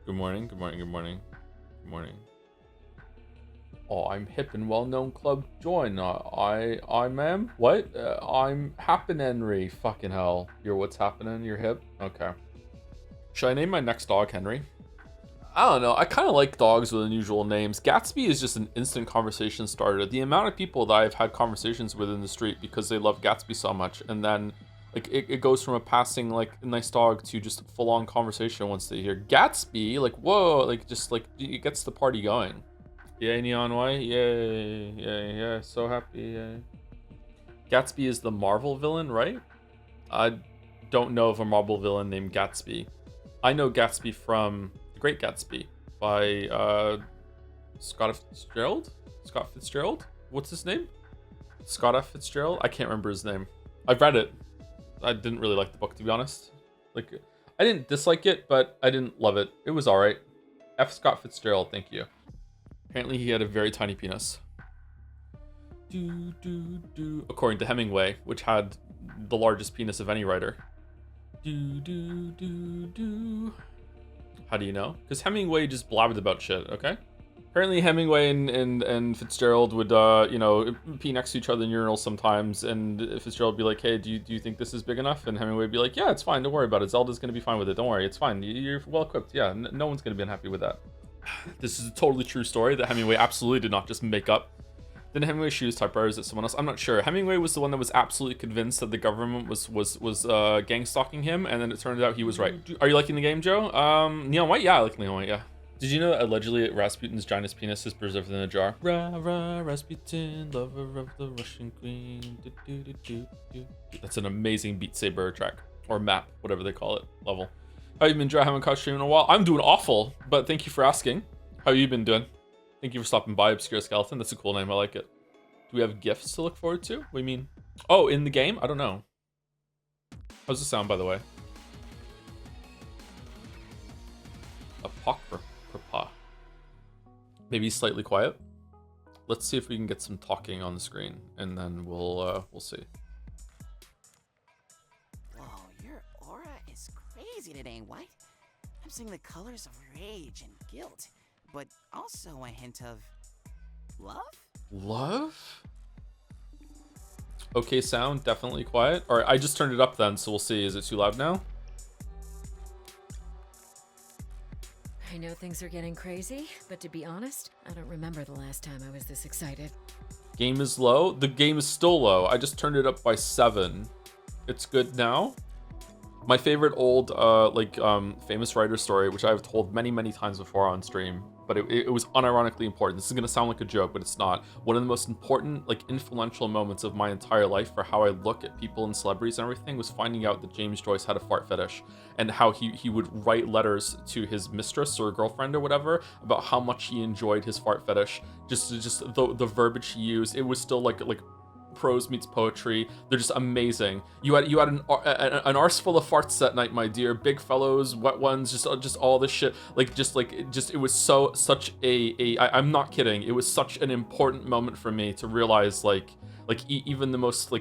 Good morning, good morning, good morning, good morning. Oh, I'm hip and well-known club join. I'm am what? I'm happen Henry. Fucking hell, you're what's happening? You're hip. Okay. Should I name my next dog Henry? I don't know. I kind of like dogs with unusual names. Gatsby is just an instant conversation starter. The amount of people that I've had conversations with in the street because they love Gatsby so much, and then like it goes from a passing like nice dog to just full on conversation once they hear Gatsby. Like whoa, like just like it gets the party going. Yay, Neon White! Yay, yay, yeah! So happy! Yay. Gatsby is the Marvel villain, right? I don't know of a Marvel villain named Gatsby. I know Gatsby from The Great Gatsby by Scott Fitzgerald? Scott Fitzgerald? What's his name? Scott F. Fitzgerald? I can't remember his name. I've read it. I didn't really like the book, to be honest. Like, I didn't dislike it, but I didn't love it. It was alright. F. Scott Fitzgerald, thank you. Apparently he had a very tiny penis. According to Hemingway, which had the largest penis of any writer. How do you know? Because Hemingway just blabbed about shit, okay? Apparently Hemingway and Fitzgerald would, pee next to each other in urinals sometimes, and Fitzgerald would be like, hey, do you think this is big enough? And Hemingway would be like, yeah, it's fine, don't worry about it. Zelda's going to be fine with it, don't worry, it's fine. You're well-equipped, yeah, no one's going to be unhappy with that. This is a totally true story that Hemingway absolutely did not just make up. Did Hemingway shoot typewriters at someone else? I'm not sure. Hemingway was the one that was absolutely convinced that the government was gang stalking him, and then it turned out he was right. Are you liking the game, Joe? Neon White? Yeah, I like Neon White, yeah. Did you know that allegedly Rasputin's giant penis is preserved in a jar? Rah, rah, Rasputin, lover of the Russian queen. Do, do, do, do, do. That's an amazing Beat Saber track. Or map, whatever they call it, level. How you been, Joe? I haven't caught stream in a while. I'm doing awful, but thank you for asking. How you been doing? Thank you for stopping by, Obscure Skeleton. That's a cool name. I like it. Do we have gifts to look forward to? What do you mean? Oh, in the game? I don't know. How's the sound, by the way? Apocrypha. Maybe slightly quiet. Let's see if we can get some talking on the screen, and then we'll see. Whoa, your aura is crazy today, White. I'm seeing the colors of rage and guilt, but also a hint of love? Love? Okay, sound, definitely quiet. All right, I just turned it up then, so we'll see. Is it too loud now? I know things are getting crazy, but to be honest, I don't remember the last time I was this excited. Game is low? The game is still low. I just turned it up by 7. It's good now? My favorite old, famous writer story, which I've told many, many times before on stream, but it was unironically important. This is gonna sound like a joke, but it's not. One of the most important, influential moments of my entire life for how I look at people and celebrities and everything was finding out that James Joyce had a fart fetish, and how he would write letters to his mistress or girlfriend or whatever about how much he enjoyed his fart fetish. Just the verbiage he used, it was still like prose meets poetry. They're just amazing. You had an arse full of farts that night, my dear. Big fellows, wet ones, just all this shit. It was such a I'm not kidding. It was such an important moment for me to realize even the most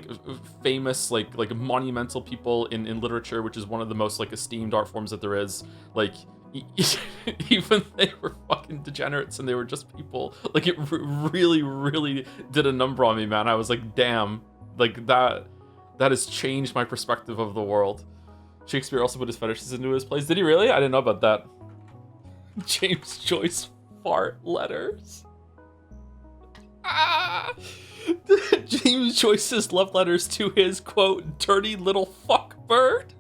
famous monumental people in literature, which is one of the most esteemed art forms that there is, even they were fucking degenerates and they were just people. It really did a number on me, man. I was like, damn, that has changed my perspective of the world. Shakespeare also put his fetishes into his plays. Did he really? I didn't know about that. James Joyce fart letters. James Joyce's love letters to his, quote, dirty little fuck bird.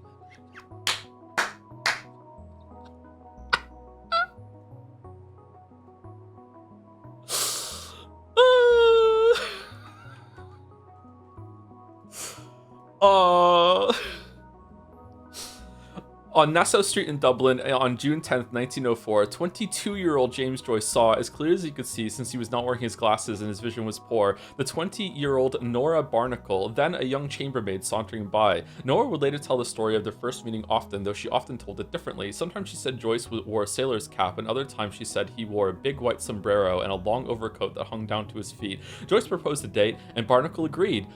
On Nassau Street in Dublin on June 10th, 1904, 22-year-old James Joyce saw, as clear as he could see since he was not wearing his glasses and his vision was poor, the 20-year-old Nora Barnacle, then a young chambermaid sauntering by. Nora would later tell the story of their first meeting often, though she often told it differently. Sometimes she said Joyce wore a sailor's cap, and other times she said he wore a big white sombrero and a long overcoat that hung down to his feet. Joyce proposed a date, and Barnacle agreed,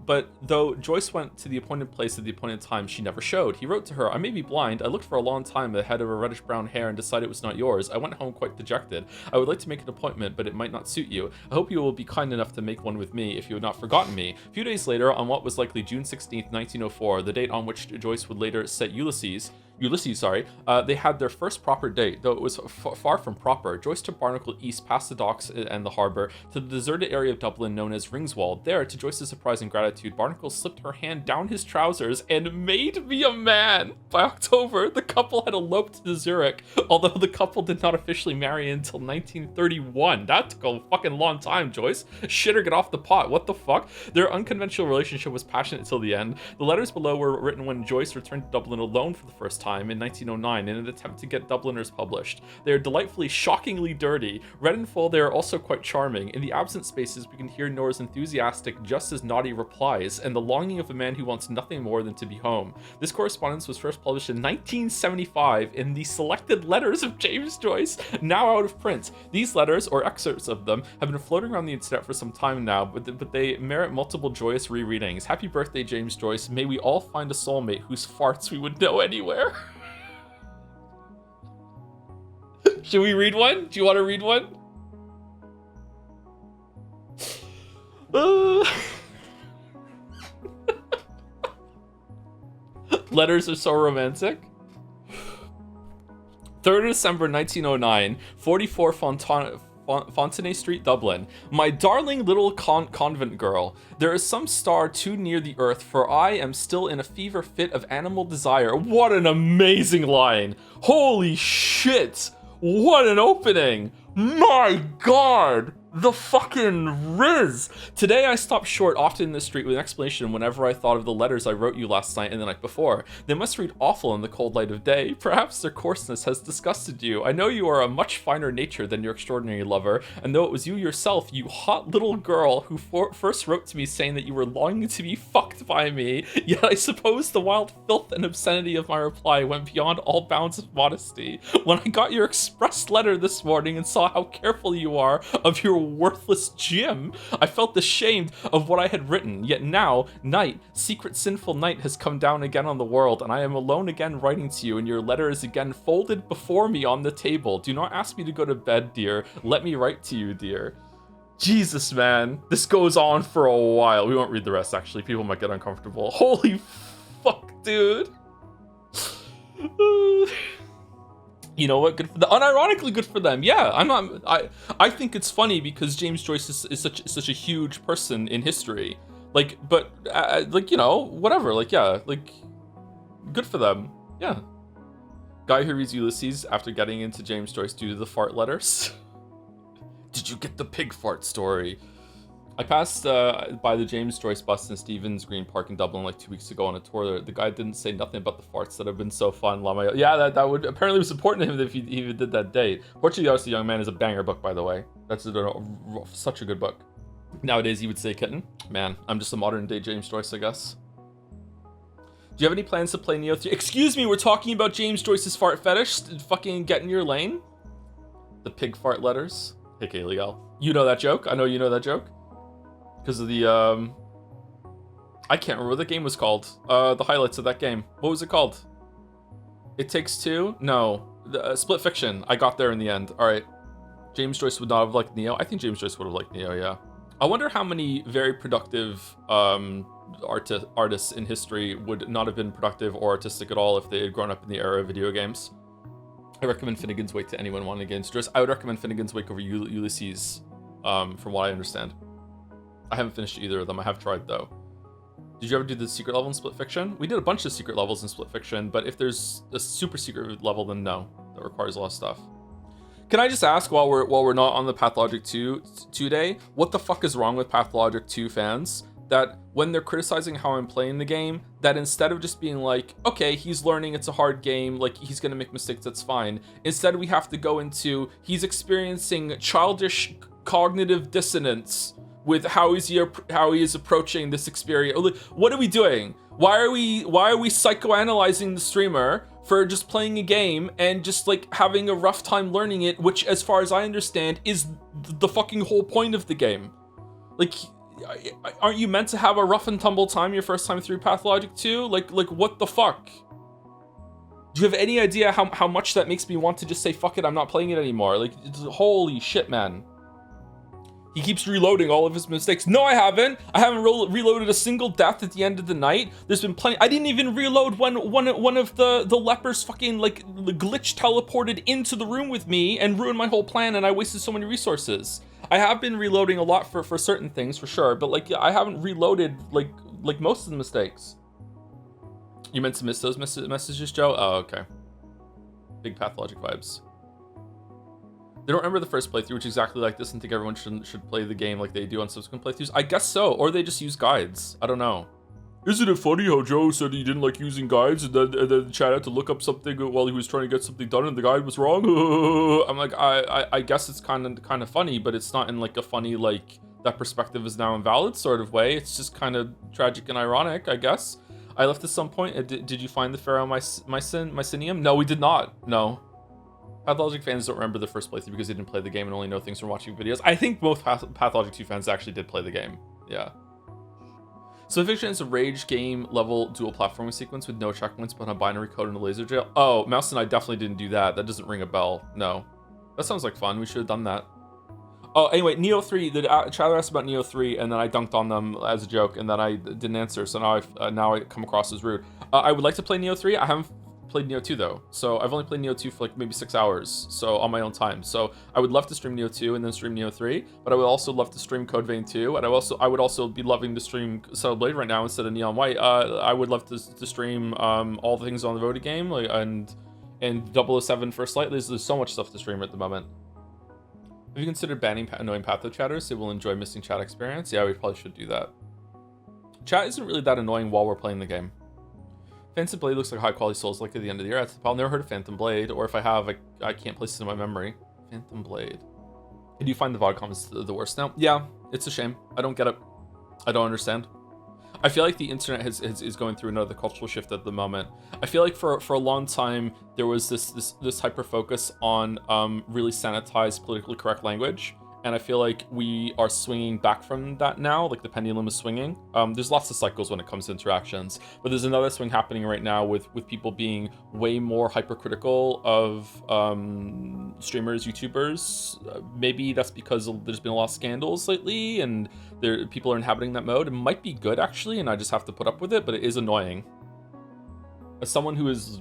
but though Joyce went to the appointed place at the appointed time, she never showed. He wrote to her, I may be blind. I looked for a long time at the head of a reddish brown hair and decided it was not yours. I went home quite dejected. I would like to make an appointment, but it might not suit you. I hope you will be kind enough to make one with me if you have not forgotten me. A few days later, on what was likely June 16th, 1904, the date on which Joyce would later set Ulysses, they had their first proper date, though it was far from proper. Joyce took Barnacle east past the docks and the harbour to the deserted area of Dublin known as Ringswald. There, to Joyce's surprise and gratitude, Barnacle slipped her hand down his trousers and made me a man. By October, the couple had eloped to Zurich, although the couple did not officially marry until 1931. That took a fucking long time, Joyce. Shit or get off the pot, what the fuck? Their unconventional relationship was passionate until the end. The letters below were written when Joyce returned to Dublin alone for the first time in 1909 in an attempt to get Dubliners published. They are delightfully, shockingly dirty. Read in full, they are also quite charming. In the absent spaces, we can hear Nora's enthusiastic, just as naughty replies, and the longing of a man who wants nothing more than to be home. This correspondence was first published in 1975 in the Selected Letters of James Joyce, now out of print. These letters, or excerpts of them, have been floating around the internet for some time now, but they merit multiple joyous rereadings. Happy birthday, James Joyce. May we all find a soulmate whose farts we would know anywhere. Should we read one? Do you want to read one? Letters are so romantic. 3rd December 1909, 44 Fontenay Street, Dublin. My darling little convent girl, there is some star too near the earth, for I am still in a fever fit of animal desire. What an amazing line! Holy shit! What an opening! My god! The fucking Riz! Today I stopped short often in the street with an explanation whenever I thought of the letters I wrote you last night and the night before. They must read awful in the cold light of day. Perhaps their coarseness has disgusted you. I know you are a much finer nature than your extraordinary lover, and though it was you yourself, you hot little girl, who first wrote to me saying that you were longing to be fucked by me, yet I suppose the wild filth and obscenity of my reply went beyond all bounds of modesty. When I got your express letter this morning and saw how careful you are of your worthless Jim, I felt ashamed of what I had written. Yet now, night, secret sinful night, has come down again on the world, and I am alone again writing to you, and your letter is again folded before me on the table. Do not ask me to go to bed, dear. Let me write to you, dear. Jesus, man. This goes on for a while. We won't read the rest, actually. People might get uncomfortable. Holy fuck, dude. You know what? Good for them. Unironically, good for them. Yeah, I think it's funny because James Joyce is such a huge person in history. Like, but like, you know, whatever. Like, yeah, like, good for them. Yeah. Guy who reads Ulysses after getting into James Joyce due to the fart letters. Did you get the pig fart story? I passed by the James Joyce bus in Stephen's Green Park in Dublin like 2 weeks ago on a tour. The guy didn't say nothing about the farts that have been so fun. Yeah, that would apparently was important to him if he even did that date. Portuguese Artist, the Young Man is a banger book, by the way. That's such a good book. Nowadays, he would say kitten. Man, I'm just a modern day James Joyce, I guess. Do you have any plans to play Neo 3? Excuse me, we're talking about James Joyce's fart fetish. Fucking get in your lane. The pig fart letters. Hey, Kaylee, you know that joke? I know you know that joke. Because of the, I can't remember what the game was called. The highlights of that game. What was it called? It Takes Two? No. Split Fiction. I got there in the end. Alright. James Joyce would not have liked Neo. I think James Joyce would have liked Neo, yeah. I wonder how many very productive artists in history would not have been productive or artistic at all if they had grown up in the era of video games. I recommend Finnegan's Wake to anyone wanting James Joyce. I would recommend Finnegan's Wake over Ulysses, from what I understand. I haven't finished either of them. I have tried, though. Did you ever do the secret level in Split Fiction? We did a bunch of secret levels in Split Fiction, but if there's a super secret level, then no. That requires a lot of stuff. Can I just ask, while we're not on the Pathologic 2 today, what the fuck is wrong with Pathologic 2 fans? That when they're criticizing how I'm playing the game, that instead of just being like, okay, he's learning, it's a hard game, like, he's gonna make mistakes, that's fine. Instead, we have to go into, he's experiencing childish cognitive dissonance with how he is approaching this experience. What are we doing? Why are we psychoanalyzing the streamer for just playing a game and just like having a rough time learning it, which as far as I understand is the fucking whole point of the game? Like, aren't you meant to have a rough and tumble time your first time through Pathologic 2? Like what the fuck? Do you have any idea how much that makes me want to just say, fuck it, I'm not playing it anymore? Like, holy shit, man. He keeps reloading all of his mistakes. No, I haven't. I haven't reloaded a single death at the end of the night. There's been plenty. I didn't even reload when one of the lepers fucking, like, the glitch teleported into the room with me and ruined my whole plan, and I wasted so many resources. I have been reloading a lot for certain things, for sure, but, like, I haven't reloaded, like most of the mistakes. You meant to miss those messages, Joe? Oh, okay. Big pathologic vibes. They don't remember the first playthrough, which is exactly like this, and think everyone should play the game like they do on subsequent playthroughs. I guess so, or they just use guides. I don't know. Isn't it funny how Joe said he didn't like using guides, and then Chad had to look up something while he was trying to get something done, and the guide was wrong? I'm like, I guess it's kind of funny, but it's not in like a funny, like, that perspective is now invalid sort of way. It's just kind of tragic and ironic, I guess. I left at some point. Did you find the Pharaoh Mycenium? No, we did not. No. Pathologic fans don't remember the first playthrough because they didn't play the game and only know things from watching videos. I think both Pathologic 2 fans actually did play the game. Yeah. So Fiction is a Rage game level dual platforming sequence with no checkpoints but a binary code and a laser jail. Oh, Mouse and I definitely didn't do that. That doesn't ring a bell. No. That sounds like fun. We should have done that. Oh, anyway, Neo 3. The chatter asked about Neo 3, and then I dunked on them as a joke, and then I didn't answer. So now I come across as rude. I would like to play Neo 3. I haven't played Neo 2 though, so I've only played Neo 2 for like maybe 6 hours, so on my own time. So I would love to stream Neo 2 and then stream Neo 3, but I would also love to stream Code Vein 2, and I would also be loving to stream Subtle Blade right now instead of Neon White. I would love to stream all the things on the voted game, like and 007 First Light. There's so much stuff to stream at the moment. Have you considered banning annoying patho chatters? They will enjoy missing chat experience. Yeah, we probably should do that. Chat isn't really that annoying while we're playing the game. Phantom Blade looks like high quality Souls like at the end of the year. I've never heard of Phantom Blade, or if I have, I can't place it in my memory. Phantom Blade. Do you find the Vodcom is the worst now? Yeah, it's a shame. I don't get it. I don't understand. I feel like the internet is going through another cultural shift at the moment. I feel like for a long time there was this hyper focus on really sanitized politically correct language, and I feel like we are swinging back from that now. Like the pendulum is swinging. There's lots of cycles when it comes to interactions, but there's another swing happening right now with people being way more hypercritical of streamers, YouTubers. Maybe that's because there's been a lot of scandals lately, and people are inhabiting that mode. It might be good actually, and I just have to put up with it, but it is annoying. As someone who is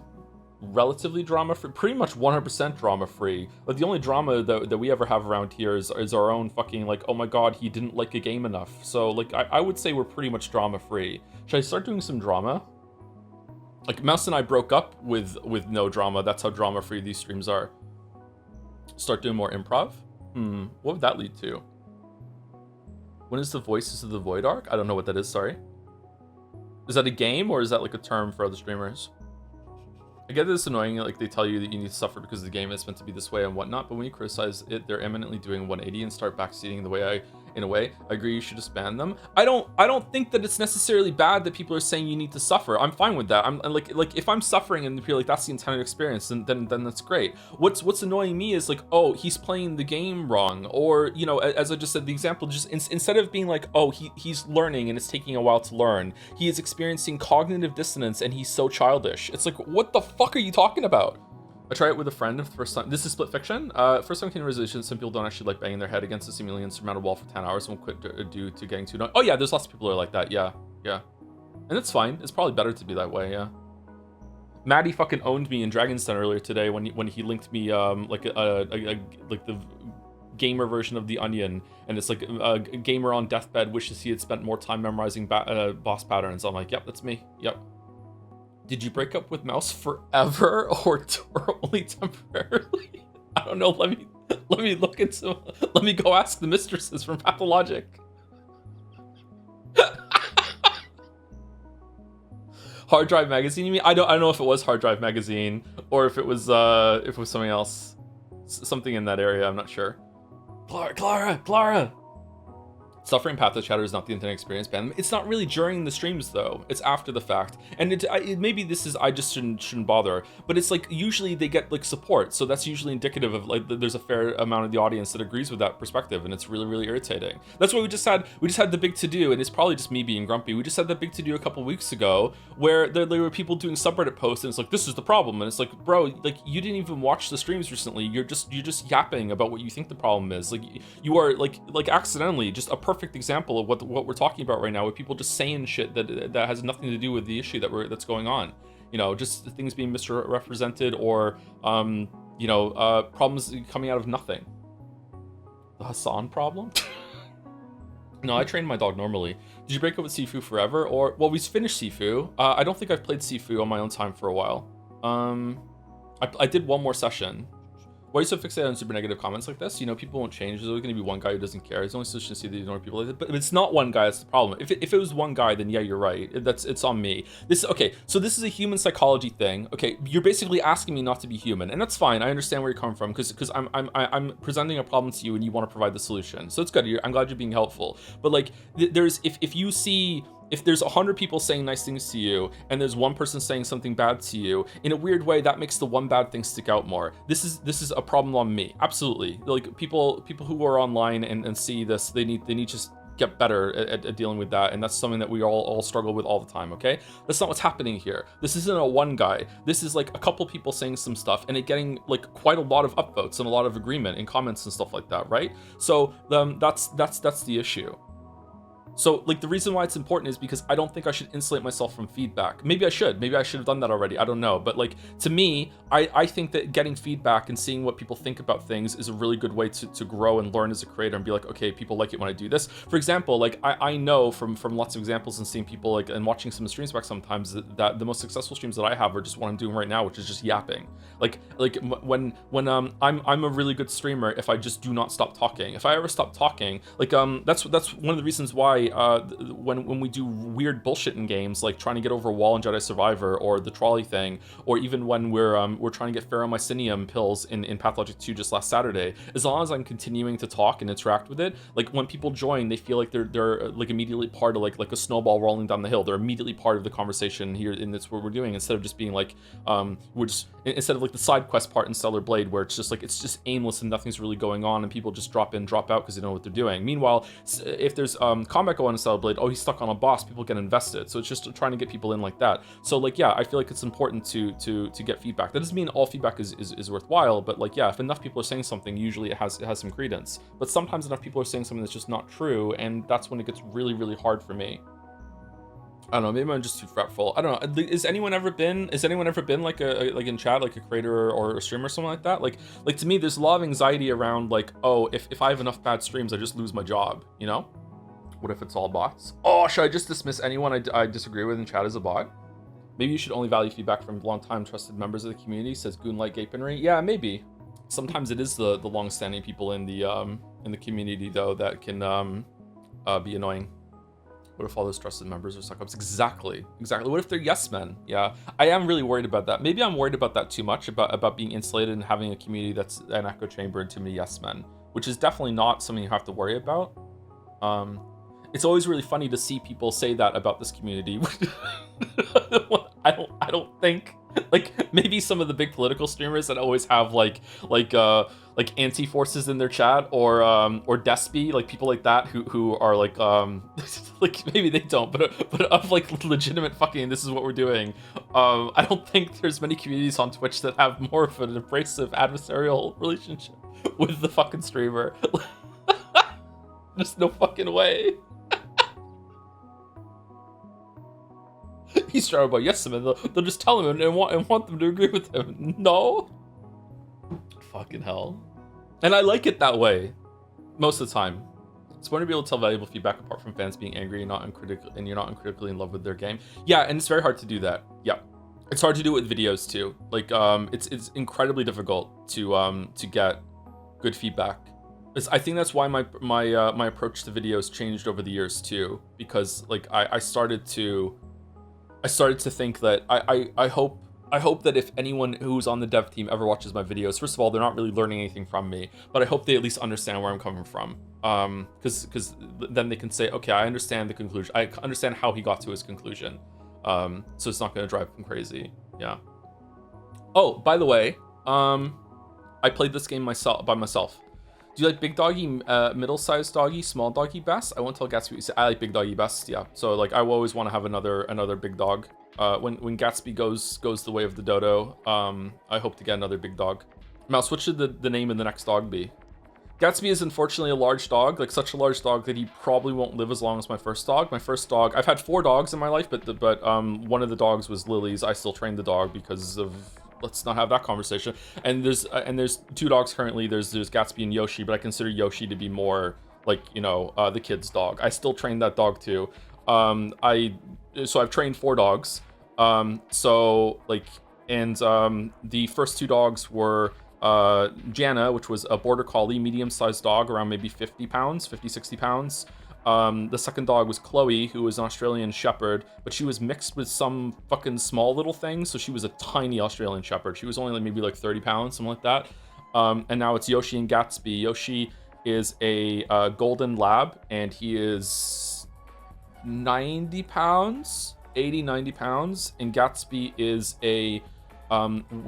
relatively drama free, pretty much 100% drama free, like the only drama that we ever have around here is our own fucking, like, oh my god, he didn't like a game enough. So like I would say we're pretty much drama free. Should I start doing some drama? Like Mouse and I broke up with no drama. That's how drama free these streams are. Start doing more improv. What would that lead to? When is the Voices of the Void arc? I don't know what that is, sorry. Is that a game, or is that like a term for other streamers? I get that it's annoying, like they tell you that you need to suffer because the game is meant to be this way and whatnot, but when you criticize it, they're eminently doing 180 and start backseating the way in a way, I agree you should just ban them. I don't think that it's necessarily bad that people are saying you need to suffer. I'm fine with that. I'm like if I'm suffering and feel like that's the intended experience, then that's great. What's annoying me is like, oh, he's playing the game wrong, or you know, as I just said, the example, just instead of being like, oh, he's learning and it's taking a while to learn, he is experiencing cognitive dissonance and he's so childish. It's like, what the fuck are you talking about? I tried it with a friend the first time. This is Split Fiction. First time came to resolution. Some people don't actually like banging their head against a seemingly insurmountable wall for 10 hours and won't quit due to getting too annoyed. Oh yeah, there's lots of people who are like that. Yeah. And it's fine. It's probably better to be that way, yeah. Maddie fucking owned me in Dragon's Den earlier today when he linked me like the gamer version of The Onion, and it's like a gamer on deathbed wishes he had spent more time memorizing boss patterns. I'm like, yep, that's me. Yep. Did you break up with Mouse forever or only temporarily? I don't know. Let me look into. Let me go ask the mistresses from Pathologic. Hard Drive Magazine, you mean? I don't know if it was Hard Drive Magazine or if it was something else, something in that area. I'm not sure. Clara. Suffering pathos chatter is not the internet experience, Ben. It's not really during the streams though. It's after the fact, and maybe this is I just shouldn't bother. But it's like usually they get like support, so that's usually indicative of like there's a fair amount of the audience that agrees with that perspective, and it's really irritating. That's why we just had the big to do, and it's probably just me being grumpy. We just had the big to do a couple weeks ago where there were people doing subreddit posts, and it's like this is the problem, and it's like bro, like you didn't even watch the streams recently. You're just yapping about what you think the problem is. Like you are like accidentally just a perfect example of what we're talking about right now, with people just saying shit that has nothing to do with the issue that's going on. You know, just things being misrepresented or problems coming out of nothing. The Hassan problem? No, I trained my dog normally. Did you break up with Sifu forever? Or, well, we finished Sifu. I don't think I've played Sifu on my own time for a while. I did one more session. Why are you so fixated on super negative comments like this? You know, people won't change. There's always going to be one guy who doesn't care. There's only solution to see that you ignore people like that. But it's not one guy that's the problem. If it was one guy, then yeah, you're right. It's on me. Okay, so this is a human psychology thing. Okay, you're basically asking me not to be human, and that's fine. I understand where you're coming from because I'm presenting a problem to you and you want to provide the solution. So it's good. I'm glad you're being helpful. But like, there's if you see. If there's 100 people saying nice things to you and there's one person saying something bad to you, in a weird way, that makes the one bad thing stick out more. This is a problem on me. Absolutely. Like people who are online and see this, they need to just get better at dealing with that, and that's something that we all struggle with all the time. Okay, that's not what's happening here. This isn't a one guy. This is like a couple people saying some stuff and it getting like quite a lot of upvotes and a lot of agreement in comments and stuff like that, right? So that's the issue. So like the reason why it's important is because I don't think I should insulate myself from feedback. Maybe I should have done that already. I don't know. But like to me, I think that getting feedback and seeing what people think about things is a really good way to grow and learn as a creator and be like, okay, people like it when I do this. For example, like I know from lots of examples and seeing people like and watching some streams back sometimes that the most successful streams that I have are just what I'm doing right now, which is just yapping. Like when I'm a really good streamer if I just do not stop talking. If I ever stop talking, like that's one of the reasons why when we do weird bullshit in games like trying to get over a wall in Jedi Survivor or the trolley thing, or even when we're trying to get ferromycinium pills in Pathologic 2 just last Saturday, as long as I'm continuing to talk and interact with it, like when people join, they feel like they're like immediately part of like a snowball rolling down the hill. They're immediately part of the conversation here, and that's what we're doing, instead of just being like instead of like the side quest part in Stellar Blade where it's just aimless and nothing's really going on and people just drop in, drop out because they know what they're doing. Meanwhile, if there's combat going on in Stellar Blade, oh, he's stuck on a boss, people get invested. So it's just trying to get people in like that. So like, yeah, I feel like it's important to get feedback. That doesn't mean all feedback is worthwhile, but like, yeah, if enough people are saying something, usually it has some credence. But sometimes enough people are saying something that's just not true, and that's when it gets really hard for me. I don't know, maybe I'm just too fretful. I don't know. Has anyone ever been like like in chat, like a creator or a streamer or something like that? Like to me, there's a lot of anxiety around like, oh, if I have enough bad streams, I just lose my job, you know? What if it's all bots? Oh, should I just dismiss anyone I disagree with in chat as a bot? Maybe you should only value feedback from long-time trusted members of the community, says Goonlight Gapenry. Yeah, maybe. Sometimes it is the long-standing people in the community though that can be annoying. What if all those trusted members are suck-ups? Exactly. What if they're yes men? Yeah, I am really worried about that. Maybe I'm worried about that too much, about being insulated and having a community that's an echo chamber and too many yes men, which is definitely not something you have to worry about. It's always really funny to see people say that about this community. I don't think, like, maybe some of the big political streamers that always have like anti-forces in their chat, or Despy, like people like that who are like like maybe they don't, but of like legitimate fucking this is what we're doing. I don't think there's many communities on Twitch that have more of an abrasive adversarial relationship with the fucking streamer. There's no fucking way. He's trying about yes men. They'll just tell him and want them to agree with him. No. Fucking hell. And I like it that way most of the time. It's fun to be able to tell valuable feedback apart from fans being angry and you're not uncritically in love with their game. Yeah, and it's very hard to do that. Yeah. It's hard to do it with videos too. Like it's incredibly difficult to get good feedback. I think that's why my approach to videos changed over the years too, because like I started to think that I hope I hope that if anyone who's on the dev team ever watches my videos, first of all, they're not really learning anything from me, but I hope they at least understand where I'm coming from. Because then they can say, okay, I understand the conclusion. I understand how he got to his conclusion. So it's not going to drive them crazy. Yeah. Oh, by the way, I played this game by myself. Do you like big doggy, middle-sized doggy, small doggy best? I won't tell Gatsby. I like big doggy best. Yeah. So like, I always want to have another big dog. When Gatsby goes the way of the dodo, I hope to get another big dog. Mouse, what should the name of the next dog be? Gatsby is unfortunately a large dog, like such a large dog that he probably won't live as long as my first dog. My first dog, I've had 4 dogs in my life, but one of the dogs was Lily's. I still trained the dog because of, let's not have that conversation. And there's 2 dogs currently. There's Gatsby and Yoshi, but I consider Yoshi to be more like, you know, the kid's dog. I still train that dog too. So I've trained 4 dogs. The first 2 dogs were Jana, which was a border collie, medium-sized dog, around maybe 50, 60 pounds. The second dog was Chloe, who was an Australian Shepherd, but she was mixed with some fucking small little thing, so she was a tiny Australian Shepherd. She was only maybe like 30 pounds, something like that. And now it's Yoshi and Gatsby. Yoshi is a golden lab, and he is 90 pounds, 80, 90 pounds, and Gatsby is a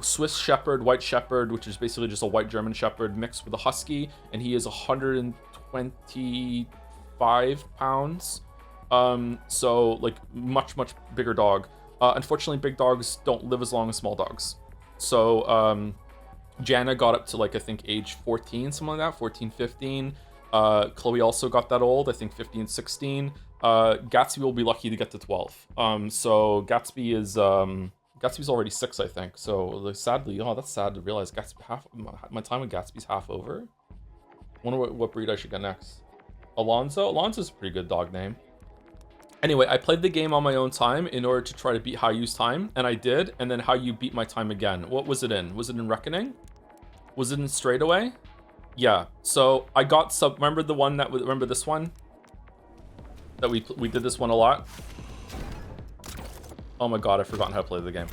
Swiss Shepherd, White Shepherd, which is basically just a white German Shepherd mixed with a Husky, and he is 125 pounds. So like much bigger dog. Unfortunately, big dogs don't live as long as small dogs. So Jana got up to like, I think age 14, something like that, 14, 15. Chloe also got that old, I think 15, 16. Gatsby will be lucky to get to 12. So Gatsby's already 6, I think. So like, sadly, that's sad to realize my time with Gatsby's half over. Wonder what breed I should get next. Alonzo's a pretty good dog name. Anyway, I played the game on my own time in order to try to beat Hayu's time, and I did. And then Hayu beat my time again. What was it in? Was it in Reckoning? Was it in Straightaway? Yeah. So I got remember this one? That we did this one a lot. Oh my god, I've forgotten how to play the game.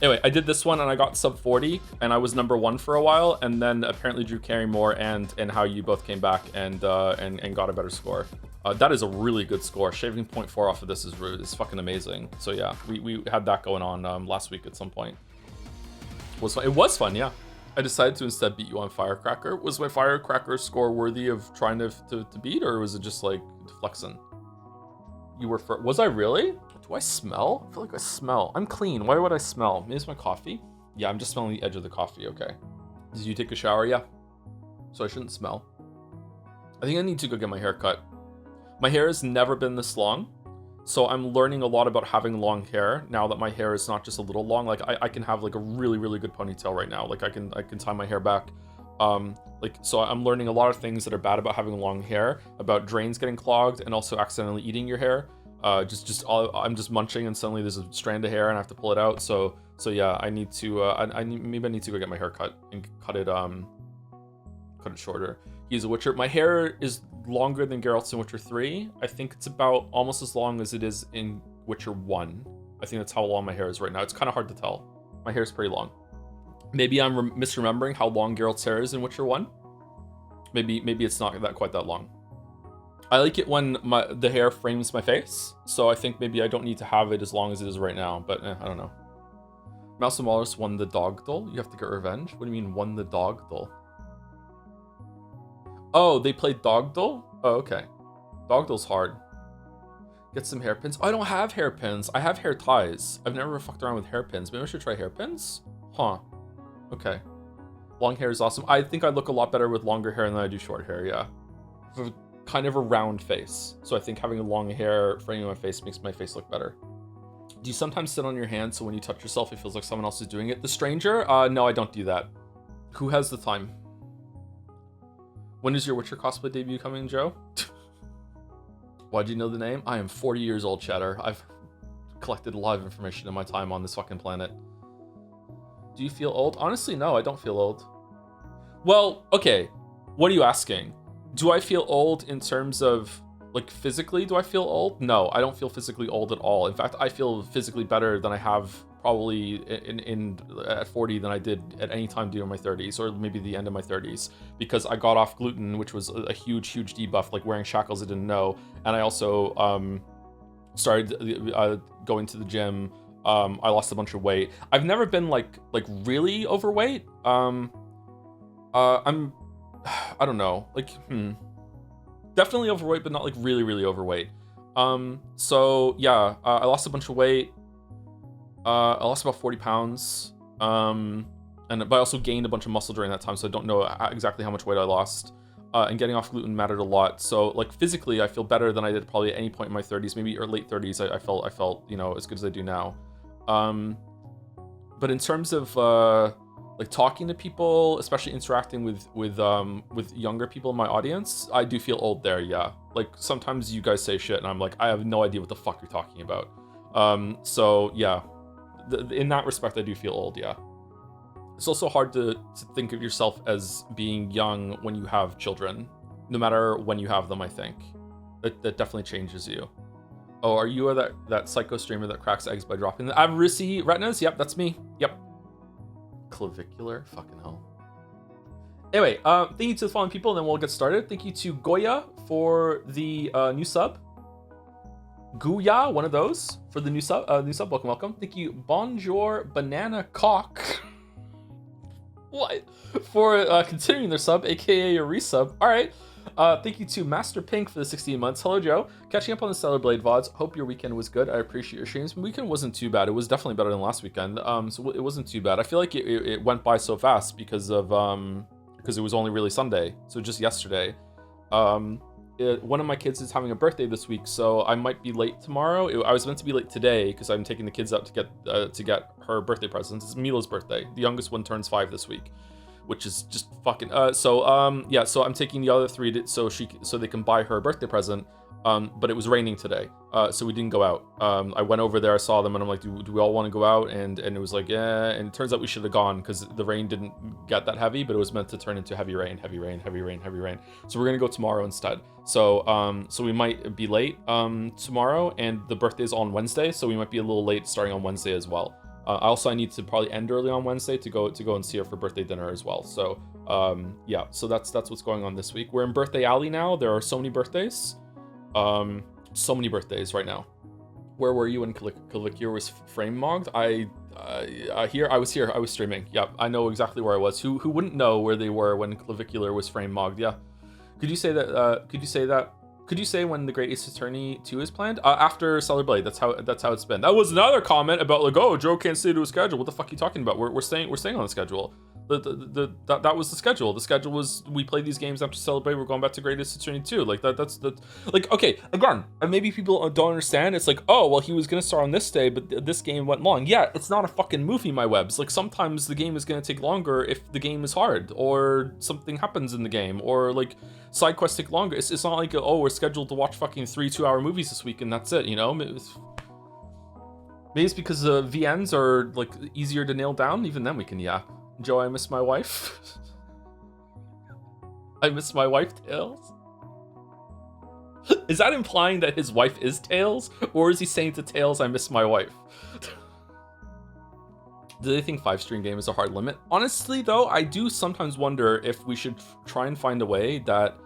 Anyway, I did this one and I got sub 40 and I was number 1 for a while, and then apparently Drew Carrymore and How You both came back and got a better score. That is a really good score. Shaving 0.4 off of this is fucking amazing. So yeah, we had that going on last week at some point. It was fun, yeah. I decided to instead beat you on Firecracker. Was my Firecracker score worthy of trying to beat, or was it just like flexing? You were first. Was I really? Do I smell? I feel like I smell. I'm clean. Why would I smell? Maybe it's my coffee? Yeah, I'm just smelling the edge of the coffee. Okay. Did you take a shower? Yeah. So I shouldn't smell. I think I need to go get my hair cut. My hair has never been this long. So I'm learning a lot about having long hair now that my hair is not just a little long. Like I can have like a really, really good ponytail right now. Like I can tie my hair back. So I'm learning a lot of things that are bad about having long hair, about drains getting clogged and also accidentally eating your hair. I'm just munching and suddenly there's a strand of hair and I have to pull it out. So yeah, I need to, maybe I need to go get my hair cut and cut it shorter. He's a Witcher. My hair is longer than Geralt's in Witcher 3. I think it's about almost as long as it is in Witcher 1. I think that's how long my hair is right now. It's kind of hard to tell. My hair is pretty long. Maybe I'm misremembering how long Geralt's hair is in Witcher 1. Maybe it's not quite that long. I like it when the hair frames my face, so I think maybe I don't need to have it as long as it is right now, but I don't know. Mouse and Wallace won the dog duel. You have to get revenge? What do you mean won the dog duel? Oh, they played dog duel? Oh, okay. Dog duel's hard. Get some hairpins. Oh, I don't have hairpins. I have hair ties. I've never fucked around with hairpins. Maybe I should try hairpins? Huh. Okay. Long hair is awesome. I think I look a lot better with longer hair than I do short hair, yeah. I have kind of a round face. So I think having a long hair framing my face makes my face look better. Do you sometimes sit on your hand so when you touch yourself it feels like someone else is doing it? The stranger? No, I don't do that. Who has the time? When is your Witcher cosplay debut coming, Joe? Why'd you know the name? I am 40 years old, Cheddar. I've collected a lot of information in my time on this fucking planet. Do you feel old? Honestly, no, I don't feel old. Well, okay. What are you asking? Do I feel old in terms of, like, physically? Do I feel old? No, I don't feel physically old at all. In fact, I feel physically better than I have probably at 40 than I did at any time during my 30s, or maybe the end of my 30s, because I got off gluten, which was a huge debuff, like wearing shackles I didn't know, and I also started going to the gym. I lost a bunch of weight. I've never been like really overweight. I'm I don't know, like definitely overweight, but not like really overweight. So yeah, I lost a bunch of weight. I lost about 40 pounds. But I also gained a bunch of muscle during that time, so I don't know exactly how much weight I lost. And getting off gluten mattered a lot. So like physically, I feel better than I did probably at any point in my 30s, maybe or late 30s. I felt you know, as good as I do now. But in terms of like talking to people, especially interacting with younger people in my audience, I do feel old there. Yeah, like sometimes you guys say shit, and I'm like, I have no idea what the fuck you're talking about. So yeah. In that respect, I do feel old, yeah. It's also hard to think of yourself as being young when you have children, no matter when you have them, I think. That definitely changes you. Oh, are you that psycho streamer that cracks eggs by dropping the Avarici retinas? Yep, that's me. Yep. Clavicular? Fucking hell. Anyway, thank you to the following people, and then we'll get started. Thank you to Goya for the new sub. Guya, one of those, for the new sub. Welcome. Thank you, Bonjour Banana Cock. What? For continuing their sub, aka a resub. All right. Thank you to Master Pink for the 16 months. Hello, Joe. Catching up on the Stellar Blade VODs. Hope your weekend was good. I appreciate your streams. My weekend wasn't too bad. It was definitely better than last weekend. So it wasn't too bad. I feel like it went by so fast because of because it was only really Sunday. So just yesterday. One of my kids is having a birthday this week, so I might be late tomorrow. I was meant to be late today because I'm taking the kids out to get her birthday presents. It's Mila's birthday. The youngest one turns 5 this week, which is just fucking. So I'm taking the other 3 so they can buy her a birthday present. But it was raining today, so we didn't go out. I went over there, I saw them, and I'm like, do we all want to go out? And it was like, yeah. And it turns out we should have gone because the rain didn't get that heavy, but it was meant to turn into heavy rain. So we're gonna go tomorrow instead. So we might be late tomorrow, and the birthday's on Wednesday, so we might be a little late starting on Wednesday as well. I need to probably end early on Wednesday to go and see her for birthday dinner as well. So yeah, so that's what's going on this week. We're in Birthday Alley now. There are so many birthdays. So many birthdays right now. Where were you when Clavicular was frame mogged? I was here. I was streaming. Yeah, I know exactly where I was. Who wouldn't know where they were when Clavicular was frame mogged? Yeah. Could you say that? Could you say when the Great Ace Attorney 2 is planned? After Stellar Blade. That's how it's been. That was another comment about like, oh, Joe can't stay to a schedule. What the fuck are you talking about? We're staying on the schedule. That was the schedule. The schedule was we play these games after Celebrate. We're going back to Great Ace Attorney 2. Like that's like, okay, again, and maybe people don't understand. It's like, oh well, he was gonna start on this day, but this game went long. Yeah, it's not a fucking movie, my webs. Like sometimes the game is gonna take longer if the game is hard or something happens in the game or like side quests take longer. It's not like oh we're scheduled to watch fucking 3 2-hour movies this week and that's it. You know. Maybe it's because VNs are like easier to nail down. Even then we can yap. Joe, I miss my wife. I miss my wife, Tails. Is that implying that his wife is Tails? Or is he saying to Tails, I miss my wife? Do they think 5-stream game is a hard limit? Honestly, though, I do sometimes wonder if we should try and find a way that,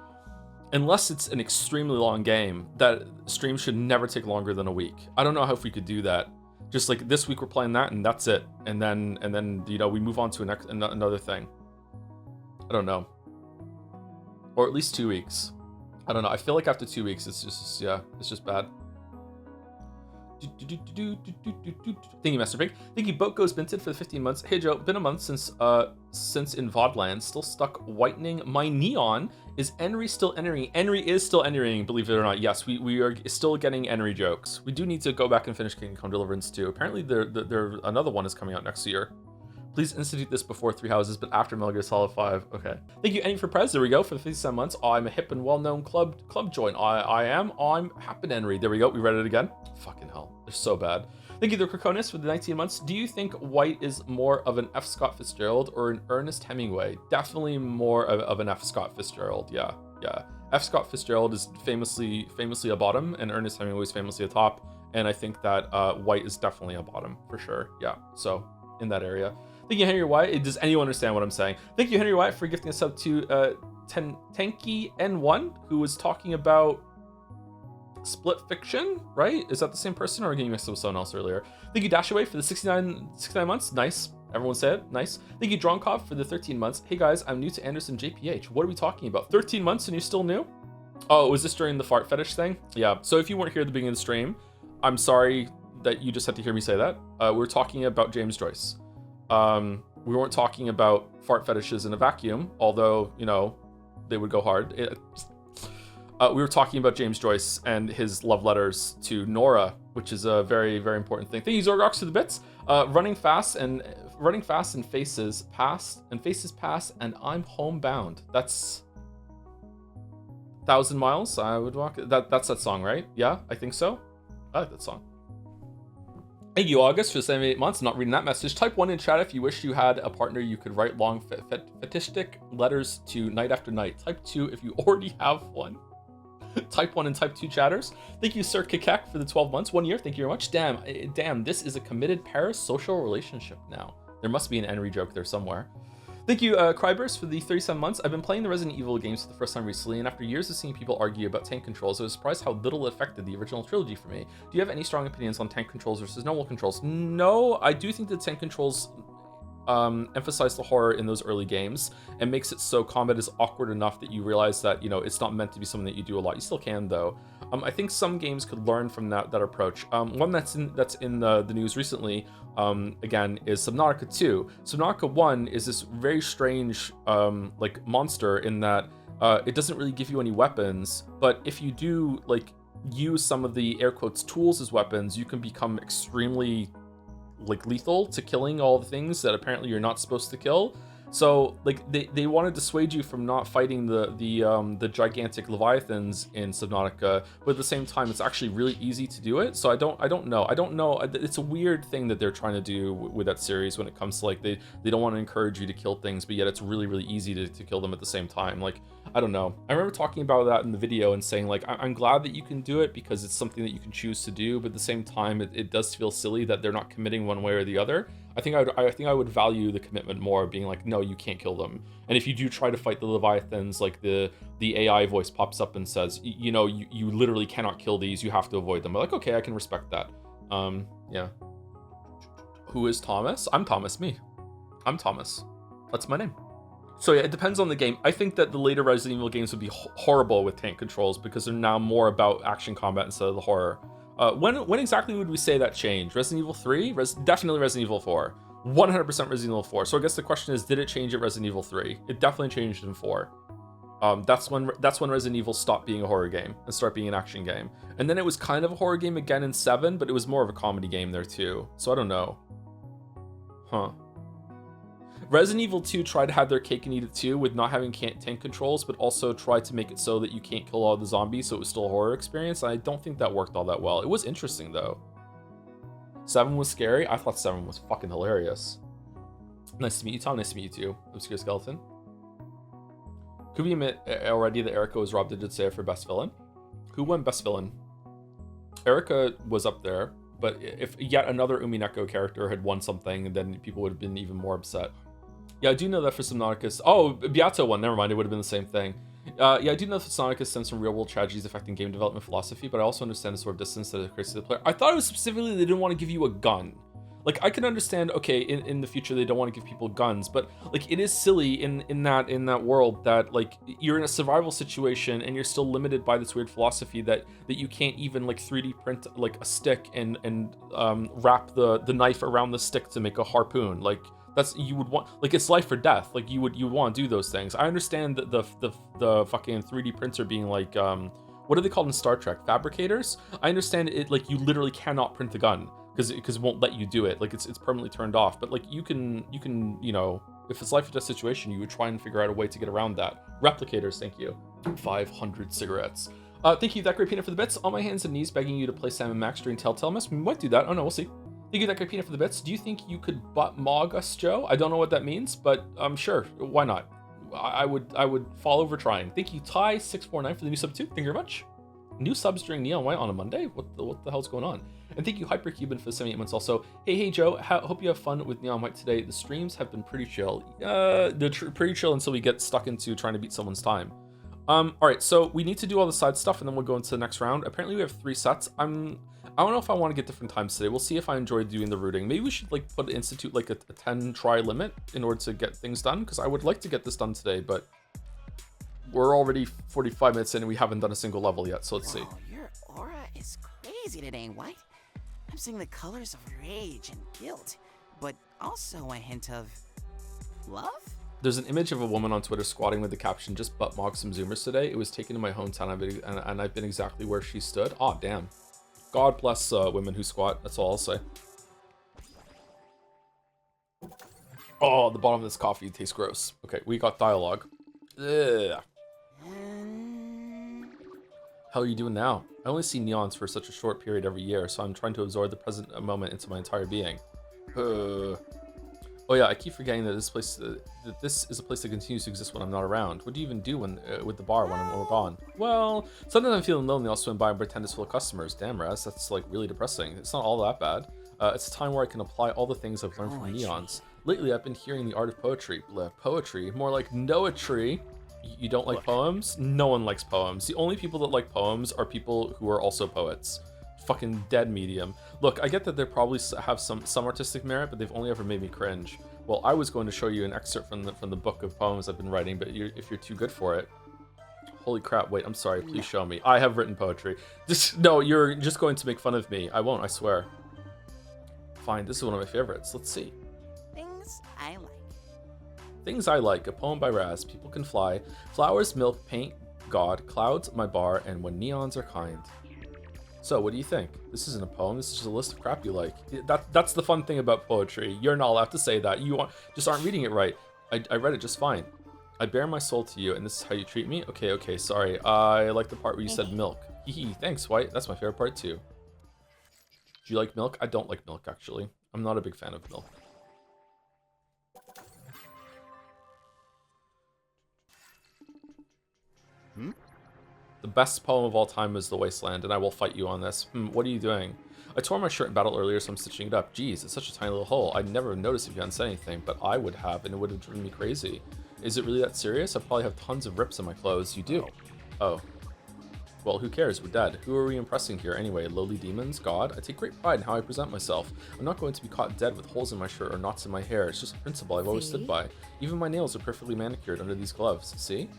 unless it's an extremely long game, that streams should never take longer than a week. I don't know how if we could do that. Just like this week we're playing that and that's it, and then you know we move on to another thing. I don't know, or at least 2 weeks. I don't know. I feel like after 2 weeks it's just bad. Thank you, Master Pig. Thank you, Boat Goes Minted for the 15 months. Hey Joe, been a month since in VODland. Still stuck whitening my neon. Is Enry still entering? Enry is still entering, believe it or not. Yes, we are still getting Enry jokes. We do need to go back and finish Kingdom Come Deliverance 2. Apparently there another one is coming out next year. Please institute this before 3 Houses, but after Metal Gear Solid 5. Okay. Thank you, Any for Prez. There we go for the 57 months. I'm a hip and well-known club join. I'm Happen Henry. There we go. We read it again. Fucking hell. They're so bad. Thank you, the Krakonis, for the 19 months. Do you think White is more of an F. Scott Fitzgerald or an Ernest Hemingway? Definitely more of an F. Scott Fitzgerald. Yeah. F. Scott Fitzgerald is famously a bottom, and Ernest Hemingway is famously a top. And I think that White is definitely a bottom for sure. Yeah. So in that area. Thank you, Henry White. Does anyone understand what I'm saying? Thank you, Henry White, for gifting us up to Tanky N1, who was talking about Split Fiction, right? Is that the same person, or are you getting mixed up with someone else earlier? Thank you, Dashaway, for the 69 months. Nice. Everyone say it. Nice. Thank you, Dronkov, for the 13 months. Hey guys, I'm new to Anderson JPH. What are we talking about? 13 months and you're still new? Oh, was this during the fart fetish thing? Yeah. So if you weren't here at the beginning of the stream, I'm sorry that you just had to hear me say that. We're talking about James Joyce. We weren't talking about fart fetishes in a vacuum, although, you know, they would go hard. We were talking about James Joyce and his love letters to Nora, which is a very, very important thing. Thank you, Zorgox, for the bits. Running fast and faces past, and I'm homebound. That's 1,000 miles. I would walk. That's that song, right? Yeah, I think so. I like that song. Thank you, August, for 78 months. I'm not reading that message. Type 1 in chat if you wish you had a partner you could write long fetishistic letters to night after night. Type 2 if you already have one. Type 1 and Type 2 chatters. Thank you, Sir Kikek, for the 12 months. 1 year. Thank you very much. Damn, this is a committed parasocial relationship now. There must be an Henry joke there somewhere. Thank you, Kryburst, for the 37 months. I've been playing the Resident Evil games for the first time recently, and after years of seeing people argue about tank controls, I was surprised how little it affected the original trilogy for me. Do you have any strong opinions on tank controls versus normal controls? No, I do think that tank controls emphasize the horror in those early games and makes it so combat is awkward enough that you realize that, you know, it's not meant to be something that you do a lot. You still can, though. I think some games could learn from that approach. One that's in the news recently, again, is Subnautica 2. Subnautica 1 is this very strange like monster in that it doesn't really give you any weapons, but if you do like use some of the air quotes tools as weapons, you can become extremely like lethal to killing all the things that apparently you're not supposed to kill. So like they want to dissuade you from not fighting the gigantic leviathans in Subnautica, but at the same time it's actually really easy to do it. So I don't know. It's a weird thing that they're trying to do with that series when it comes to like they don't want to encourage you to kill things, but yet it's really, really easy to kill them at the same time. Like, I don't know. I remember talking about that in the video and saying like I'm glad that you can do it because it's something that you can choose to do, but at the same time it does feel silly that they're not committing one way or the other. I think I would value the commitment more, being like, no, you can't kill them. And if you do try to fight the leviathans, like the AI voice pops up and says, you know, you literally cannot kill these. You have to avoid them. I'm like, okay, I can respect that. Yeah. Who is Thomas? I'm Thomas. I'm Thomas. That's my name. So yeah, it depends on the game. I think that the later Resident Evil games would be horrible with tank controls because they're now more about action combat instead of the horror. When exactly would we say that changed? Resident Evil 3? Definitely Resident Evil 4. 100% Resident Evil 4. So I guess the question is, did it change at Resident Evil 3? It definitely changed in 4. That's when Resident Evil stopped being a horror game and started being an action game. And then it was kind of a horror game again in 7, but it was more of a comedy game there too. So I don't know. Huh. Resident Evil 2 tried to have their cake and eat it too with not having tank controls, but also tried to make it so that you can't kill all the zombies, so it was still a horror experience. I don't think that worked all that well. It was interesting though. 7 was scary. I thought 7 was fucking hilarious. Nice to meet you, Tom. Nice to meet you too, Obscure Skeleton. Could we admit already that Erica was robbed of say for best villain? Who won best villain? Erica was up there, but if yet another Umineko character had won something, then people would have been even more upset. Yeah, I do know that for Subnautica. Oh, Beato won. Never mind. It would have been the same thing. Yeah, I do know that Subnautica stems from real-world tragedies affecting game development philosophy, but I also understand the sort of distance that it creates to the player. I thought it was specifically they didn't want to give you a gun. Like, I can understand, okay, in the future they don't want to give people guns, but like it is silly in that world that like you're in a survival situation and you're still limited by this weird philosophy that you can't even like 3D print like a stick and wrap the knife around the stick to make a harpoon. Like that's you would want, like it's life or death. Like you would want to do those things. I understand that the fucking 3D printer being like what are they called in Star Trek? Fabricators? I understand it, like you literally cannot print the gun because it won't let you do it. Like it's permanently turned off. But like you can, you know, if it's life or death situation, you would try and figure out a way to get around that. Replicators, thank you. 500 cigarettes. Thank you, that great peanut for the bits. On my hands and knees begging you to play Sam and Max during Telltale Mess. We might do that. Oh no, we'll see. Thank you, that guy Peanut, for the bits. Do you think you could butt mog us, Joe? I don't know what that means, but sure. Why not? I would fall over trying. Thank you, Ty649, for the new sub too. Thank you very much. New subs during Neon White on a Monday? What the hell's going on? And thank you, Hypercuban, for the 78 months also. Hey Joe, hope you have fun with Neon White today. The streams have been pretty chill. They're pretty chill until we get stuck into trying to beat someone's time. Alright, so we need to do all the side stuff and then we'll go into the next round. Apparently we have 3 sets. I don't know if I want to get different times today. We'll see if I enjoy doing the routing. Maybe we should like institute like a 10 try limit in order to get things done, because I would like to get this done today, but we're already 45 minutes in and we haven't done a single level yet, so let's see. Your aura is crazy today, White. I'm seeing the colors of rage and guilt, but also a hint of love? There's an image of a woman on Twitter squatting with the caption, "Just butt mog some Zoomers today." It was taken in my hometown, and I've been exactly where she stood. Aw, damn. God bless women who squat. That's all I'll say. Oh, the bottom of this coffee tastes gross. Okay, we got dialogue. Ugh. How are you doing now? I only see neons for such a short period every year, so I'm trying to absorb the present moment into my entire being. Oh yeah, I keep forgetting that this is a place that continues to exist when I'm not around. What do you even do with the bar when we're gone? Well, sometimes I'm feeling lonely. I'll swim by and pretend it's full of customers. Damn, Raz, that's like really depressing. It's not all that bad. It's a time where I can apply all the things I've learned from neons. Lately, I've been hearing the art of poetry. Poetry, more like noetry. You don't like poems? No one likes poems. The only people that like poems are people who are also poets. Fucking dead medium. Look, I get that they probably have some artistic merit, but they've only ever made me cringe. Well, I was going to show you an excerpt from the book of poems I've been writing, but if you're too good for it. Holy crap, wait, I'm sorry, please show me. I have written poetry. No, you're just going to make fun of me. I won't, I swear. Fine, this is one of my favorites. Let's see. Things I like. Things I like, a poem by Raz. People can fly. Flowers, milk, paint, God, clouds, my bar, and when neons are kind. So, what do you think? This isn't a poem, this is just a list of crap you like. That's the fun thing about poetry. You're not allowed to say that. You just aren't reading it right. I read it just fine. I bare my soul to you, and this is how you treat me? Okay, sorry. I like the part where you said milk. Hee, thanks, White. That's my favorite part, too. Do you like milk? I don't like milk, actually. I'm not a big fan of milk. The best poem of all time is The Wasteland, and I will fight you on this. What are you doing? I tore my shirt in battle earlier, so I'm stitching it up. Jeez, it's such a tiny little hole. I'd never noticed if you hadn't said anything, but I would have, and it would have driven me crazy. Is it really that serious? I probably have tons of rips in my clothes. You do? Oh. Well, who cares? We're dead. Who are we impressing here anyway? Lowly demons? God? I take great pride in how I present myself. I'm not going to be caught dead with holes in my shirt or knots in my hair. It's just a principle I've always stood by. Even my nails are perfectly manicured under these gloves. See?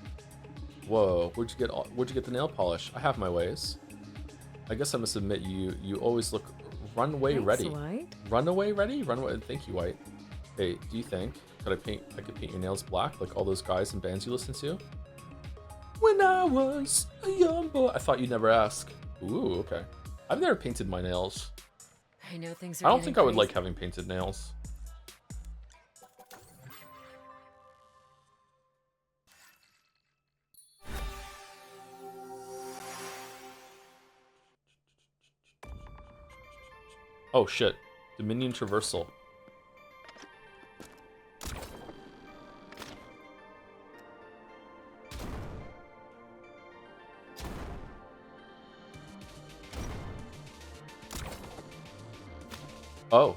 Whoa, where'd you get the nail polish? I have my ways. I guess I must admit, you always look runway ready. White. Runaway ready? Runaway. Thank you, White. Hey, do you think I could paint your nails black like all those guys and bands you listen to? When I was a young boy. I thought you'd never ask. Ooh, okay. I've never painted my nails. I know things are I don't think I would crazy. like having painted nails. Oh shit. Dominion Traversal. Oh.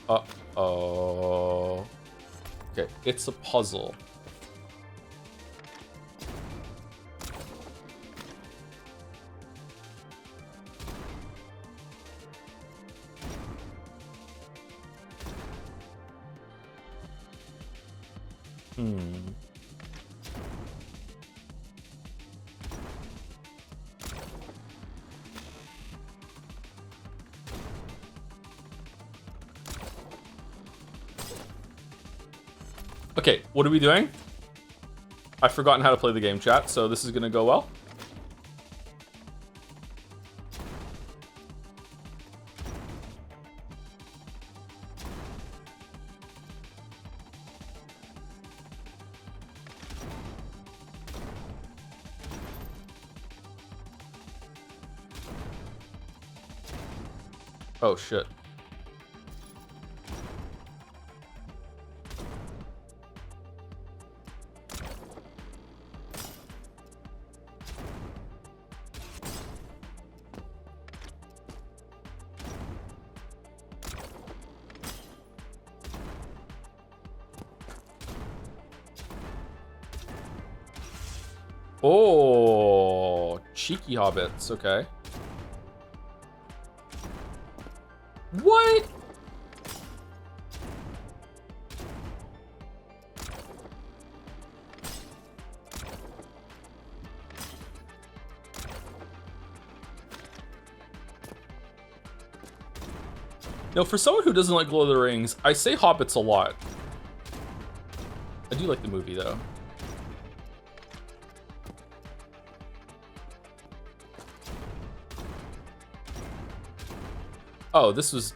Uh-oh. Okay, it's a puzzle. Okay, what are we doing? I've forgotten how to play the game, chat, so this is gonna go well. Oh shit. Oh, cheeky hobbits. Okay. What? No, for someone who doesn't like Lord of the Rings, I say hobbits a lot. I do like the movie, though. Oh, this was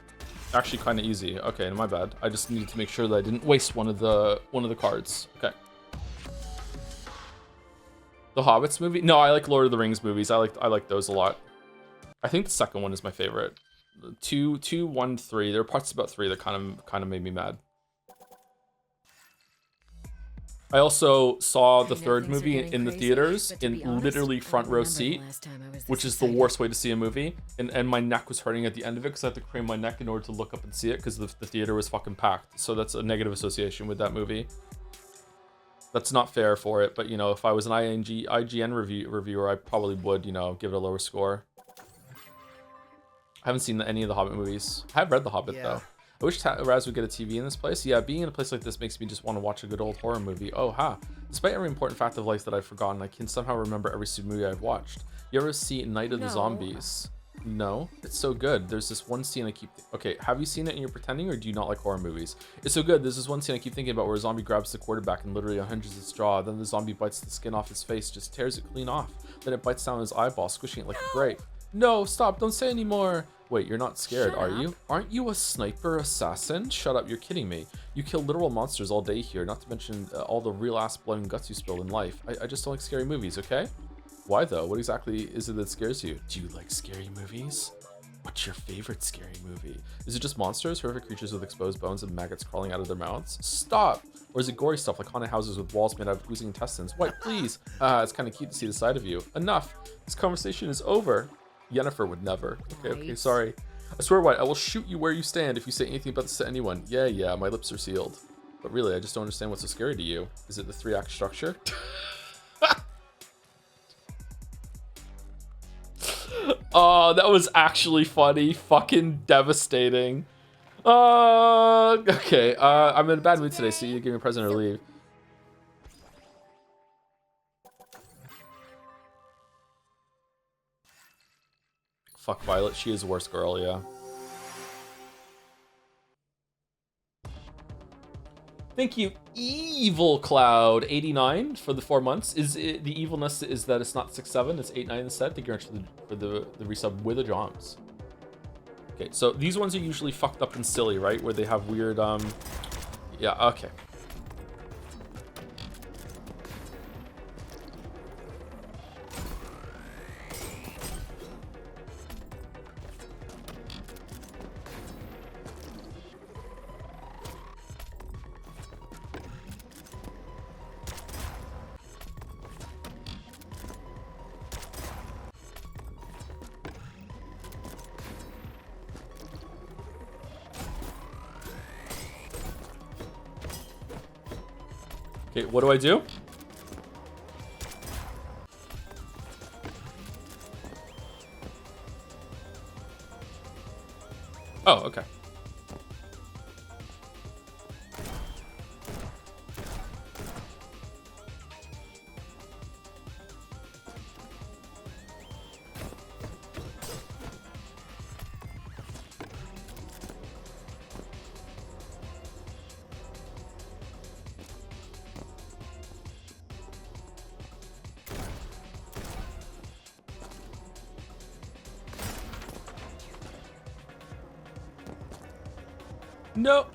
actually kind of easy. Okay, my bad. I just needed to make sure that I didn't waste one of the cards. Okay. The Hobbits movie? No, I like Lord of the Rings movies. I like those a lot. I think the second one is my favorite. 2, 1, 3. There are parts about 3 that kind of made me mad. I also saw the third movie in the theaters in literally front row seat, which is the worst way to see a movie. And my neck was hurting at the end of it because I had to crane my neck in order to look up and see it because the theater was fucking packed. So that's a negative association with that movie. That's not fair for it, but you know, if I was an IGN reviewer, I probably would, you know, give it a lower score. I haven't seen any of the Hobbit movies. I have read The Hobbit though. I wish Raz would get a TV in this place. Yeah, being in a place like this makes me just want to watch a good old horror movie. Oh, ha. Despite every important fact of life that I've forgotten, I can somehow remember every movie I've watched. You ever see Night of the Zombies? No, it's so good. There's this one scene I keep... Okay, have you seen it and you're pretending, or do you not like horror movies? It's so good. There's this one scene I keep thinking about where a zombie grabs the quarterback and literally unhinges its jaw. Then the zombie bites the skin off his face, just tears it clean off. Then it bites down his eyeball, squishing it like a grape. No, stop, don't say anymore. Wait, you're not scared, are you? Aren't you a sniper assassin? Shut up, you're kidding me. You kill literal monsters all day here, not to mention all the real ass blood and guts you spill in life. I just don't like scary movies, okay? Why though? What exactly is it that scares you? Do you like scary movies? What's your favorite scary movie? Is it just monsters, horrific creatures with exposed bones and maggots crawling out of their mouths? Stop! Or is it gory stuff like haunted houses with walls made out of oozing intestines? What, please? It's kind of cute to see the side of you. Enough! This conversation is over. Yennefer would never. Okay, sorry. I swear, White, I will shoot you where you stand if you say anything about this to anyone. Yeah, my lips are sealed. But really, I just don't understand what's so scary to you. Is it the 3-act structure? Oh, that was actually funny. Fucking devastating. Okay. I'm in a bad mood today, so you give me a present or leave. Fuck Violet, she is the worst girl, yeah. Thank you, Evil Cloud 89 for the 4 months. Is it, the evilness is that it's not 6-7, it's 8-9 instead. Thank you very much for the resub with the joms. Okay, so these ones are usually fucked up and silly, right? Where they have weird yeah, okay. Okay, what do I do? Oh, okay. No.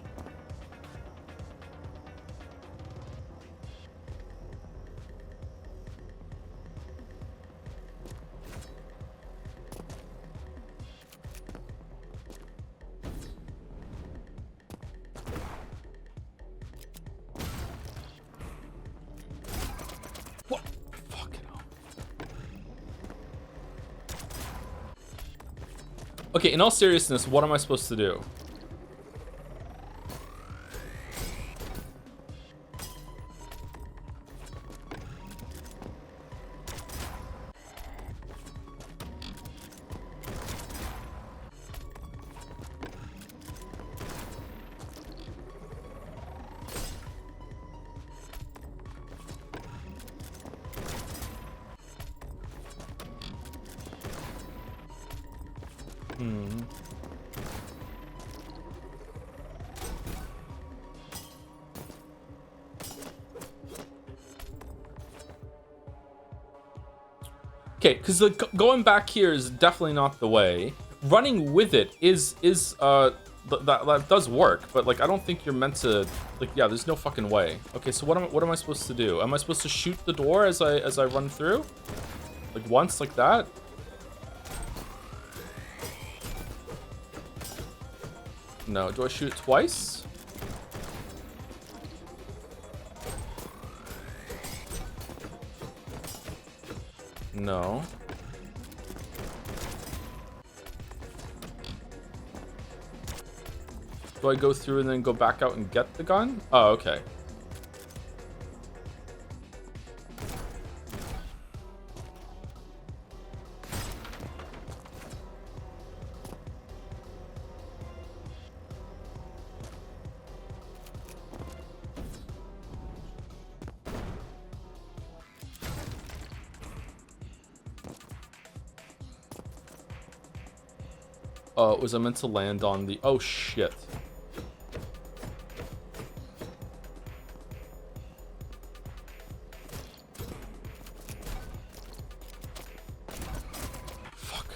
Okay, in all seriousness, what am I supposed to do? Okay, because going back here is definitely not the way. Running with it that does work, but like I don't think you're meant to. Like, yeah, there's no fucking way. Okay, so what am I supposed to do? Am I supposed to shoot the door as I run through? Like once, like that? No. Do I shoot it twice? No. Do I go through and then go back out and get the gun? Oh, okay. Was I meant to land on the... Oh, shit. Fuck.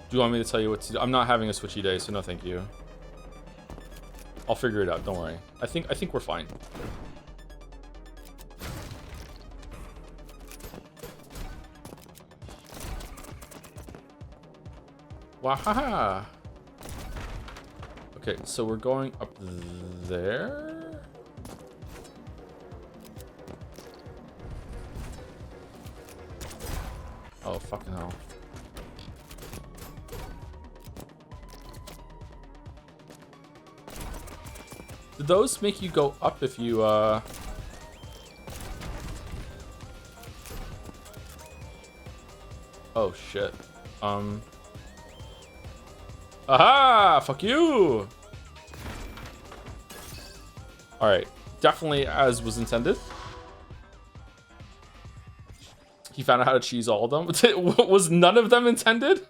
Do you want me to tell you what to do? I'm not having a switchy day, so no thank you. I'll figure it out, don't worry. I think we're fine. Wahaha! Okay, so we're going up there? Oh, fucking hell. Do those make you go up if you, Oh, shit. Aha! Fuck you! Alright. Definitely as was intended. He found out how to cheese all of them. Was none of them intended?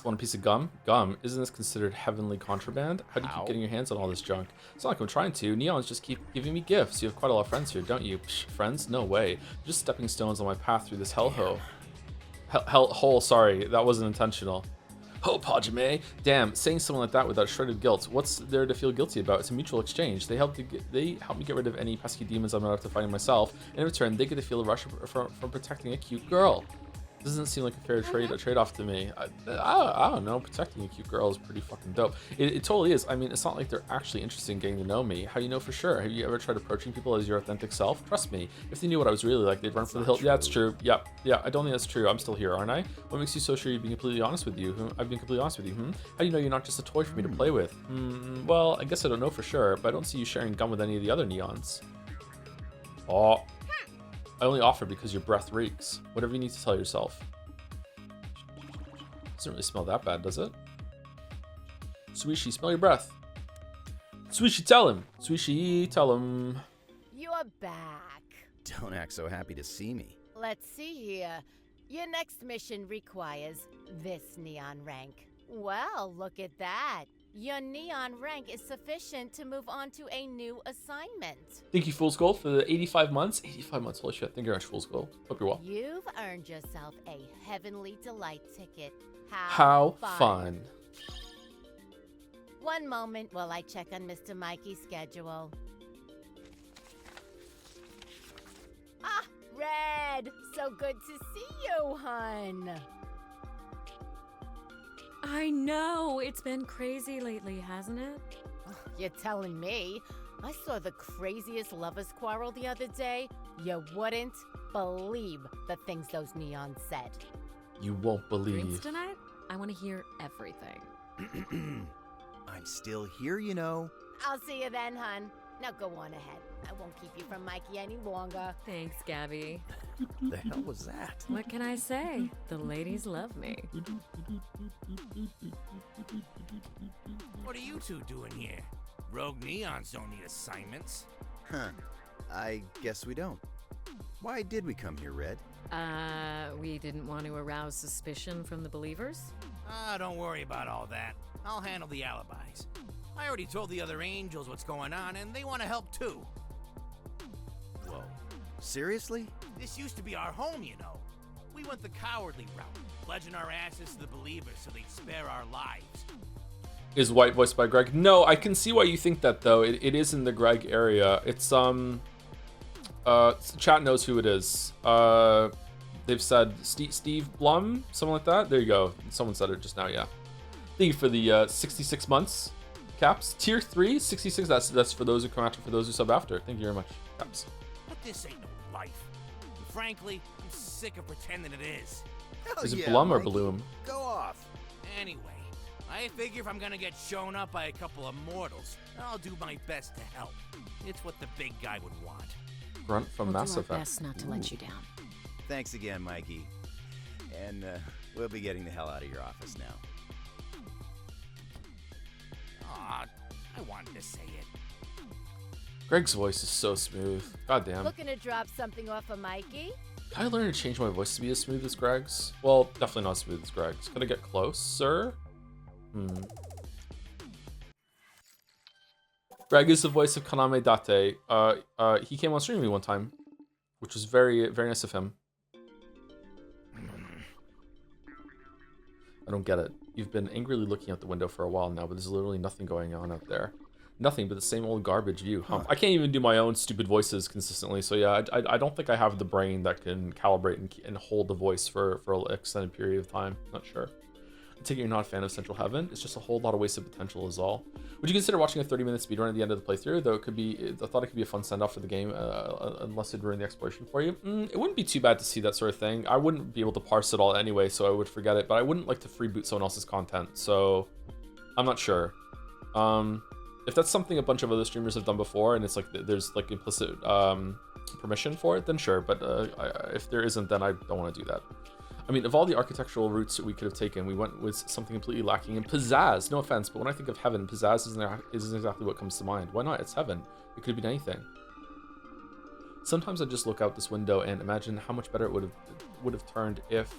Want a piece of gum? Gum? Isn't this considered heavenly contraband? How do you keep getting your hands on all this junk? It's not like I'm trying to. Neons just keep giving me gifts. You have quite a lot of friends here, don't you? Psh, friends? No way. Just stepping stones on my path through this hellhole. Hole, sorry. That wasn't intentional. Oh, Pajime. Damn, saying something like that without shredded guilt. What's there to feel guilty about? It's a mutual exchange. They help me get rid of any pesky demons I'm not up to fighting myself. And in return, they get to feel a rush from protecting a cute girl. Doesn't seem like a fair trade-off to me. I don't know. Protecting a cute girl is pretty fucking dope. It totally is. I mean, it's not like they're actually interested in getting to know me. How do you know for sure? Have you ever tried approaching people as your authentic self? Trust me. If they knew what I was really like, they'd run for the hill. Yeah, it's true. Yeah. I don't think that's true. I'm still here, aren't I? What makes you so sure you're being completely honest with you? I've been completely honest with you. How do you know you're not just a toy for me to play with? Well, I guess I don't know for sure, but I don't see you sharing gum with any of the other neons. Oh. I only offer because your breath reeks. Whatever you need to tell yourself. Doesn't really smell that bad, does it? Suishi, smell your breath. Suishi, tell him. Suishi, tell him. You're back. Don't act so happy to see me. Let's see here. Your next mission requires this neon rank. Well, look at that. Your neon rank is sufficient to move on to a new assignment. Thank you, Fool's Gold, for the 85 months. 85 months, holy shit. Thank you very much, Fool's Gold. Hope you're well. You've earned yourself a Heavenly Delight ticket. How fun. One moment while I check on Mr. Mikey's schedule. Ah, Red! So good to see you, hun. I know, it's been crazy lately, hasn't it? You're telling me? I saw the craziest lovers quarrel the other day. You wouldn't believe the things those neons said. You won't Drinks believe. tonight? I want to hear everything. I'm still here, you know. I'll see you then, hun. Now go on ahead. I won't keep you from Mikey any longer. Thanks, Gabby. The hell was that? What can I say? The ladies love me. What are you two doing here? Rogue Neons don't need assignments. Huh. I guess we don't. Why did we come here, Red? We didn't want to arouse suspicion from the believers? Ah, don't worry about all that. I'll handle the alibis. I already told the other angels what's going on, and they want to help too. Whoa. Seriously? This used to be our home, you know. We went the cowardly route, pledging our asses to the believers so they'd spare our lives. Is White voiced by Greg? No, I can see why you think that though. It is in the Greg area. It's chat knows who it is. They've said Steve Blum, something like that. There you go. Someone said it just now. Yeah. Thank you for the 66 months, Caps. Tier 3, 66. That's for those who come after. For those who sub after. Thank you very much, Caps. But this ain't no life. And frankly, I'm sick of pretending it is. Hell Is it yeah, Blum or Mikey. Bloom? Go off. Anyway, I figure if I'm gonna get shown up by a couple of mortals, I'll do my best to help. It's what the big guy would want. Grunt from We'll Mass do our Effect. best not to let you down. Thanks again, Mikey. And we'll be getting the hell out of your office now. Aw, I wanted to say it. Greg's voice is so smooth. God damn. Looking to drop something off of Mikey? Can I learn to change my voice to be as smooth as Greg's? Well, definitely not as smooth as Greg's. Can I get closer? Greg is the voice of Kaname Date. He came on stream with me one time, which was very, very nice of him. I don't get it. You've been angrily looking out the window for a while now, but there's literally nothing going on out there. Nothing but the same old garbage view. I can't even do my own stupid voices consistently, so yeah, I don't think I have the brain that can calibrate and hold the voice for an extended period of time. Not sure. I take it you're not a fan of Central Heaven. It's just a whole lot of wasted potential is all. Would you consider watching a 30-minute speedrun at the end of the playthrough? Though it could be, I thought it could be a fun send-off for the game, unless it ruined the exploration for you. It wouldn't be too bad to see that sort of thing. I wouldn't be able to parse it all anyway, so I would forget it. But I wouldn't like to freeboot someone else's content, so I'm not sure. If that's something a bunch of other streamers have done before, and it's like there's like implicit permission for it, then sure. But if there isn't, then I don't want to do that. I mean, of all the architectural routes that we could have taken, we went with something completely lacking in pizzazz. No offense, but when I think of heaven, pizzazz isn't exactly what comes to mind. Why not? It's heaven. It could have been anything. Sometimes I just look out this window and imagine how much better it would have turned if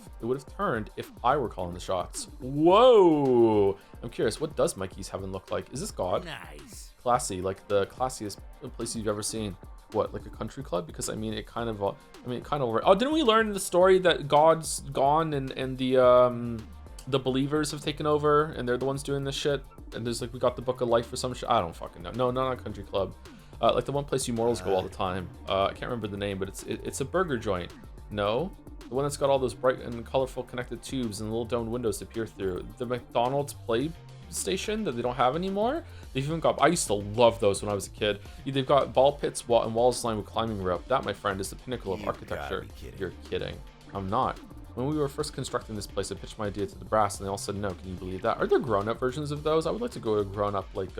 I were calling the shots. Whoa! I'm curious, what does Mikey's heaven look like? Is this God? Nice. Classy, like the classiest place you've ever seen. What, like a country club? Because I mean, it kind of. Oh, didn't we learn in the story that God's gone and the believers have taken over and they're the ones doing this shit? And there's like we got the Book of Life or some shit. I don't fucking know. No, not a country club. Like the one place you mortals go all the time. I can't remember the name, but it's a burger joint. No, the one that's got all those bright and colorful connected tubes and little domed windows to peer through. The McDonald's play station that they don't have anymore. They've even got, I used to love those when I was a kid. They've got ball pits and walls lined with climbing rope. That, my friend, is the pinnacle of architecture. You're kidding. I'm not. When we were first constructing this place, I pitched my idea to the brass and they all said no. Can you believe that? Are there grown-up versions of those? I would like to go to a grown-up like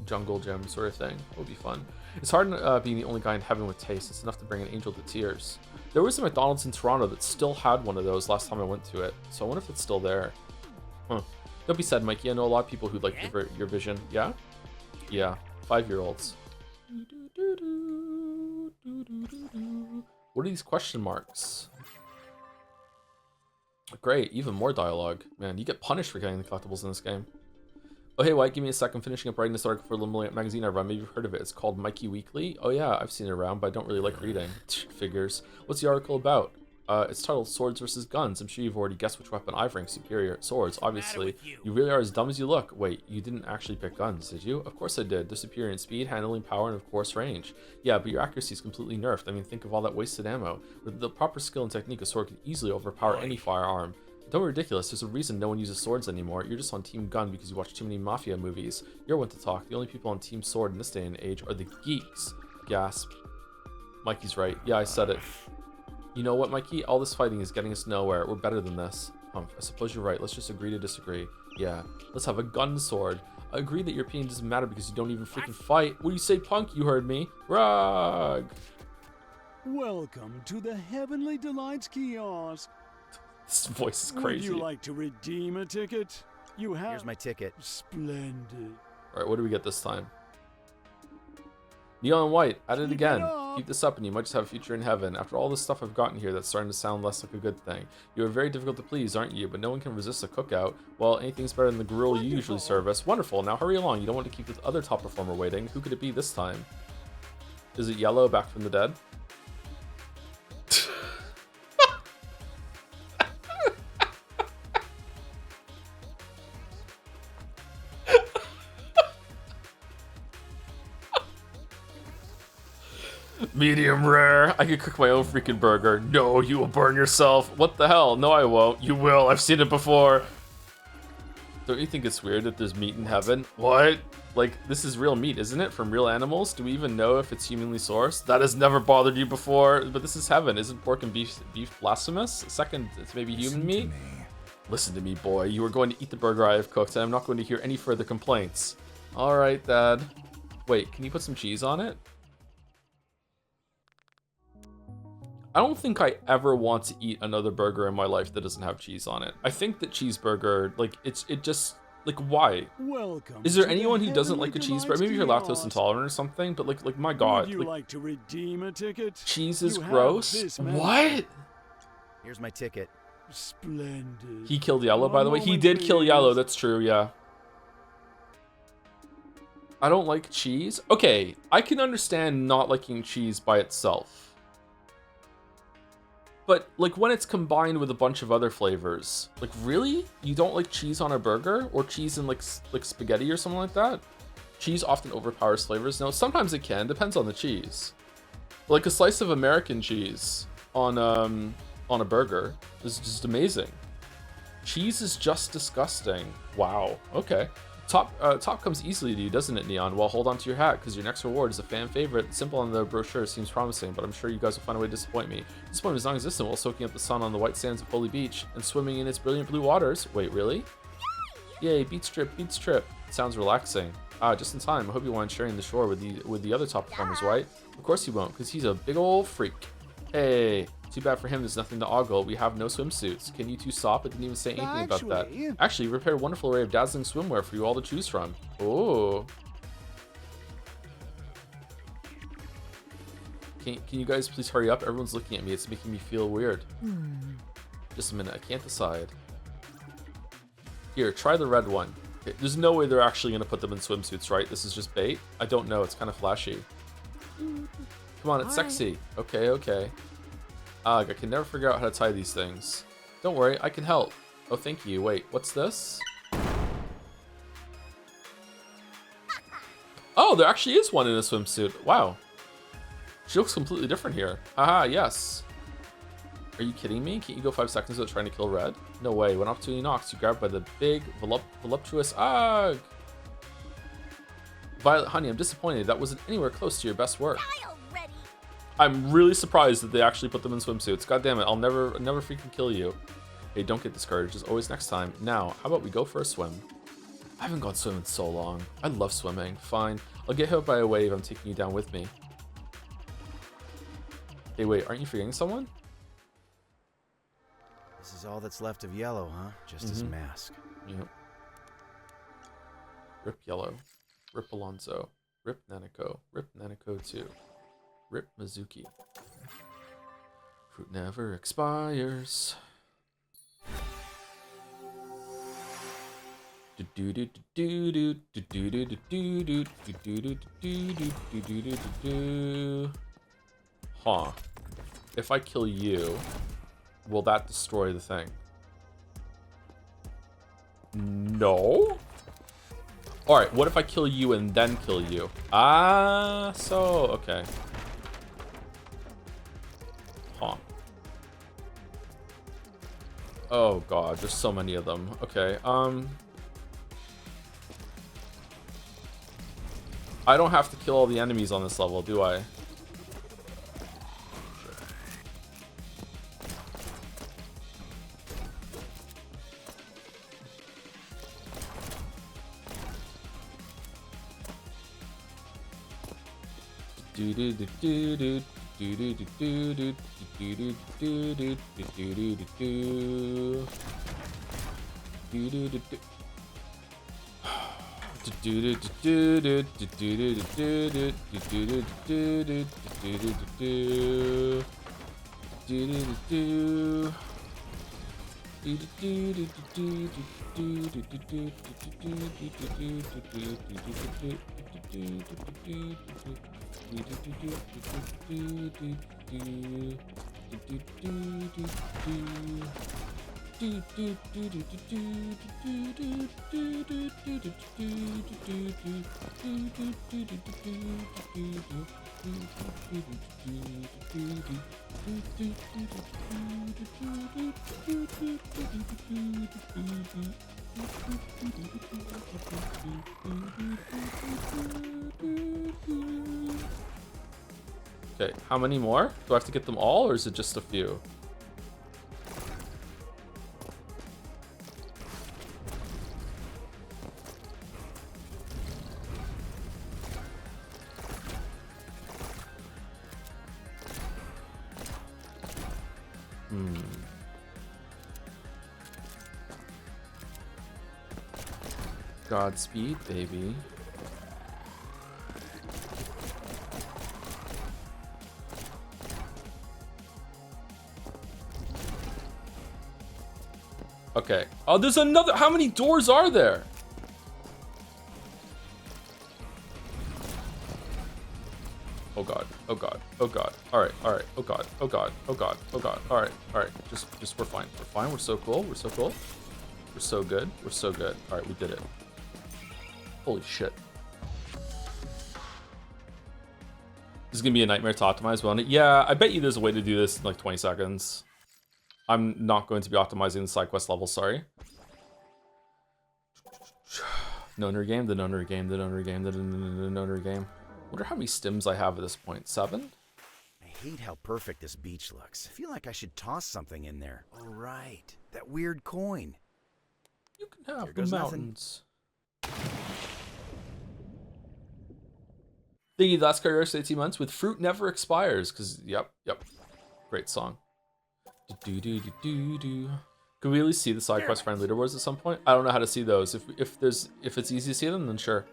jungle gym sort of thing. That would be fun. It's hard being the only guy in heaven with taste. It's enough to bring an angel to tears. There was a McDonald's in Toronto that still had one of those last time I went to it. So I wonder if it's still there. Don't be sad, Mikey. I know a lot of people who like your vision. Yeah? Yeah. 5-year-olds. What are these question marks? Great, even more dialogue. Man, you get punished for getting the collectibles in this game. Oh, hey, White, give me a sec. I'm finishing up writing this article for a Limelight magazine I run. Maybe you've heard of it. It's called Mikey Weekly. Oh, yeah, I've seen it around, but I don't really like reading. Figures. What's the article about? It's titled Swords versus Guns. I'm sure you've already guessed which weapon I've ranked superior. Swords, obviously. with you? You really are as dumb as you look. Wait, you didn't actually pick guns, did you? Of course I did. They're superior in speed, handling, power, and of course range. Yeah, but your accuracy is completely nerfed. I mean, think of all that wasted ammo. With the proper skill and technique, a sword can easily overpower any firearm. Don't be ridiculous. There's a reason no one uses swords anymore. You're just on Team Gun because you watch too many Mafia movies. You're one to talk. The only people on Team Sword in this day and age are the geeks. Gasp. Mikey's right. Yeah, I said it. You know what, Mikey? All this fighting is getting us nowhere. We're better than this. Humph, I suppose you're right. Let's just agree to disagree. Yeah, let's have a gun sword. I agree that your opinion doesn't matter because you don't even freaking fight. What do you say, punk? You heard me. Rug! Welcome to the Heavenly Delights kiosk. This voice is crazy. Would you like to redeem a ticket? You have. Here's my ticket. Splendid. Alright, what do we get this time? Neon white, at it Keep again. it up. Keep this up and you might just have a future in heaven. After all this stuff I've gotten here, that's starting to sound less like a good thing. You are very difficult to please, aren't you? But no one can resist a cookout. Well, anything's better than the grill you usually serve us. Wonderful, now hurry along. You don't want to keep the other top performer waiting. Who could it be this time? Is it Yellow, back from the dead? Medium rare. I could cook my own freaking burger. No, you will burn yourself. What the hell? No, I won't. You will. I've seen it before. Don't you think it's weird that there's meat in heaven? What? Like, this is real meat, isn't it? From real animals? Do we even know if it's humanly sourced? That has never bothered you before, but this is heaven. Isn't pork and beef blasphemous? Second, it's maybe human meat? Listen to me, boy. You are going to eat the burger I have cooked, and I'm not going to hear any further complaints. All right, Dad. Wait, can you put some cheese on it? I don't think I ever want to eat another burger in my life that doesn't have cheese on it. I think that cheeseburger, like, it just, like, why? Welcome. Is there to anyone the who doesn't Heavenly like a cheeseburger? Delights Maybe you're lactose kiosk. intolerant or something, but like my God. Would you like to redeem a ticket? Cheese is You have gross? this many- What? Here's my ticket. Splendid. He killed Yellow, by One the way. He moment, did kill please. Yellow, that's true, yeah. I don't like cheese. Okay, I can understand not liking cheese by itself. But, like, when it's combined with a bunch of other flavors, like, really? You don't like cheese on a burger? Or cheese in, like spaghetti or something like that? Cheese often overpowers flavors. No, sometimes it can. Depends on the cheese. Like, a slice of American cheese on a burger is just amazing. Cheese is just disgusting. Wow. Okay. Top comes easily to you, doesn't it, Neon? Well, hold on to your hat, because your next reward is a fan favorite. The symbol on the brochure seems promising, but I'm sure you guys will find a way to disappoint me. Disappointment is non-existent while soaking up the sun on the white sands of Holy Beach and swimming in its brilliant blue waters. Wait, really? Yay, beach trip, beach trip. It sounds relaxing. Ah, just in time. I hope you want sharing the shore with the other top performers, right? Of course he won't, because he's a big old freak. Hey, too bad for him there's nothing to ogle. We have no swimsuits. Can you two stop? It didn't even say anything about that. Actually, we prepared a wonderful array of dazzling swimwear for you all to choose from. Oh. Can you guys please hurry up? Everyone's looking at me. It's making me feel weird. Just a minute. I can't decide. Here, try the red one. Okay, there's no way they're actually going to put them in swimsuits, right? This is just bait? I don't know. It's kind of flashy. Come on, it's sexy. Okay, okay. I can never figure out how to tie these things. Don't worry, I can help. Oh, thank you. Wait, what's this? Oh, there actually is one in a swimsuit. Wow. She looks completely different here. Haha, yes. Are you kidding me? Can't you go 5 seconds without trying to kill Red? No way. When opportunity knocks, you grab by the big, voluptuous Violet, honey, I'm disappointed. That wasn't anywhere close to your best work. I'm really surprised that they actually put them in swimsuits. God damn it, I'll never freaking kill you. Hey, don't get discouraged. There's always next time. Now, how about we go for a swim? I haven't gone swimming in so long. I love swimming. Fine. I'll get hit by a wave. I'm taking you down with me. Hey, wait, aren't you forgetting someone? This is all that's left of Yellow, huh? Just his mask. Yep. Rip Yellow. Rip Alonzo. Rip Nanako. Rip Nanako 2. Rip Mizuki. Fruit never expires. Huh. If I kill you, will that destroy the thing? No? Alright, what if I kill you and then kill you? Ah, so, okay. Huh. Oh god, there's so many of them. Okay, I don't have to kill all the enemies on this level, do I? Okay, how many more? Do I have to get them all, or is it just a few? Godspeed, baby. Okay. Oh, there's another. How many doors are there? Oh god. Oh god. Oh god. All right. All right. Oh god. Oh god. Oh god. Oh god. All right. All right. Just we're fine. We're fine. We're so cool. We're so cool. We're so good. We're so good. All right, we did it. Holy shit. This is gonna be a nightmare to optimize well. Yeah, I bet you there's a way to do this in like 20 seconds. I'm not going to be optimizing the side quest level, sorry. Noner game, the Noner game, the Noner game, the Noner game. Wonder how many stims I have at this point. 7? I hate how perfect this beach looks. I feel like I should toss something in there. Oh, right. That weird coin. You can have the mountains. Thingy, the last career 18 months with fruit never expires. Because, yep. Great song. Could we really see the side quest friend leaderboards at some point? I don't know how to see those. If it's easy to see them, then sure.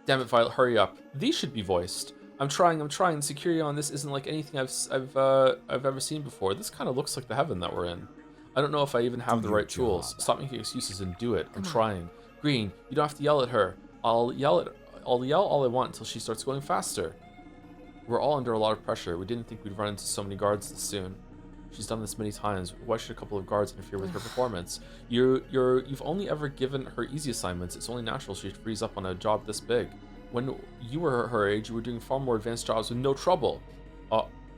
Damn it, Violet, hurry up. These should be voiced. I'm trying. The security on this isn't like anything I've ever seen before. This kind of looks like the heaven that we're in. I don't know if I even have the right tools. Stop making excuses and do it. I'm trying. Green, you don't have to yell at her. I'll yell all I want until she starts going faster. We're all under a lot of pressure. We didn't think we'd run into so many guards this soon. She's done this many times. Why should a couple of guards interfere with her performance? You've only ever given her easy assignments. It's only natural she frees up on a job this big. When you were her age, you were doing far more advanced jobs with no trouble.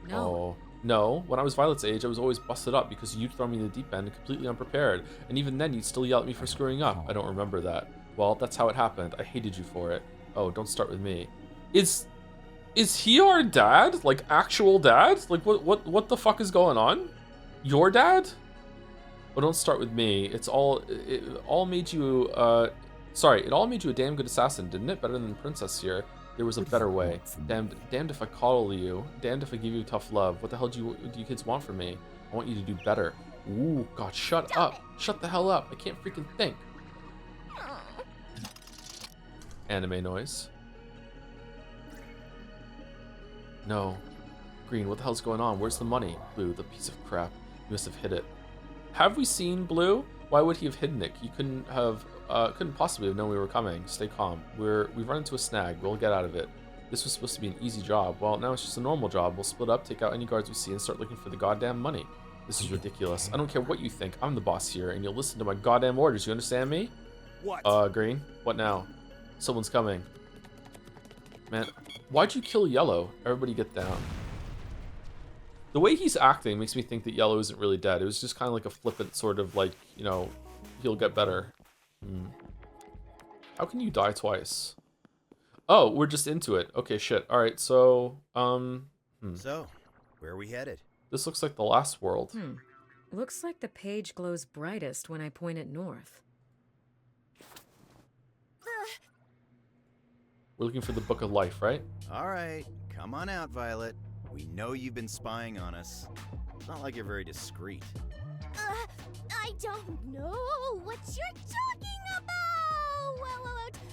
No. When I was Violet's age, I was always busted up because you'd throw me in the deep end completely unprepared. And even then, you'd still yell at me for screwing up. I don't remember that. Well, that's how it happened. I hated you for it. Oh, don't start with me. Is he our dad? Like, actual dad? Like, what the fuck is going on? Your dad? Oh, don't start with me. It all made you a damn good assassin, didn't it? Better than Princess here. There was a better way. Damned if I coddle you. Damned if I give you tough love. What the hell do you kids want from me? I want you to do better. Ooh, God, shut up. Shut the hell up. I can't freaking think. Anime noise. No. Green, what the hell's going on? Where's the money? Blue, the piece of crap. You must have hid it. Have we seen Blue? Why would he have hidden it? You couldn't possibly have known we were coming. Stay calm. We've run into a snag. We'll get out of it. This was supposed to be an easy job. Well, now it's just a normal job. We'll split up, take out any guards we see, and start looking for the goddamn money. This is ridiculous. I don't care what you think. I'm the boss here, and you'll listen to my goddamn orders. You understand me? What? Green. What now? Someone's coming. Man, why'd you kill Yellow? Everybody get down. The way he's acting makes me think that Yellow isn't really dead. It was just kind of like a flippant sort of like, you know, he'll get better. How can you die twice? Oh, we're just into it. Okay, shit. All right, so, So, where are we headed? This looks like the last world. Looks like the page glows brightest when I point it north. We're looking for the Book of Life, right? All right, come on out, Violet. We know you've been spying on us. It's not like you're very discreet. I don't know what you're talking about.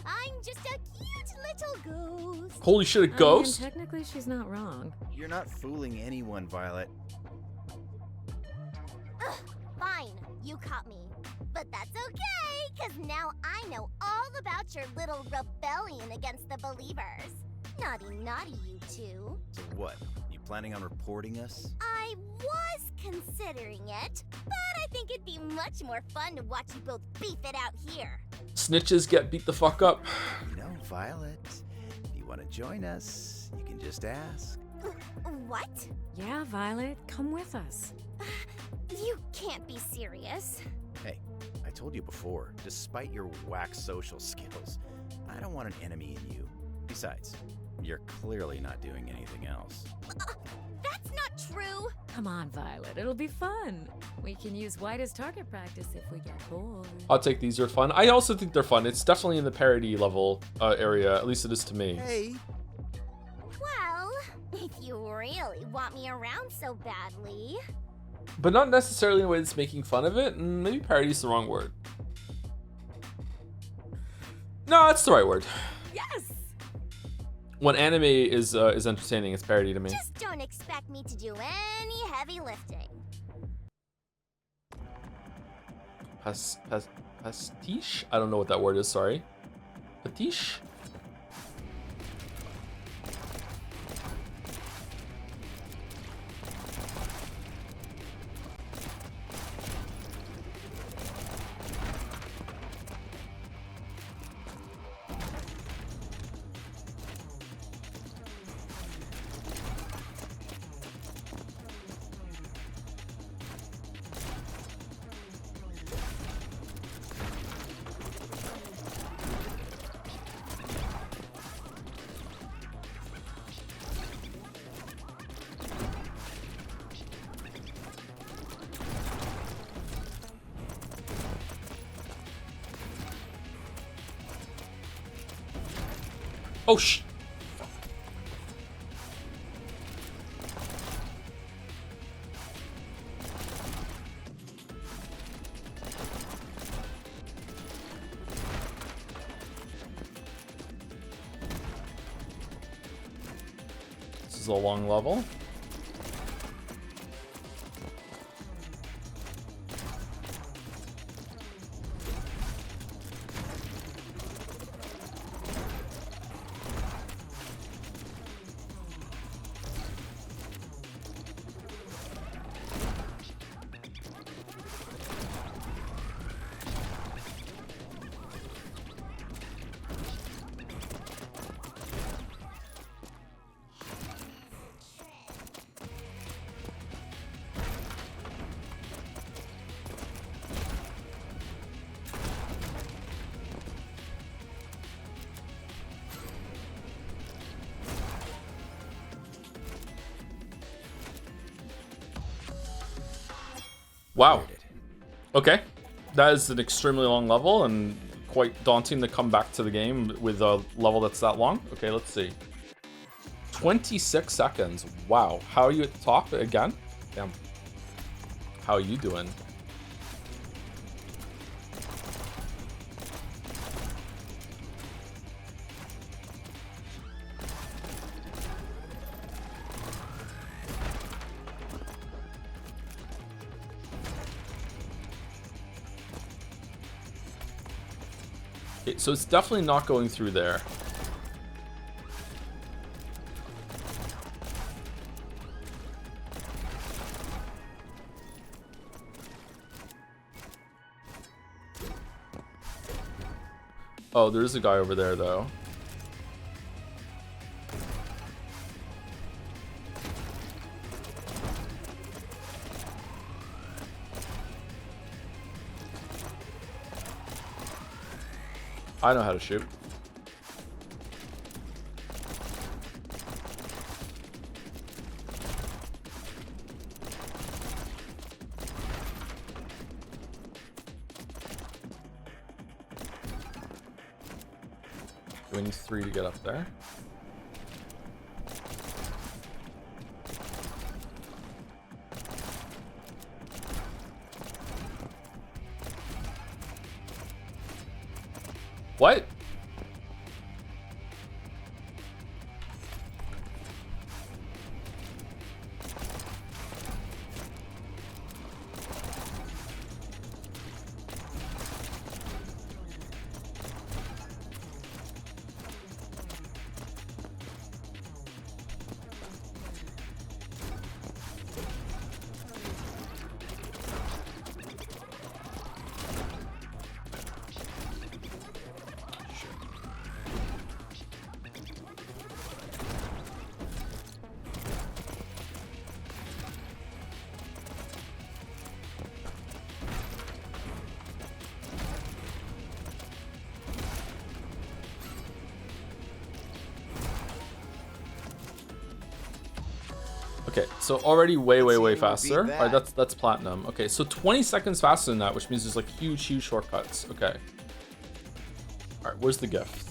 I'm just a cute little ghost. Holy shit, a ghost? I mean, technically, she's not wrong. You're not fooling anyone, Violet. Fine, you caught me. But that's okay, because now I know all about your little rebellion against the believers. Naughty, naughty, you two. So what? You planning on reporting us? I was considering it, but I think it'd be much more fun to watch you both beef it out here. Snitches get beat the fuck up. You know, Violet, if you want to join us, you can just ask. What? Yeah, Violet, come with us. You can't be serious. Hey, I told you before, despite your whack social skills, I don't want an enemy in you. Besides, you're clearly not doing anything else. That's not true. Come on, Violet, it'll be fun. We can use White as target practice if we get bored. I'll take these are fun. I also think they're fun. It's definitely in the parody level area. At least it is to me. Hey! Well, if you really want me around so badly. But not necessarily in a way that's making fun of it. And maybe parody's the wrong word. No, that's the right word. Yes! When anime is entertaining, it's parody to me. Just don't expect me to do any heavy lifting. Pastiche? I don't know what that word is, sorry. Pastiche? Oh, This is a long level. Wow. Okay. That is an extremely long level and quite daunting to come back to the game with a level that's that long. Okay, let's see. 26 seconds. Wow. How are you at the top again? Damn. How are you doing? Okay, so it's definitely not going through there. Oh, there's a guy over there, though. I know how to shoot. We need 3 to get up there. What? Okay, so already way faster. All right, that's platinum. Okay, so 20 seconds faster than that, which means there's like huge shortcuts. Okay. All right, where's the gift?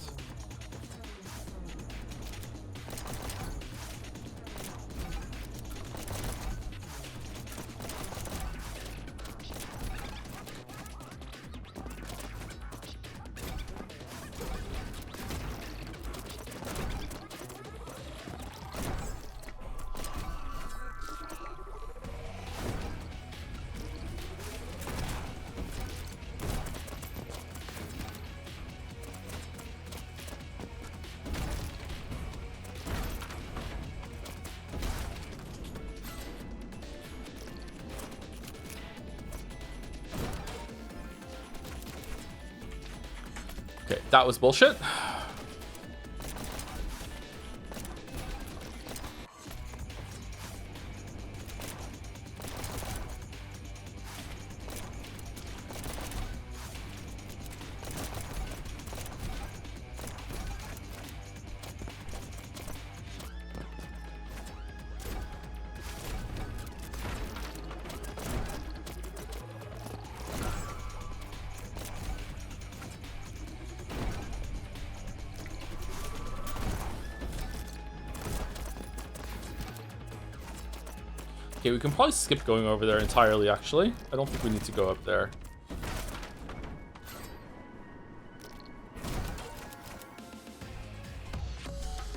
Okay, that was bullshit. Okay, we can probably skip going over there entirely, actually. I don't think we need to go up there.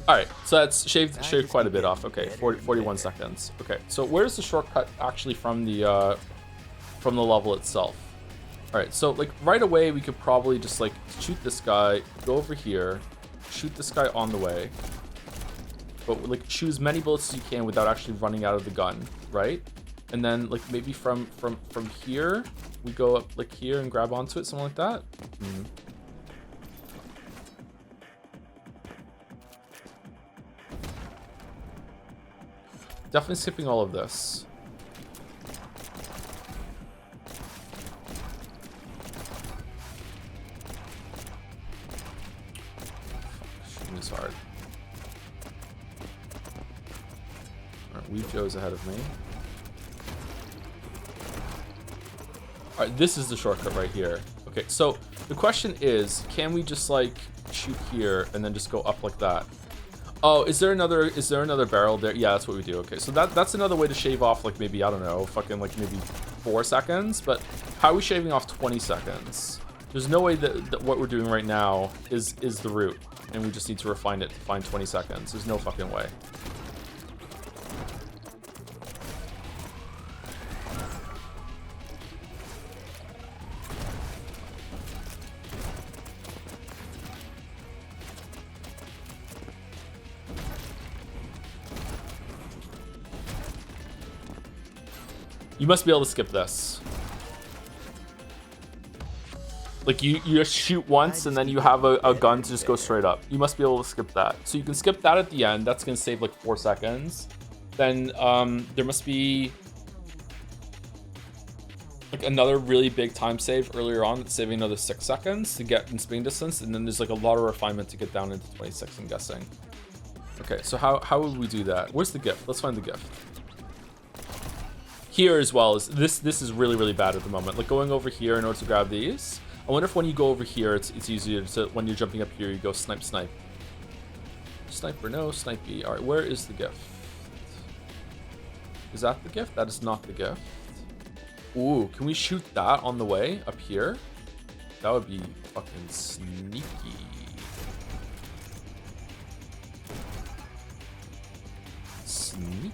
Alright, so that's shaved quite a bit off. Okay, 41 seconds. Okay, so where's the shortcut actually from the level itself? Alright, so like right away we could probably just like shoot this guy, go over here, shoot this guy on the way. But like choose many bullets as you can without actually running out of the gun, right? And then like maybe from here we go up like here and grab onto it, something like that. Definitely skipping all of this. Shooting is hard. Weave Joe's ahead of me. Alright, this is the shortcut right here. Okay, so the question is, can we just like shoot here and then just go up like that? Oh, is there another barrel there? Yeah, that's what we do. Okay, so that's another way to shave off like maybe, I don't know, fucking like maybe 4 seconds, but how are we shaving off 20 seconds? There's no way that what we're doing right now is the route, and we just need to refine it to find 20 seconds. There's no fucking way. You must be able to skip this. Like you just shoot once and then you have a gun to just go straight up. You must be able to skip that. So you can skip that at the end. That's gonna save like 4 seconds. Then there must be like another really big time save earlier on that's saving another 6 seconds to get in spinning distance. And then there's like a lot of refinement to get down into 26, I'm guessing. Okay, so how would we do that? Where's the gift? Let's find the gift. Here as well is this is really bad at the moment. Like going over here in order to grab these. I wonder if when you go over here it's easier to, when you're jumping up here you go snipe. Sniper, no, snipey. Alright, where is the gift? Is that the gift? That is not the gift. Ooh, can we shoot that on the way up here? That would be fucking sneaky. Sneaky.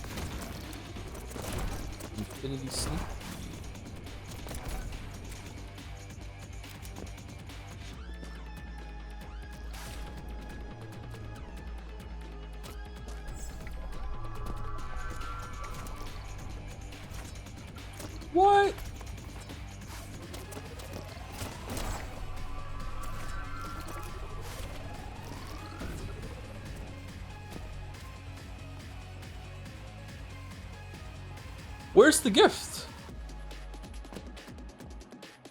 Infinity sneaky. What? Where's the gift?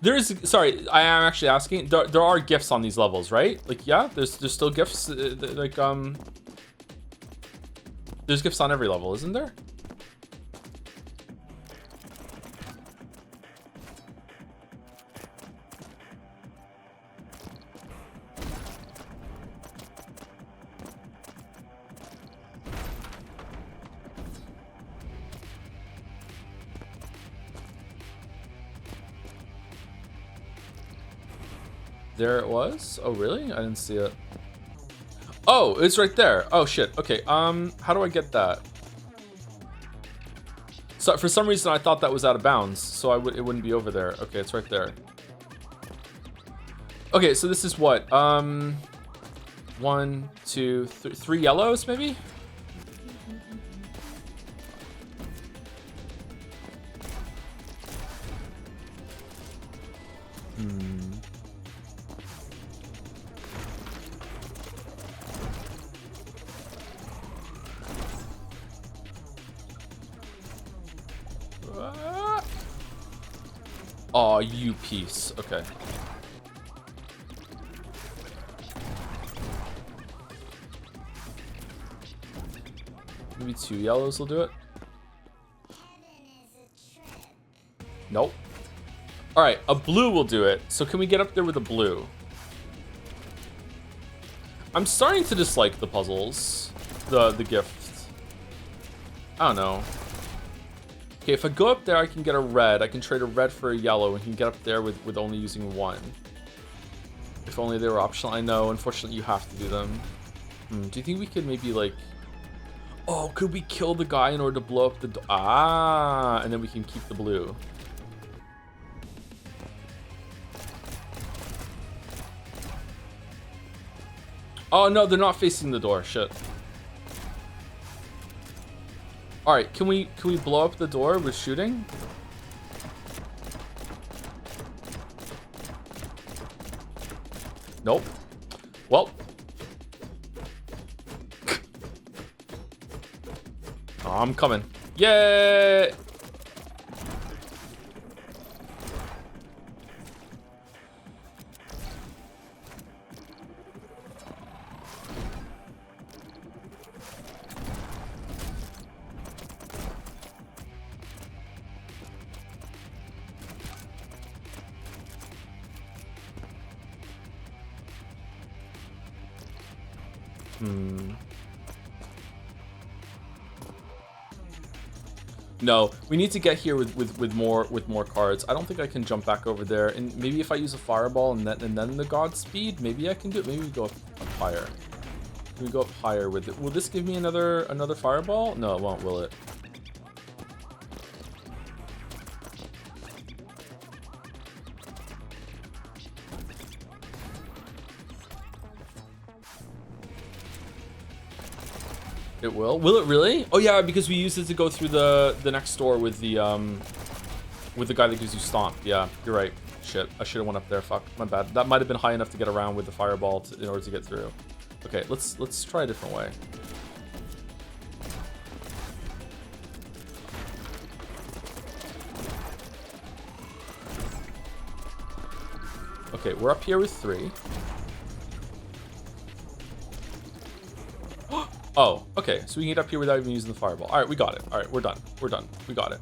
There is, sorry, I am actually asking. There are gifts on these levels, right? Like, yeah, there's still gifts. Like, there's gifts on every level, isn't there? There it was. Oh, really? I didn't see it. Oh, it's right there. Oh, shit. Okay, how do I get that? So for some reason, I thought that was out of bounds, so it wouldn't be over there. Okay, it's right there. Okay, so this is what? 1, 2, 3 yellows, maybe? Oh, you piece. Okay. Maybe 2 yellows will do it. Nope. All right, a blue will do it. So can we get up there with a blue? I'm starting to dislike the puzzles, the gift. I don't know. Okay, if I go up there, I can get a red. I can trade a red for a yellow and can get up there with only using 1. If only they were optional. I know, unfortunately, you have to do them. Do you think we could maybe, like... Oh, could we kill the guy in order to blow up the... and then we can keep the blue. Oh, no, they're not facing the door. Shit. All right, can we blow up the door with shooting? Nope. Well. Oh, I'm coming. Yay! No, we need to get here with more cards. I don't think I can jump back over there. And maybe if I use a fireball and then the Godspeed, maybe I can do it. Maybe we go up higher. Can we go up higher with it? Will this give me another fireball? No, it won't, will it? It will. Will it really? Oh yeah, because we used it to go through the next door with the guy that gives you stomp. Yeah, you're right. shit. I should have went up there. Fuck, my bad. That might have been high enough to get around with the fireball in order to get through. Okay, let's try a different way. Okay, we're up here with 3. Oh, okay. So we can get up here without even using the fireball. All right, we got it. All right, we're done. We're done. We got it.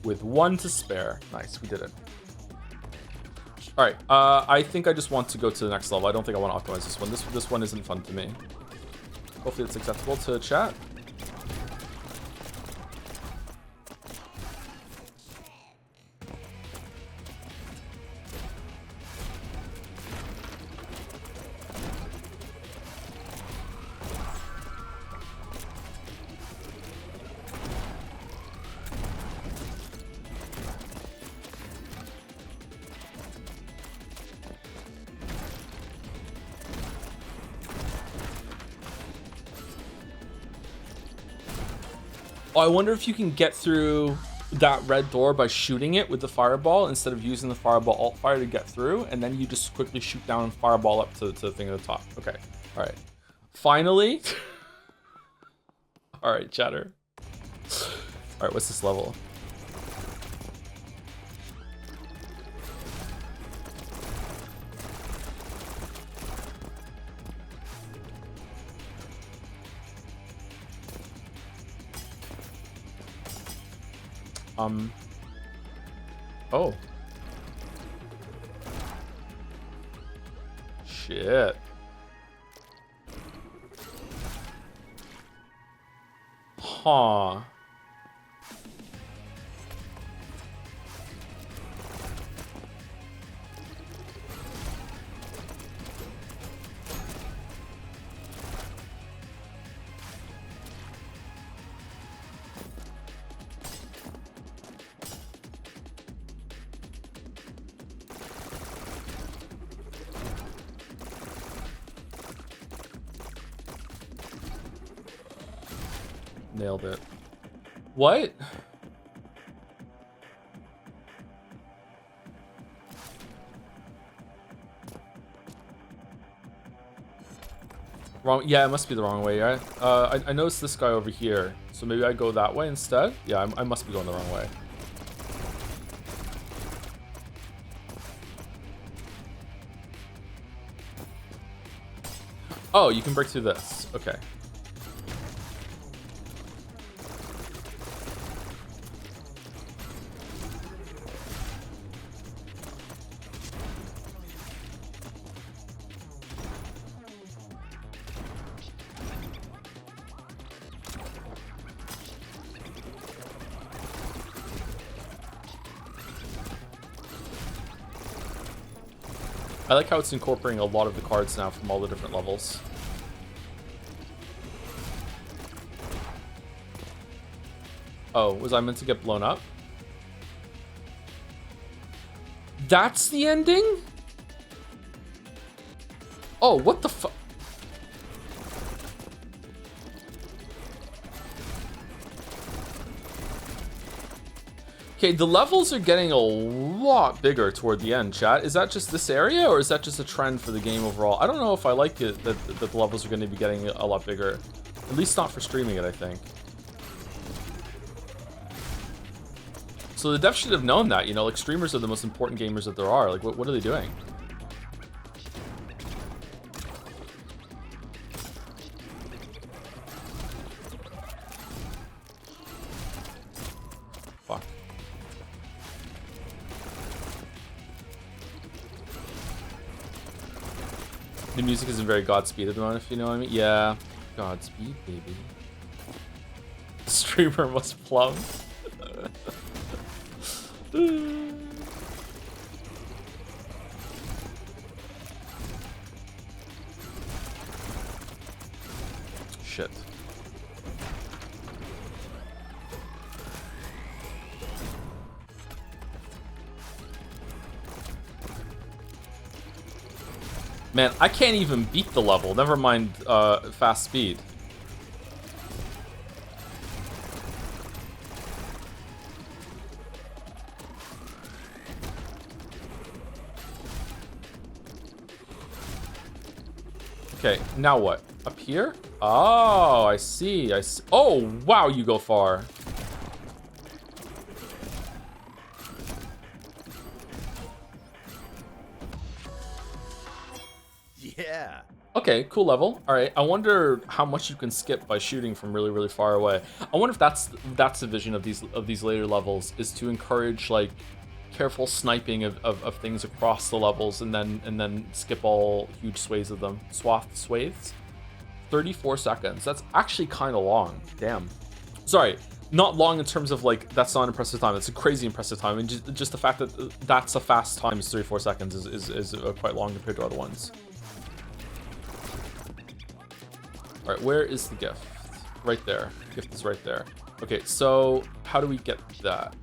With 1 to spare. Nice, we did it. All right, I think I just want to go to the next level. I don't think I want to optimize this one. This one isn't fun to me. Hopefully it's acceptable to chat. I wonder if you can get through that red door by shooting it with the fireball instead of using the fireball alt fire to get through, and then you just quickly shoot down and fireball up to the thing at the top. Okay, all right. Finally. All right, chatter. All right, what's this level? Oh. Shit. Huh. Nailed it. What? Wrong. Yeah, it must be the wrong way. Right? I noticed this guy over here, so maybe I go that way instead. Yeah, I must be going the wrong way. Oh, you can break through this. Okay. I like how it's incorporating a lot of the cards now from all the different levels. Oh, was I meant to get blown up? That's the ending? Oh, what the fuck? Okay, the levels are getting a lot bigger toward the end, chat. Is that just this area, or is that just a trend for the game overall? I don't know if I like it that the levels are going to be getting a lot bigger. At least not for streaming it, I think. So the devs should have known that, you know, like streamers are the most important gamers that there are. Like, what are they doing? Fuck. The music isn't very Godspeed at the moment, if you know what I mean. Yeah, Godspeed, baby. The streamer must plumb. Shit. Man, I can't even beat the level. Never mind fast speed. Okay, now what? Up here? Oh, I see. I see. Oh, wow, you go far. Yeah. Okay, cool level. All right, I wonder how much you can skip by shooting from really, really far away. I wonder if that's the vision of these later levels, is to encourage like careful sniping of things across the levels and then skip all huge swathes of them. Swathes. 34 seconds. That's actually kind of long. Damn. Sorry, not long in terms of like that's not an impressive time. It's a crazy impressive time, and just the fact that that's a fast time is 34 seconds is quite long compared to other ones. All right, where is the gift? Right there. Gift is right there. Okay, so how do we get that?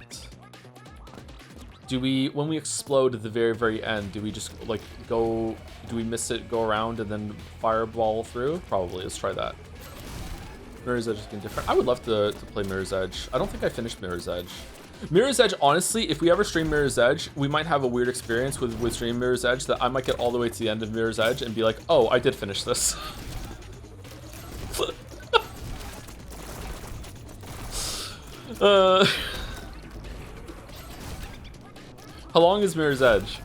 Do we, when we explode at the very, very end, do we just like go, do we miss it, go around and then fireball through? Probably, let's try that. Mirror's Edge is getting different. I would love to play Mirror's Edge. I don't think I finished Mirror's Edge. Mirror's Edge, honestly, if we ever stream Mirror's Edge, we might have a weird experience with streaming Mirror's Edge that I might get all the way to the end of Mirror's Edge and be like, oh, I did finish this. How long is Mirror's Edge?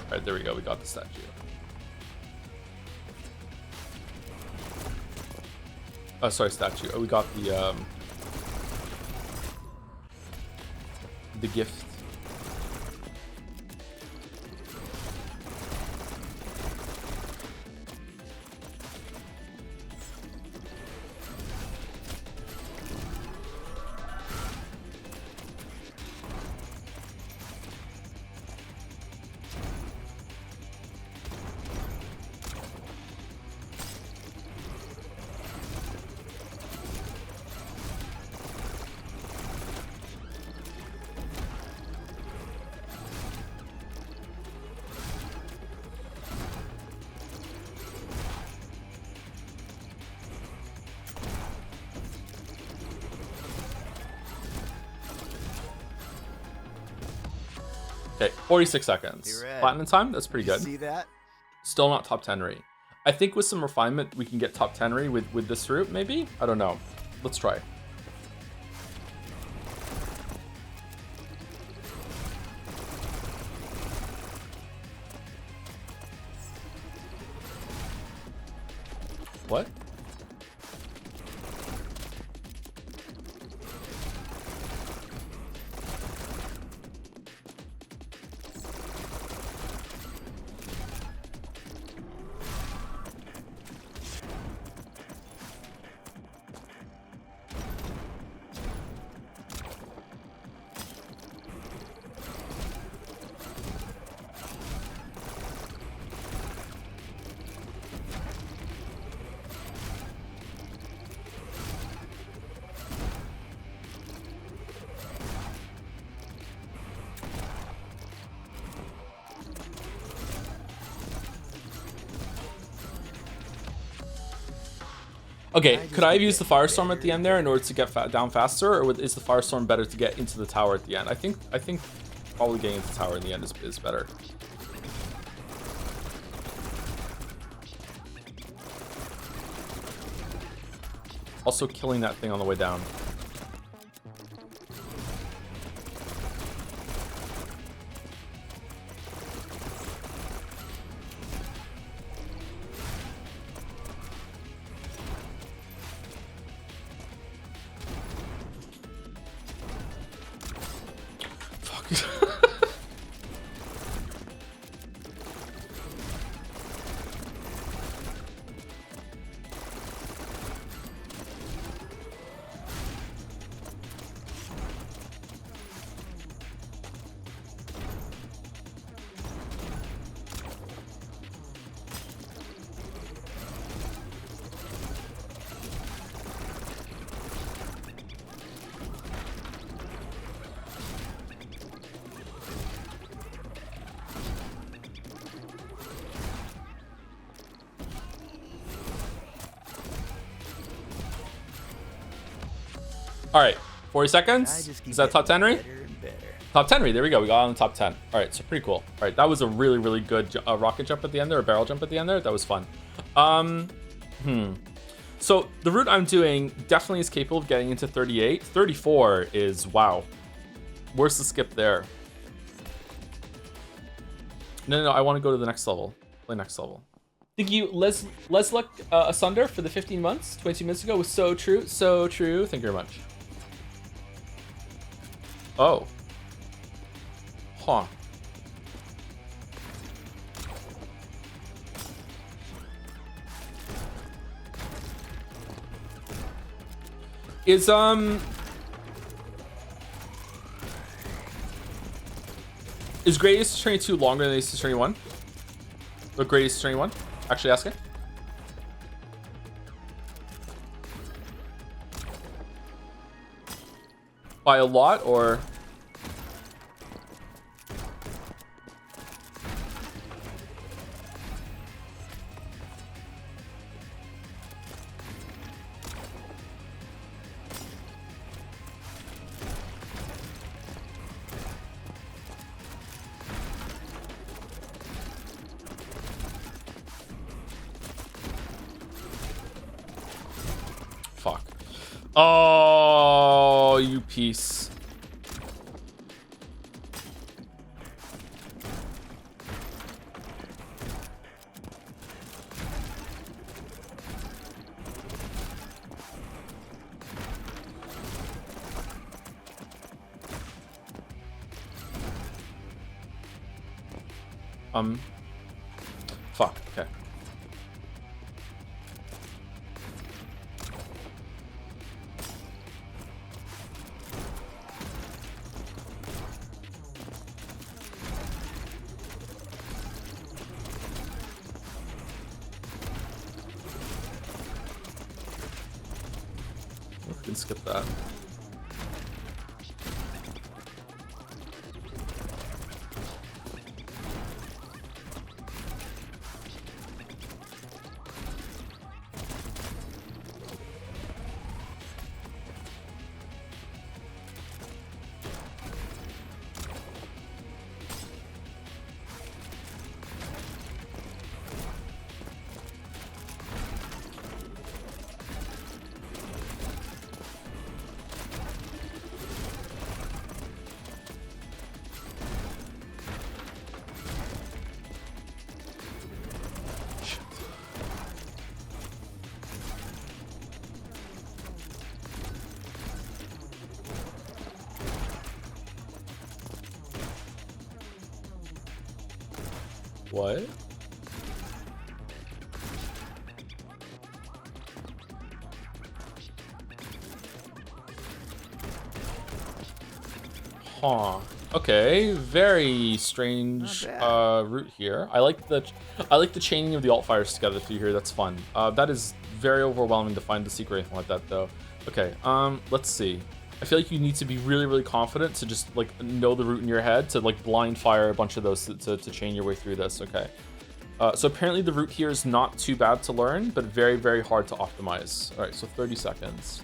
Alright, there we go. We got the statue. Oh, sorry, statue. Oh, we got the gift. Okay, 46 seconds. Platinum time? That's pretty good. See that? Still not top 10 rate. I think with some refinement, we can get top 10 rate with this route, maybe? I don't know. Let's try. What? Okay, could I have used the Firestorm at the end there in order to get down faster, or is the Firestorm better to get into the tower at the end? I think probably getting into the tower in the end is better. Also killing that thing on the way down. All right, 40 I seconds. just keep Is that top 10 getting Ri? better and better. Top 10 Ri, there we go. We got on the top 10. All right, so pretty cool. All right, that was a really, really good rocket jump at the end there, or barrel jump at the end there. That was fun. So the route I'm doing definitely is capable of getting into 38. 34 is, wow. Where's the skip there? No, I want to go to the next level. Play next level. Thank you, Lesluck Asunder for the 15 months. 22 minutes ago was so true, so true. Thank you very much. Oh. Huh. Is Great Ace Attorney 2 longer than Ace Attorney 1? Or Great Ace Attorney 1? Actually asking. By a lot, or? Fuck. Oh, you piece. Fuck, okay. We can skip that. What? Huh. Okay, very strange route here. I like the chaining of the alt fires together through here. That's fun. That is very overwhelming to find the secret or anything like that though. Okay, let's see. I feel like you need to be really, really confident to just like know the route in your head to like blind fire a bunch of those to chain your way through this. Okay. So apparently the route here is not too bad to learn, but very, very hard to optimize. All right, so 30 seconds.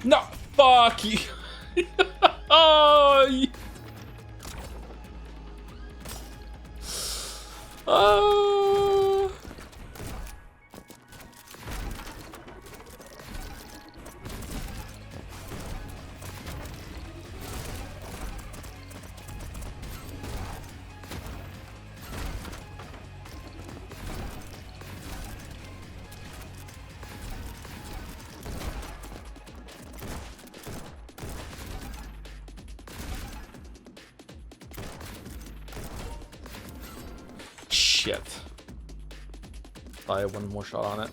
No, fuck you. Oh, oh. Shit. I have one more shot on it.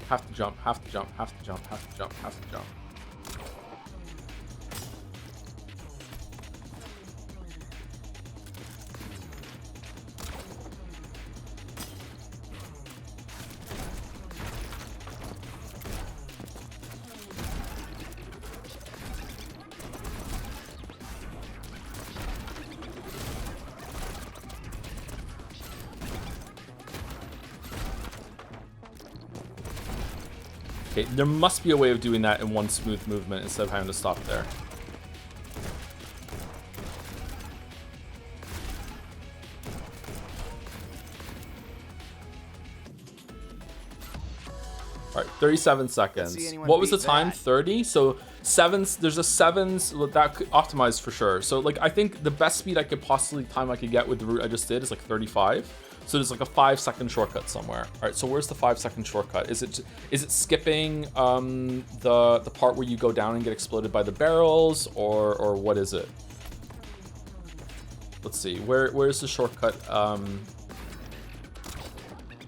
Have to jump, have to jump, have to jump, have to jump, have to jump. Okay, there must be a way of doing that in one smooth movement instead of having to stop there. All right, 37 seconds. What was the time? 30? So sevens, there's a sevens that could optimize for sure. So like, I think the best speed I could possibly time I could get with the route I just did is like 35. So there's like a 5-second shortcut somewhere. All right, so where's the 5-second shortcut? Is it skipping the part where you go down and get exploded by the barrels, or what is it? Let's see. Where's the shortcut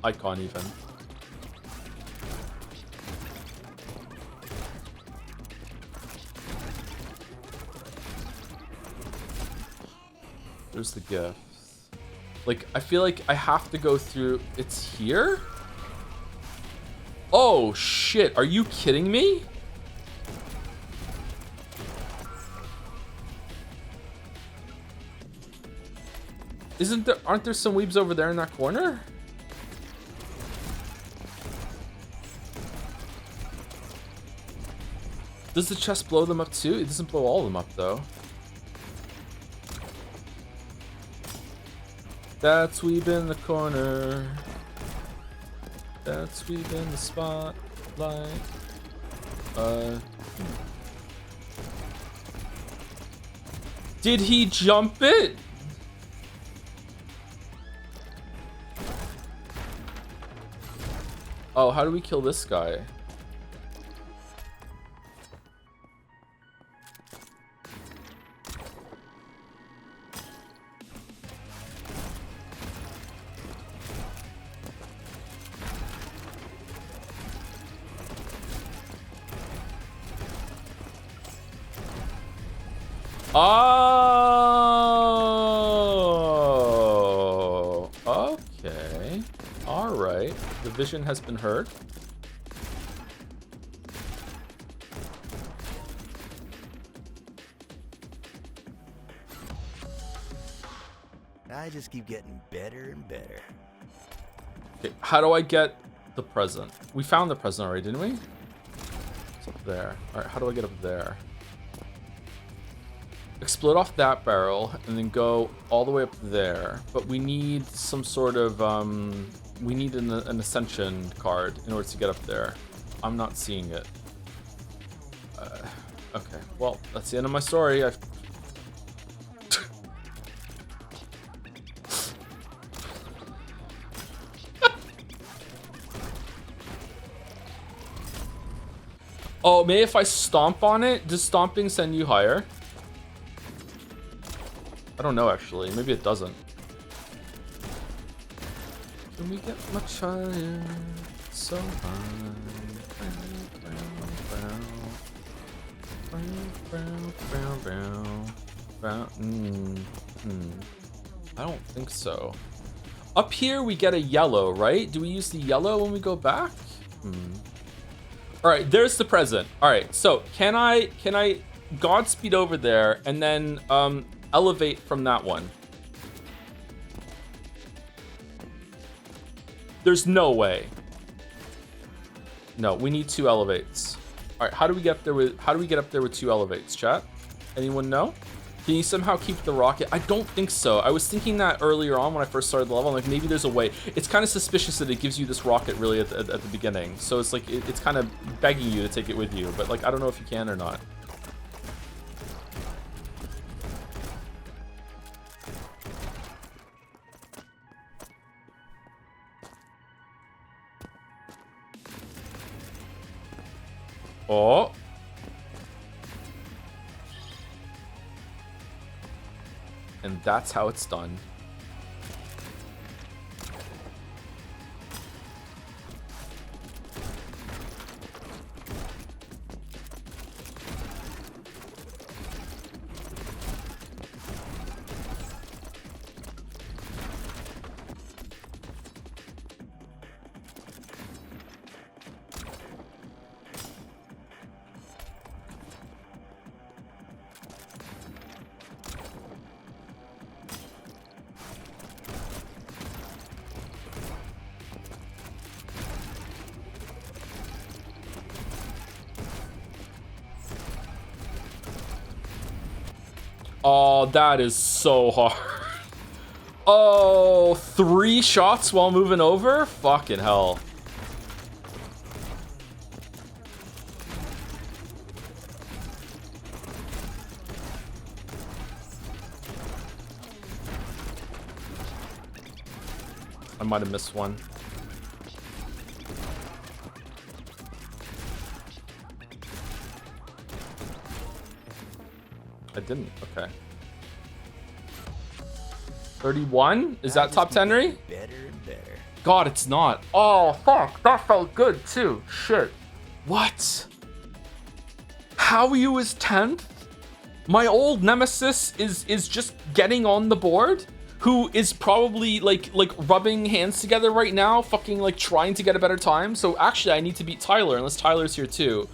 icon even? There's the gift. Like, I feel like I have to go through... It's here? Oh, shit. Are you kidding me? Aren't there some weebs over there in that corner? Does the chest blow them up too? It doesn't blow all of them up, though. That's weeb in the corner. That's weeb in the spotlight. Did he jump it? Oh, how do we kill this guy? Oh, okay. All right. The vision has been heard. I just keep getting better and better. Okay, how do I get the present? We found the present already, didn't we? It's up there. All right, how do I get up there? Explode off that barrel and then go all the way up there. But we need some sort of, we need an ascension card in order to get up there. I'm not seeing it. Okay, well, that's the end of my story. Oh, maybe if I stomp on it, does stomping send you higher? I don't know, actually. Maybe it doesn't. Can we get much higher? So high. I don't think so. Up here, we get a yellow, right? Do we use the yellow when we go back? All right, there's the present. All right, so can I Godspeed over there and then elevate from that one? There's no way. No, we need 2 elevates. All right, how do we get up there with 2 elevates, chat? Anyone know? Can you somehow keep the rocket? I don't think so. I was thinking that earlier on when I first started the level. I'm like, maybe there's a way. It's kind of suspicious that it gives you this rocket really at the beginning. So it's like, it's kind of begging you to take it with you. But like, I don't know if you can or not. Oh. And that's how it's done. Oh, that is so hard. Oh, 3 shots while moving over? Fucking hell. I might have missed one. I didn't. Okay. 31? Is that top 10, Ray? Better and better. God, it's not. Oh, fuck. That felt good, too. Shit. What? How you is 10th? My old nemesis is just getting on the board? Who is probably, like rubbing hands together right now, fucking, like, trying to get a better time? So, actually, I need to beat Tyler, unless Tyler's here, too.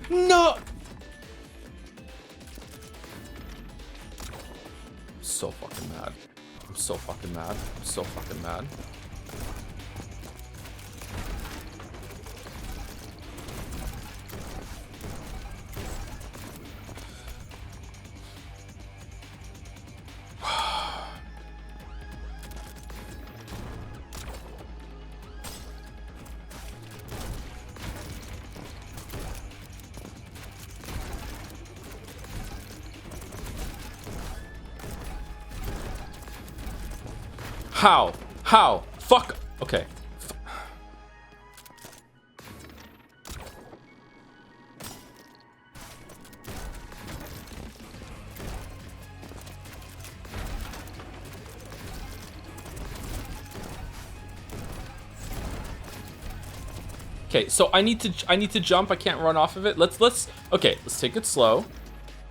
No! I'm so fucking mad. I'm so fucking mad. I'm so fucking mad. How? How? Fuck. Okay. Okay, so I need to jump. I can't run off of it. Let's take it slow.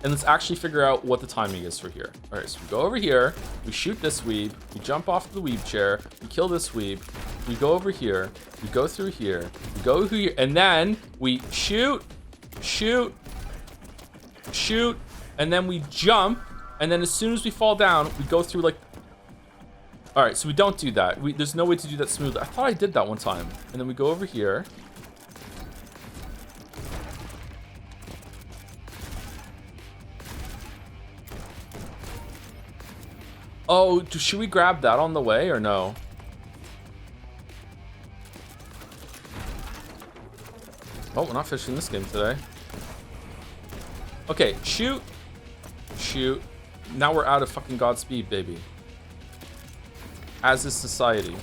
And let's actually figure out what the timing is for here. All right, so we go over here, we shoot this weeb, we jump off the weeb chair, we kill this weeb, we go over here, we go through here, we go through here, and then we shoot, and then we jump, and then as soon as we fall down, we go through like... All right, so we don't do that. There's no way to do that smoothly. I thought I did that one time. And then we go over here. Oh, should we grab that on the way or no? Oh, we're not fishing this game today. Okay, shoot. Now we're out of fucking Godspeed, baby. As is society.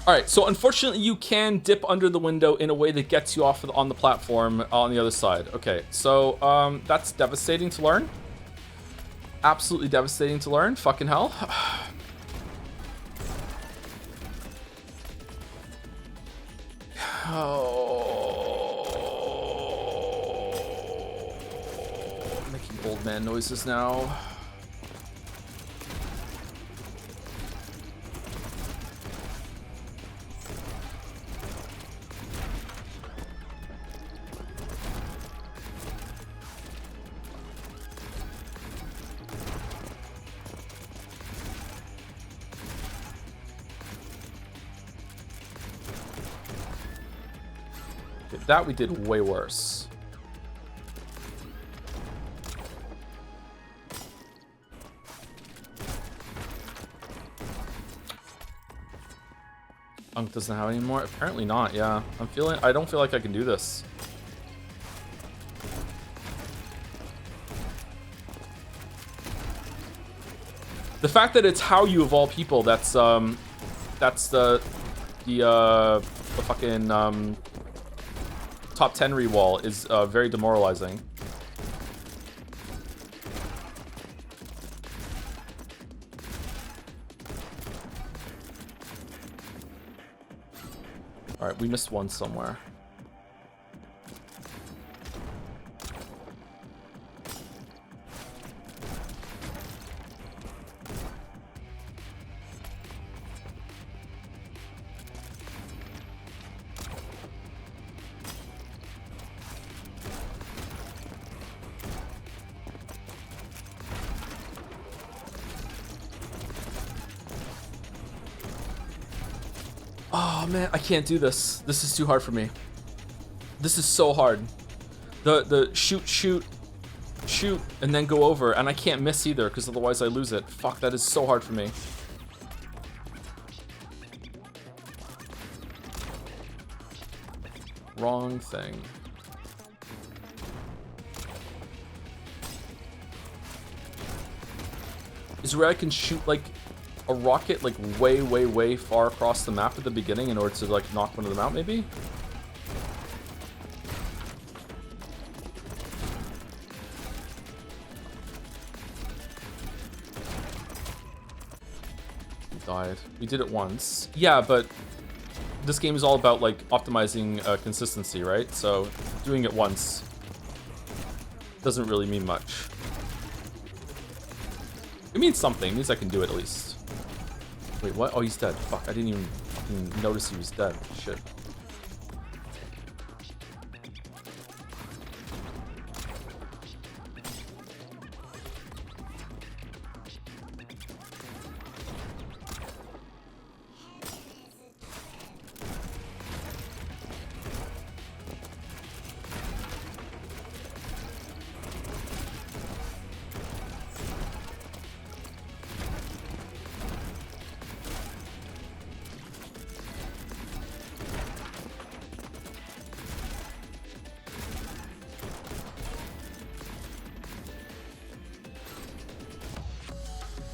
All right, so unfortunately you can dip under the window in a way that gets you off on the platform on the other side. Okay, so that's devastating to learn. Absolutely devastating to learn. Fucking hell. Oh, I'm making old man noises now. That we did way worse. Unk doesn't have any more? Apparently not, yeah. I don't feel like I can do this. The fact that it's how you of all people, that's the fucking top 10 rewall is very demoralizing. Alright, we missed one somewhere. Oh man, I can't do this. This is too hard for me. This is so hard. The shoot, and then go over, and I can't miss either, because otherwise I lose it. Fuck, that is so hard for me. Wrong thing. Is where I can shoot like a rocket like way far across the map at the beginning in order to like knock one of them out, maybe? We died. We did it once. Yeah, but this game is all about like optimizing consistency, right? So doing it once doesn't really mean much. It means something. It means I can do it at least. Wait, what? Oh, he's dead. Fuck, I didn't even fucking notice he was dead. Shit.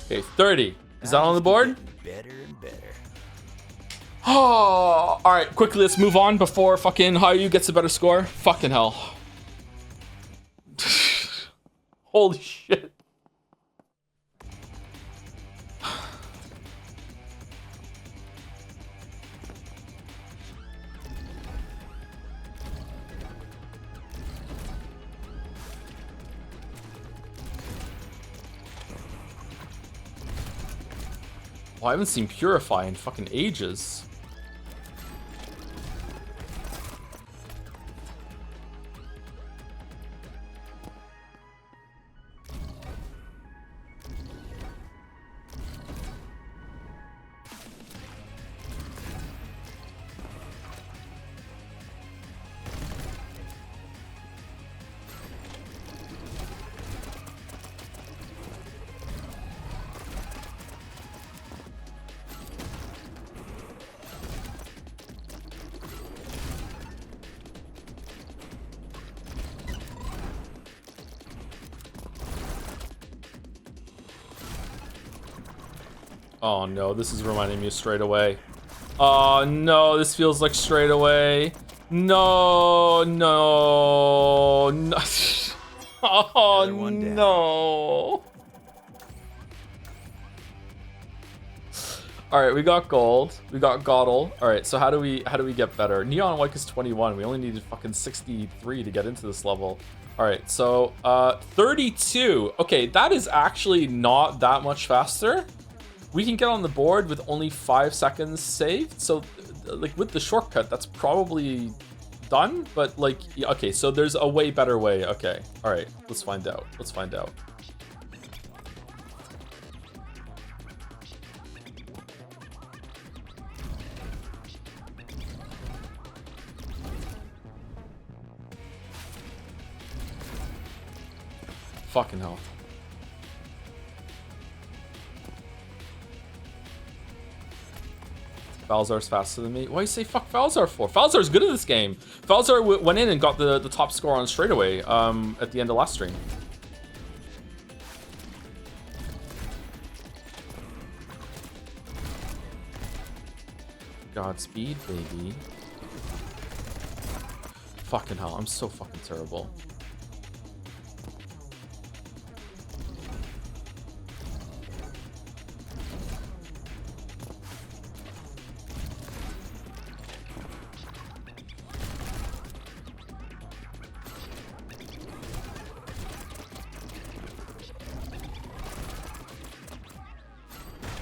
Okay, 30. Is that on the board? Better and better. Oh, all right. Quickly, let's move on before fucking Hayu gets a better score. Fucking hell. Holy shit. Well, I haven't seen Purify in fucking ages. Oh no, this is reminding me of Straight Away. Oh no, this feels like Straight Away. No, no, no. Oh no. All right, we got gold. We got Goddle. All right, so how do we get better? Neon White is 21. We only needed fucking 63 to get into this level. All right, so 32. Okay, that is actually not that much faster. We can get on the board with only 5 seconds saved. So like with the shortcut, that's probably done. But like, okay, so there's a way better way. Okay, all right, let's find out. Let's find out. Fucking hell. Falzar's faster than me. Why do you say fuck Falzar for? Falzar's good at this game. Falzar went in and got the top score on Straight Away at the end of last stream. Godspeed, baby. Fucking hell, I'm so fucking terrible.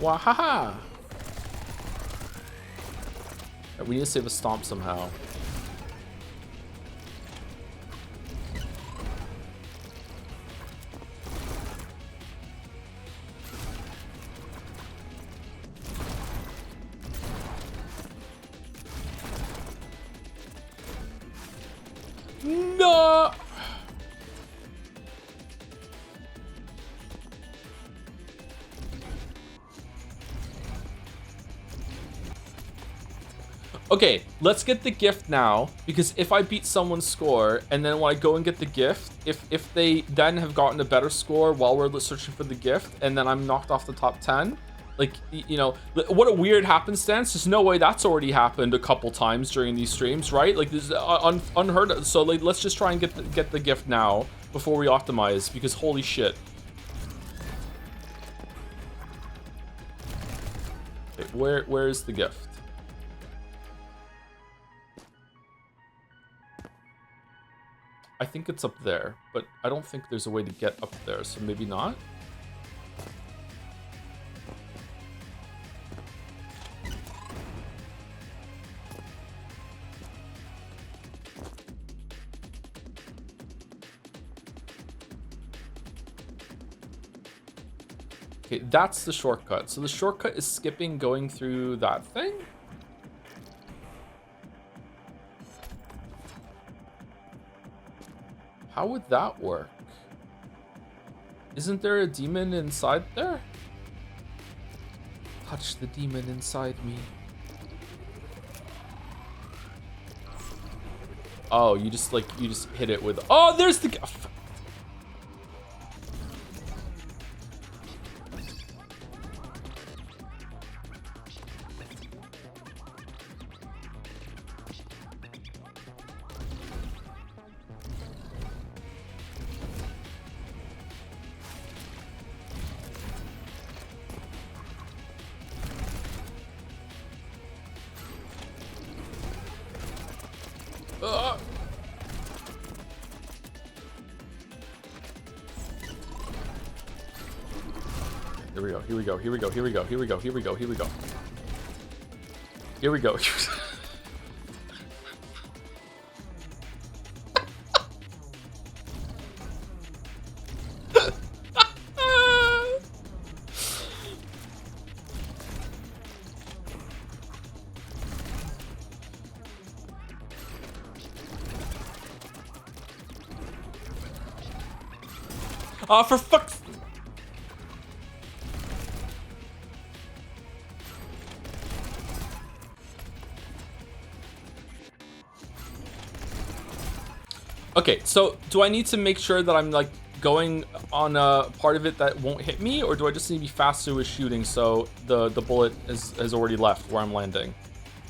Wahaha! We need to save a stomp somehow. No! Okay, let's get the gift now, because if I beat someone's score and then when I go and get the gift, if they then have gotten a better score while we're searching for the gift and then I'm knocked off the top 10, like, you know, what a weird happenstance. There's no way that's already happened a couple times during these streams, right? Like, this is unheard of. So like, let's just try and get the gift now before we optimize, because holy shit. Okay, where is the gift? I think it's up there, but I don't think there's a way to get up there, so maybe not. Okay, that's the shortcut. So the shortcut is skipping going through that thing? How would that work? Isn't there a demon inside there? Touch the demon inside me. Oh, you just hit it with... Oh, there's the... Here we go. Here we go. Here we go. Here we go. Here we go. Here we go. Here we go. Oh, for fuck's... Okay, so do I need to make sure that I'm like going on a part of it that won't hit me, or do I just need to be faster with shooting so the bullet has already left where I'm landing?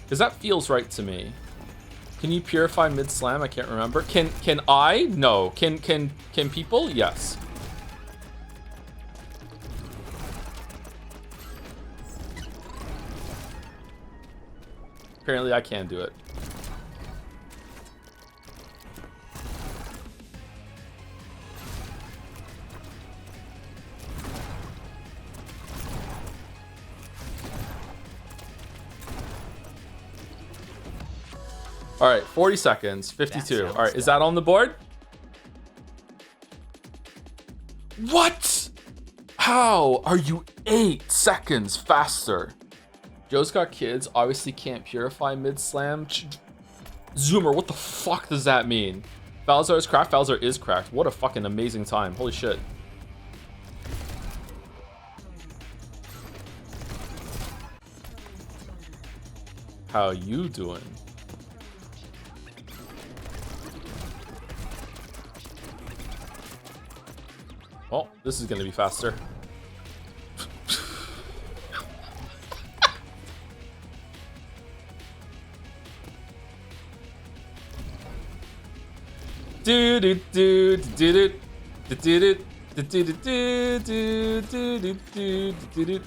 Because that feels right to me. Can you purify mid slam? I can't remember. Can I? No. Can people? Yes. Apparently I can do it. All right, 40 seconds, 52. All right, is that on the board? What? How are you 8 seconds faster? Joe's got kids, obviously can't purify mid-slam. Zoomer, what the fuck does that mean? Falzar is cracked? Falzar is cracked. What a fucking amazing time. Holy shit. How you doing? Well, this is gonna be faster. Do do do do do do do do do do do do do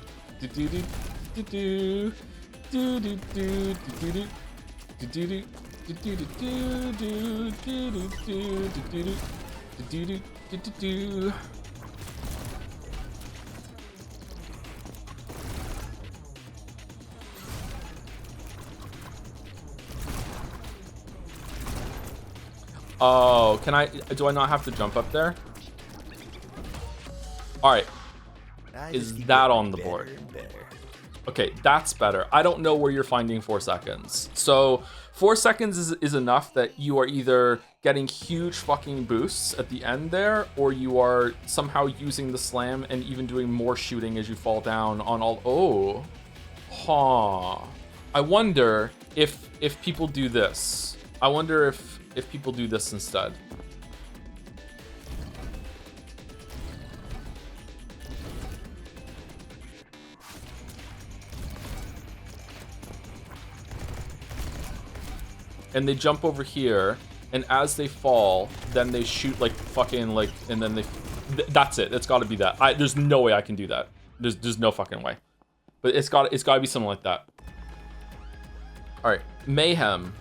do do. Oh, do I not have to jump up there? All right. Is that on the board? Okay, that's better. I don't know where you're finding 4 seconds. So 4 seconds is enough that you are either getting huge fucking boosts at the end there, or you are somehow using the slam and even doing more shooting as you fall down on all. Oh, huh. I wonder if people do this. I wonder if people do this instead. And they jump over here, and as they fall, then they shoot like fucking like, and then they, that's it. It's got to be that. There's no way I can do that. There's no fucking way. But it's got to be something like that. All right, Mayhem.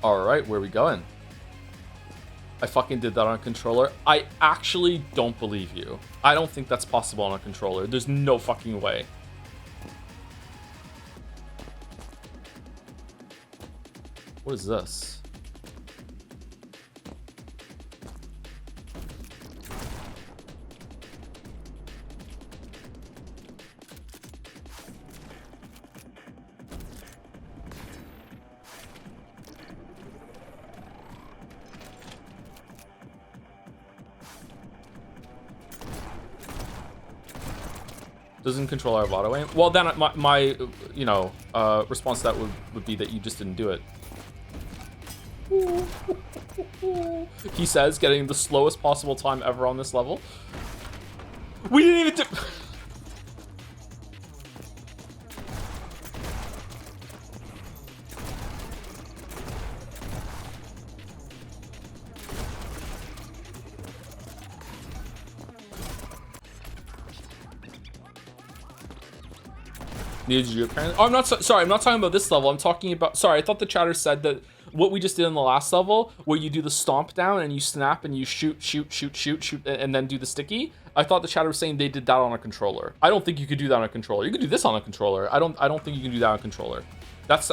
All right, where are we going? I fucking did that on a controller. I actually don't believe you. I don't think that's possible on a controller. There's no fucking way. What is this? Doesn't control our auto aim. Well, then my you know, response to that would be that you just didn't do it. He says, getting the slowest possible time ever on this level. We didn't even do. Oh, I'm not sorry. I'm not talking about this level. I'm talking about. Sorry, I thought the chatter said that what we just did in the last level, where you do the stomp down and you snap and you shoot, and then do the sticky. I thought the chatter was saying they did that on a controller. I don't think you could do that on a controller. You could do this on a controller. I don't think you can do that on a controller. That's.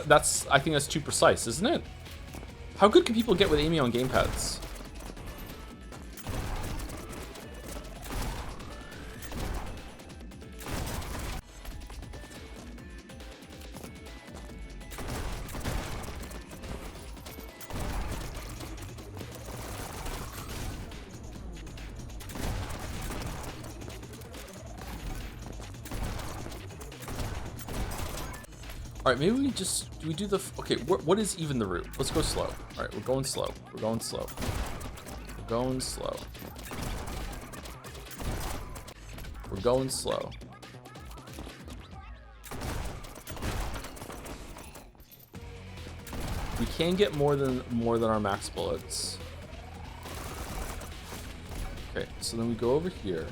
I think that's too precise, isn't it? How good can people get with aiming on gamepads? All right, maybe we just, do we do the, okay, what is even the route? Let's go slow. All right, we're going slow. We're going slow. We're going slow. We're going slow. We can get more than our max bullets. Okay, so then we go over here.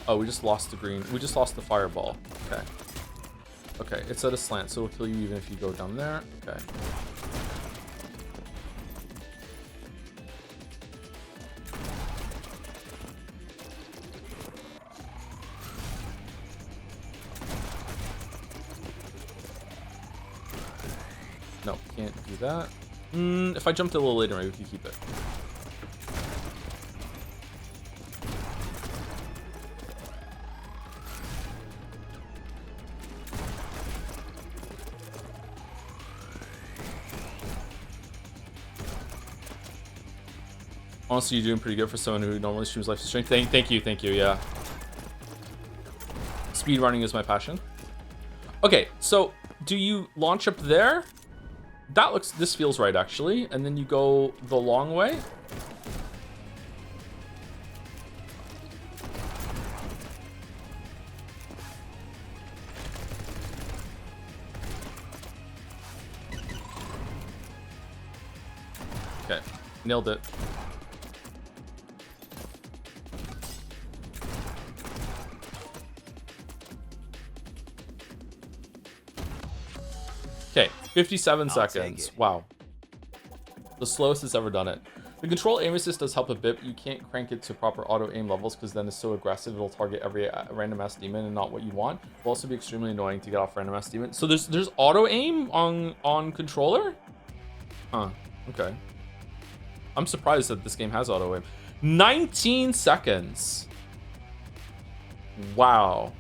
Oh, we just lost the green. We just lost the fireball. Okay. Okay, it's at a slant, so it'll kill you even if you go down there. Okay. No, can't do that. If I jumped a little later, maybe we can keep it. Honestly, you're doing pretty good for someone who normally streams Life is Strange. Thank you, yeah. Speedrunning is my passion. Okay, so do you launch up there? This feels right, actually. And then you go the long way. Okay, nailed it. 57 I'll take seconds. it. Wow. The slowest it's ever done it. The control aim assist does help a bit, but you can't crank it to proper auto aim levels because then it's so aggressive it'll target every random ass demon and not what you want. It'll also be extremely annoying to get off random ass demon. So there's auto aim on controller? Huh. Okay. I'm surprised that this game has auto aim. 19 seconds. Wow.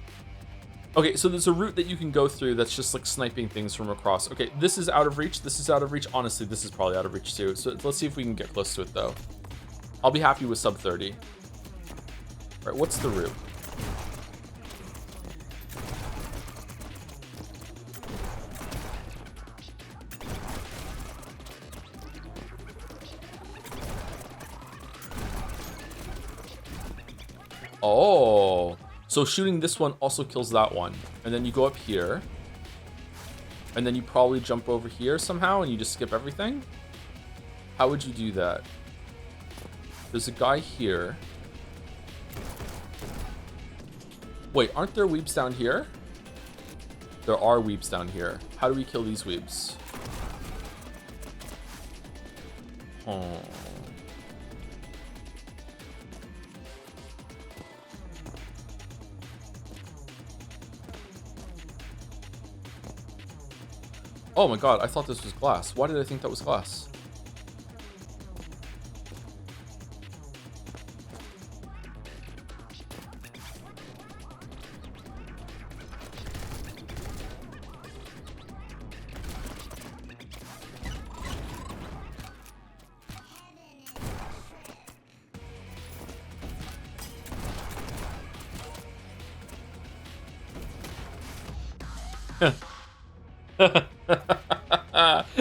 Okay, so there's a route that you can go through that's just like sniping things from across. Okay, this is out of reach. This is out of reach. Honestly, this is probably out of reach too. So let's see if we can get close to it though. I'll be happy with sub 30. All right, what's the route? Oh. So shooting this one also kills that one. And then you go up here. And then you probably jump over here somehow and you just skip everything? How would you do that? There's a guy here. Wait, aren't there weebs down here? There are weebs down here. How do we kill these weebs? Oh. Oh my god, I thought this was glass. Why did I think that was glass?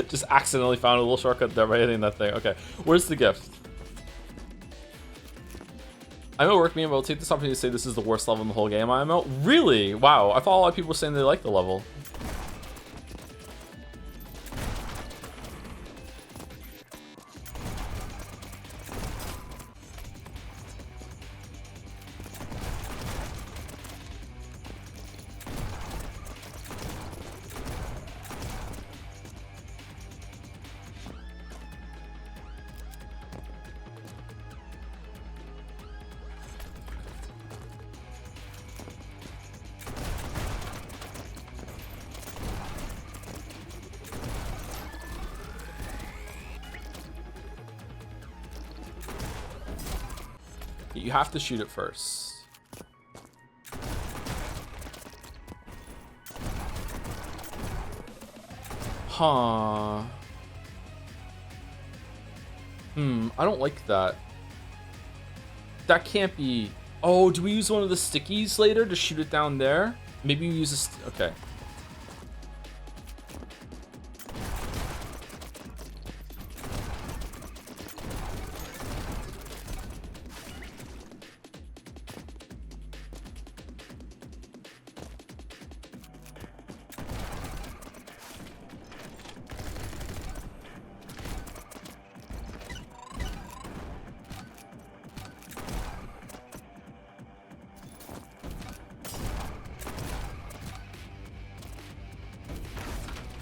Just accidentally found a little shortcut there by hitting that thing. Okay, where's the gift? I'm at work, but I'll take this opportunity to say this is the worst level in the whole game. I'm out. Really? Wow, I thought a lot of people were saying they like the level. You have to shoot it first. Huh. I don't like that. That can't be... Oh, do we use one of the stickies later to shoot it down there? Maybe we use a... Okay.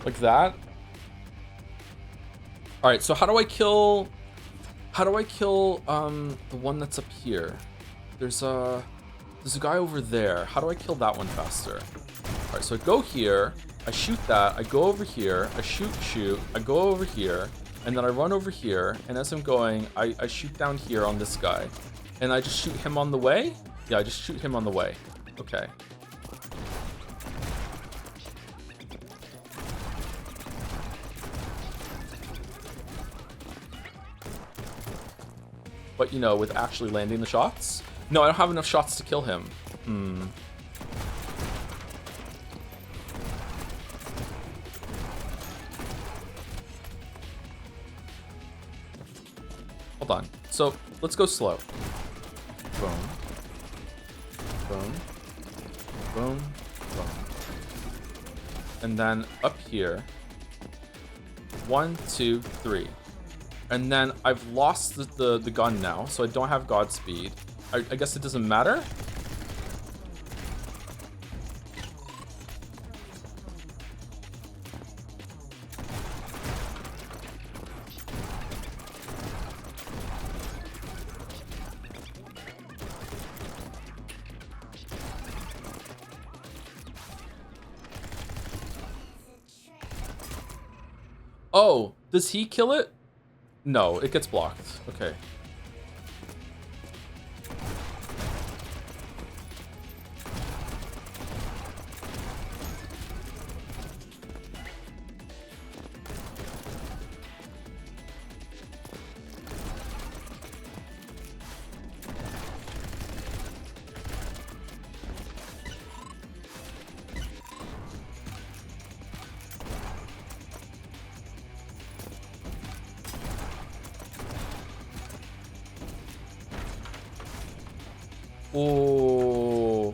Like that. All right, so how do I kill the one that's up here? There's a guy over there. How do I kill that one faster? All right, so I go here, I shoot that, I go over here, I shoot, I go over here, and then I run over here, and as I'm going, I shoot down here on this guy, and I just shoot him on the way? Yeah, I just shoot him on the way. Okay. But, you know, with actually landing the shots? No, I don't have enough shots to kill him. Hold on. So, let's go slow. Boom. Boom. Boom. Boom. And then up here. 1, 2, 3. And then I've lost the gun now, so I don't have Godspeed. I guess it doesn't matter. Oh, does he kill it? No, it gets blocked. Okay. Oh,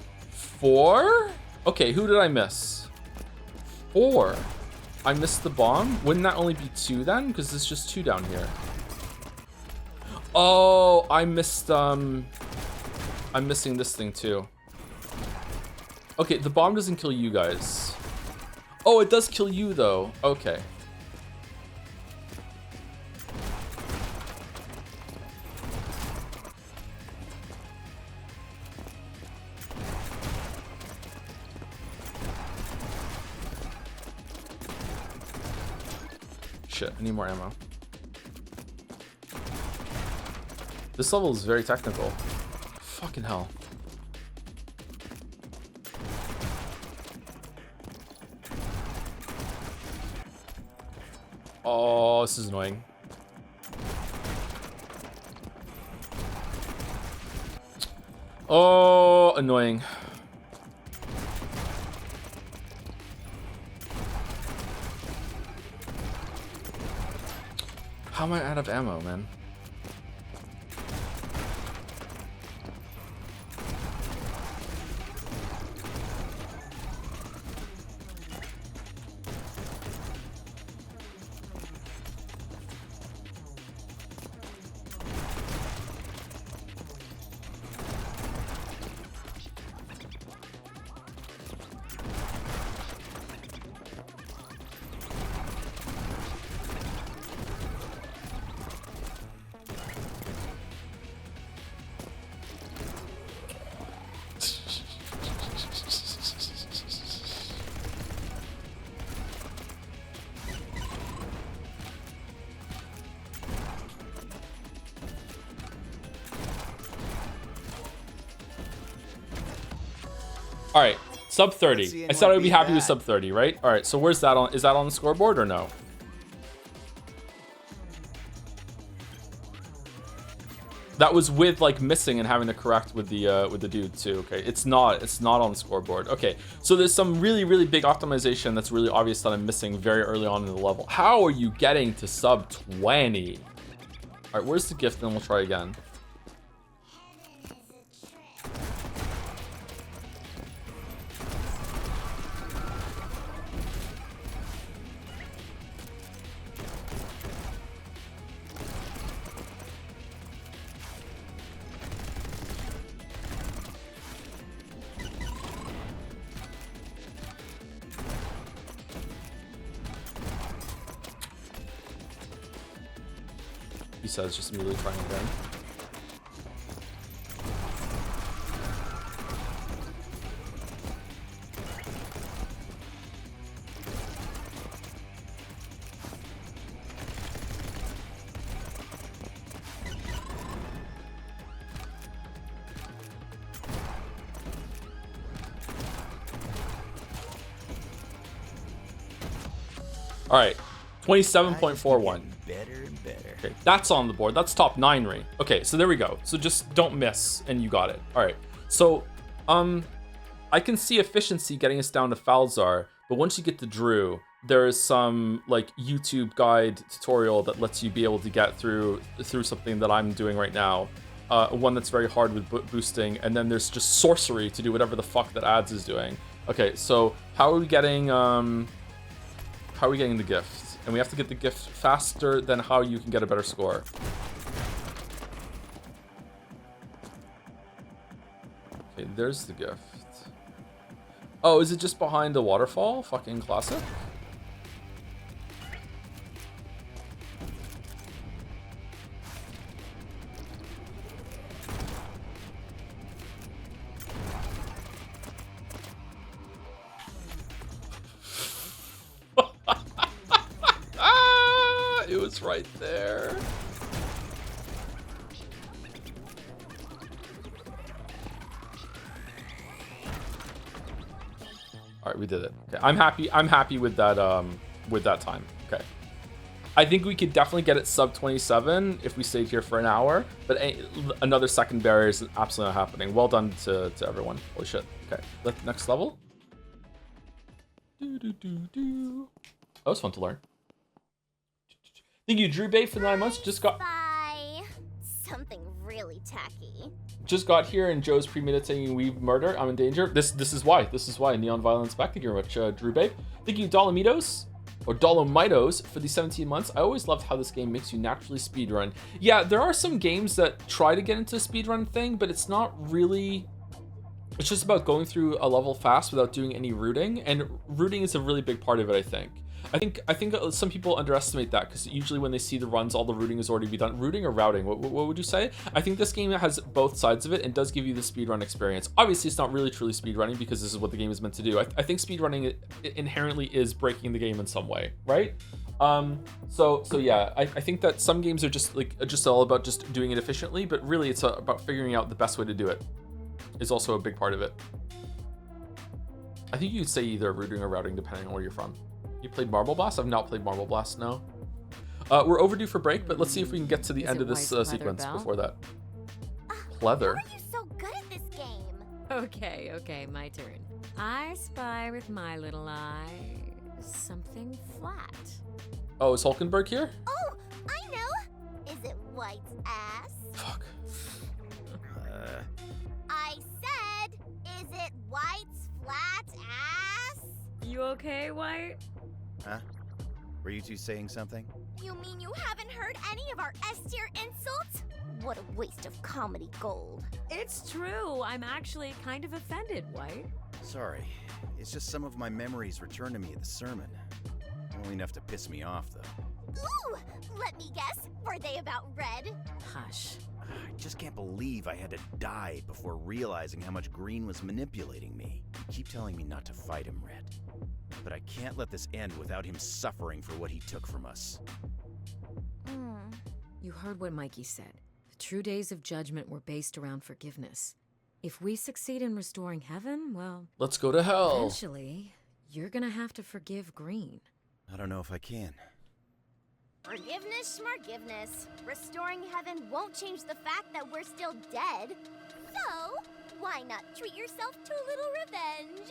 4? Okay, who did I miss? 4. I missed the bomb? Wouldn't that only be 2 then? Because there's just 2 down here. Oh, I missed, I'm missing this thing too. Okay, the bomb doesn't kill you guys. Oh, it does kill you though. Okay. Shit, I need more ammo. This level is very technical. Fucking hell. Oh, this is annoying. Oh, annoying. How am I out of ammo, man? All right, sub 30. I said I would be happy with sub 30, right? All right, so where's that on? Is that on the scoreboard or no? That was with like missing and having to correct with the dude too. Okay, it's not on the scoreboard. Okay, so there's some really big optimization that's really obvious that I'm missing very early on in the level. How are you getting to sub 20? All right, where's the gift? Then we'll try again. He says, just immediately trying again. All right, 27.41. Better and better. Okay, that's on the board. That's top 9 ring. Okay, so there we go. So just don't miss, and you got it. All right. So, I can see efficiency getting us down to Falzar, but once you get to Drew, there is some like YouTube guide tutorial that lets you be able to get through something that I'm doing right now. One that's very hard with boosting, and then there's just sorcery to do whatever the fuck that ads is doing. Okay, so how are we getting the gift? And we have to get the gift faster than how you can get a better score. Okay, there's the gift. Oh, is it just behind the waterfall? Fucking classic. right there. All right, we did it. Okay, I'm happy with that time. Okay. I think we could definitely get it sub 27 if we stayed here for an hour, but another second barrier is absolutely not happening. Well done to everyone. Holy shit. Okay, next level. That was fun to learn. Thank you, Drew Bay, for 9 months. Bye. Something really tacky. Just got here and Joe's premeditating weave murder. I'm in danger. This is why. This is why. Neon Violence back. Thank you very much, Drew Babe. Thank you, Dolomitos for the 17 months. I always loved how this game makes you naturally speedrun. Yeah, there are some games that try to get into a speedrun thing, but it's not really. It's just about going through a level fast without doing any rooting, and rooting is a really big part of it, I think. I think some people underestimate that because usually when they see the runs, all the rooting is already be done. Rooting or routing? What would you say? I think this game has both sides of it and does give you the speedrun experience. Obviously, it's not really truly speedrunning because this is what the game is meant to do. I think speedrunning inherently is breaking the game in some way, right? So yeah, I think that some games are just all about just doing it efficiently, but really it's about figuring out the best way to do it. Is also a big part of it. I think you'd say either rooting or routing depending on where you're from. You played Marble Blast? I've not played Marble Blast, no. We're overdue for break, but let's see if we can get to the end of this sequence before that. Pleather? How are you so good at this game? Okay, my turn. I spy with my little eye something flat. Oh, is Hulkenberg here? Oh, I know. Is it White's ass? Fuck. I said, is it White's flat ass? You okay, White? Huh? Were you two saying something? You mean you haven't heard any of our S-tier insults? What a waste of comedy gold. It's true. I'm actually kind of offended, White. Sorry. It's just some of my memories returned to me at the sermon. Only enough to piss me off, though. Ooh, let me guess. Were they about Red? Hush. I just can't believe I had to die before realizing how much Green was manipulating me. You keep telling me not to fight him, Red. But I can't let this end without him suffering for what he took from us. You heard what Mikey said. The true days of judgment were based around forgiveness. If we succeed in restoring heaven, well... Let's go to hell. Eventually, you're gonna have to forgive Green. I don't know if I can. Forgiveness, schmargiveness. Restoring heaven won't change the fact that we're still dead. So, why not treat yourself to a little revenge?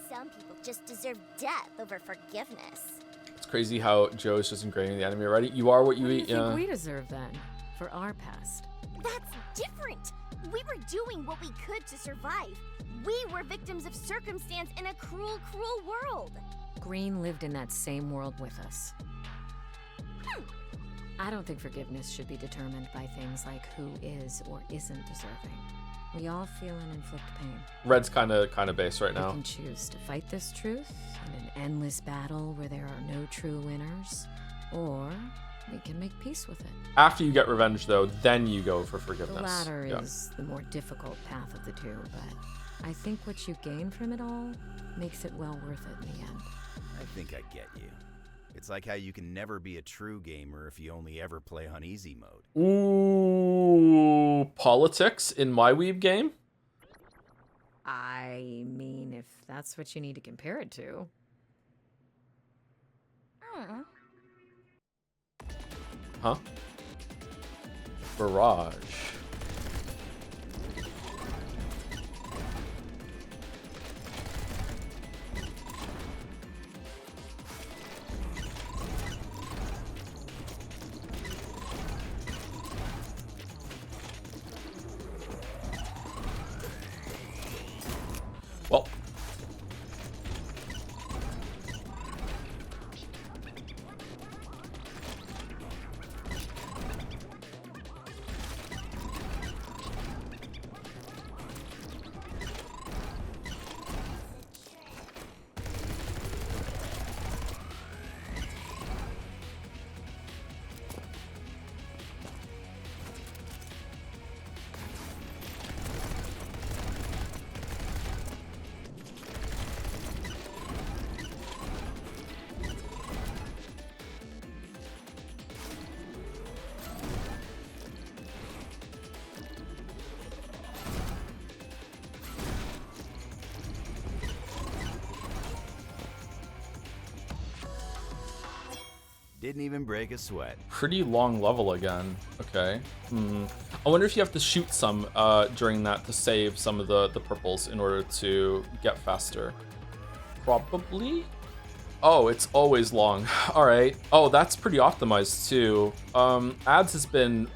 Some people just deserve death over forgiveness. It's crazy how Joe is just ingraining the enemy already. You are what you eat. What do you think we deserve then, for our past? That's different. We were doing what we could to survive. We were victims of circumstance in a cruel, cruel world. Green lived in that same world with us. I don't think forgiveness should be determined by things like who is or isn't deserving. We all feel and inflict pain. Red's kind of base right now. We can choose to fight this truth in an endless battle where there are no true winners, or we can make peace with it. After you get revenge, though, then you go for forgiveness. The latter is the more difficult path of the two, but I think what you gain from it all makes it well worth it in the end. I think I get you. It's like how you can never be a true gamer if you only ever play on easy mode. Ooh, politics in my Weeb game? I mean, if that's what you need to compare it to. Huh? Barrage. Well, Didn't even break a sweat. Pretty long level again. Okay. I wonder if you have to shoot some during that to save some of the purples in order to get faster. Probably. Oh, it's always long. All right. Oh, that's pretty optimized too. Ads has been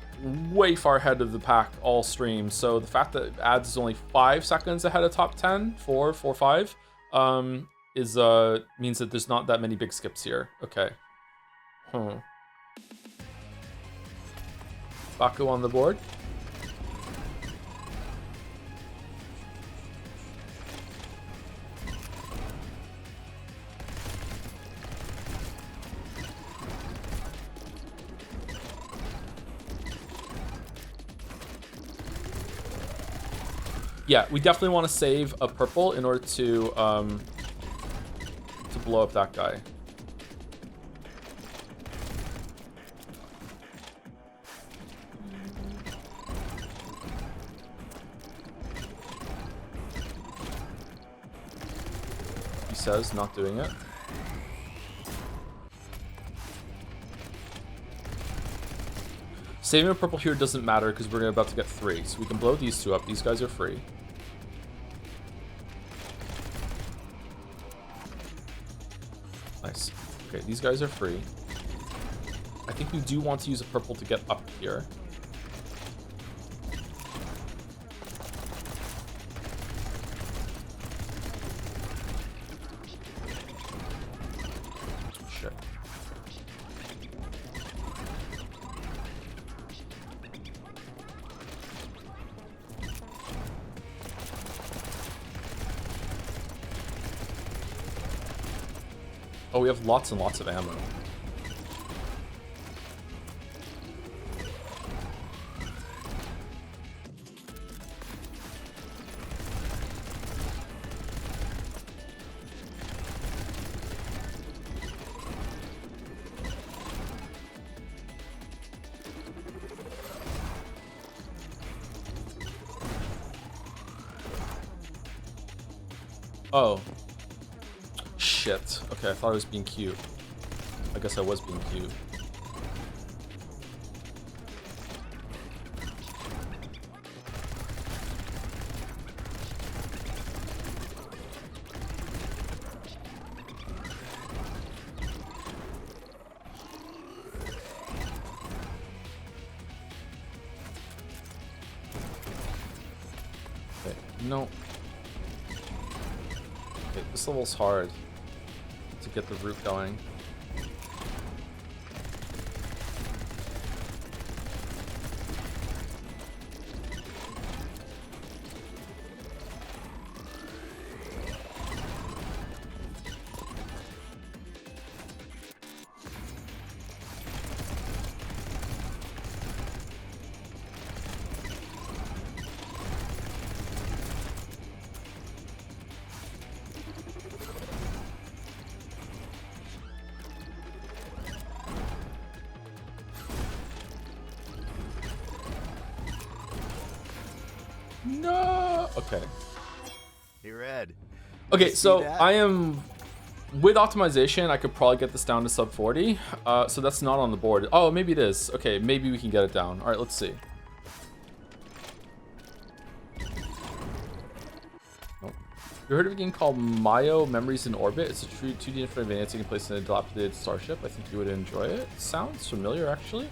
way far ahead of the pack all stream. So the fact that Ads is only 5 seconds ahead of top 10, 4, 5, is means that there's not that many big skips here. Okay. Baku on the board. Yeah, we definitely want to save a purple in order to blow up that guy. He says not doing it. Saving a purple here doesn't matter because we're about to get 3, so we can blow these 2 up. These guys are free. Nice. Okay, these guys are free. I think we do want to use a purple to get up here. Shit. Oh, we have lots and lots of ammo. Oh. Shit. Okay, I thought I was being cute. I guess I was being cute. Okay, no. Okay, this level's hard to get the route going. No. Okay. Hey, Red. Okay, You see so that? I am with optimization. I could probably get this down to sub 40. So that's not on the board. Oh, maybe it is. Okay, maybe we can get it down. All right, let's see. Nope. You heard of a game called Mayo Memories in Orbit? It's a true 2D infinite advance taking place in a dilapidated starship. I think you would enjoy it. Sounds familiar, actually.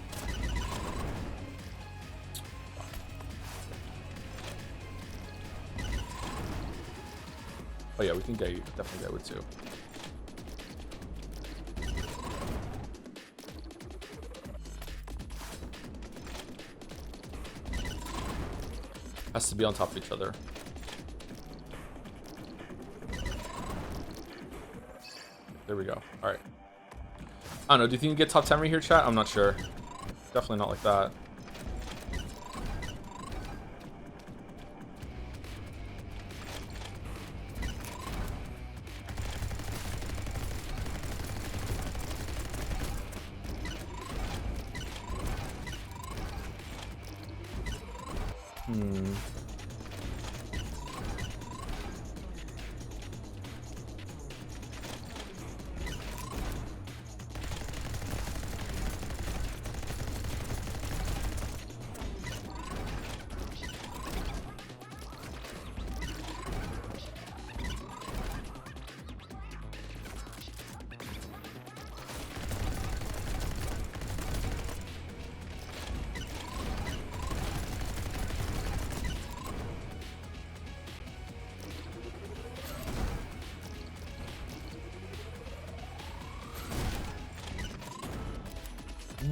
Oh yeah, we can get you. Definitely get with 2. Has to be on top of each other. There we go. All right. I don't know. Do you think you can get top 10 right here, chat? I'm not sure. Definitely not like that.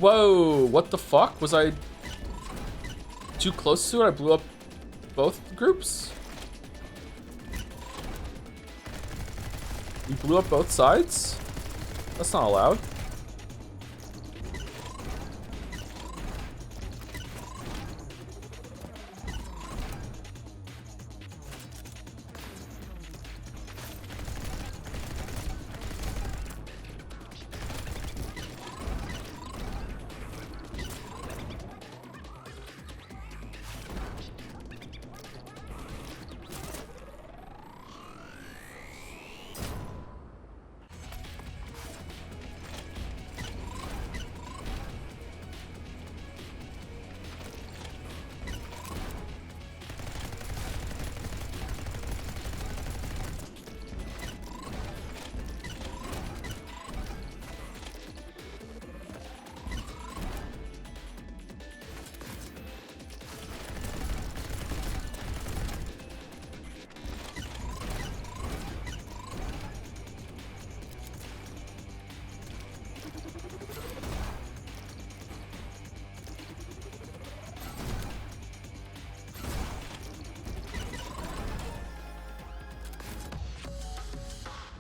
Whoa, what the fuck? Was I too close to it? I blew up both groups? You blew up both sides? That's not allowed.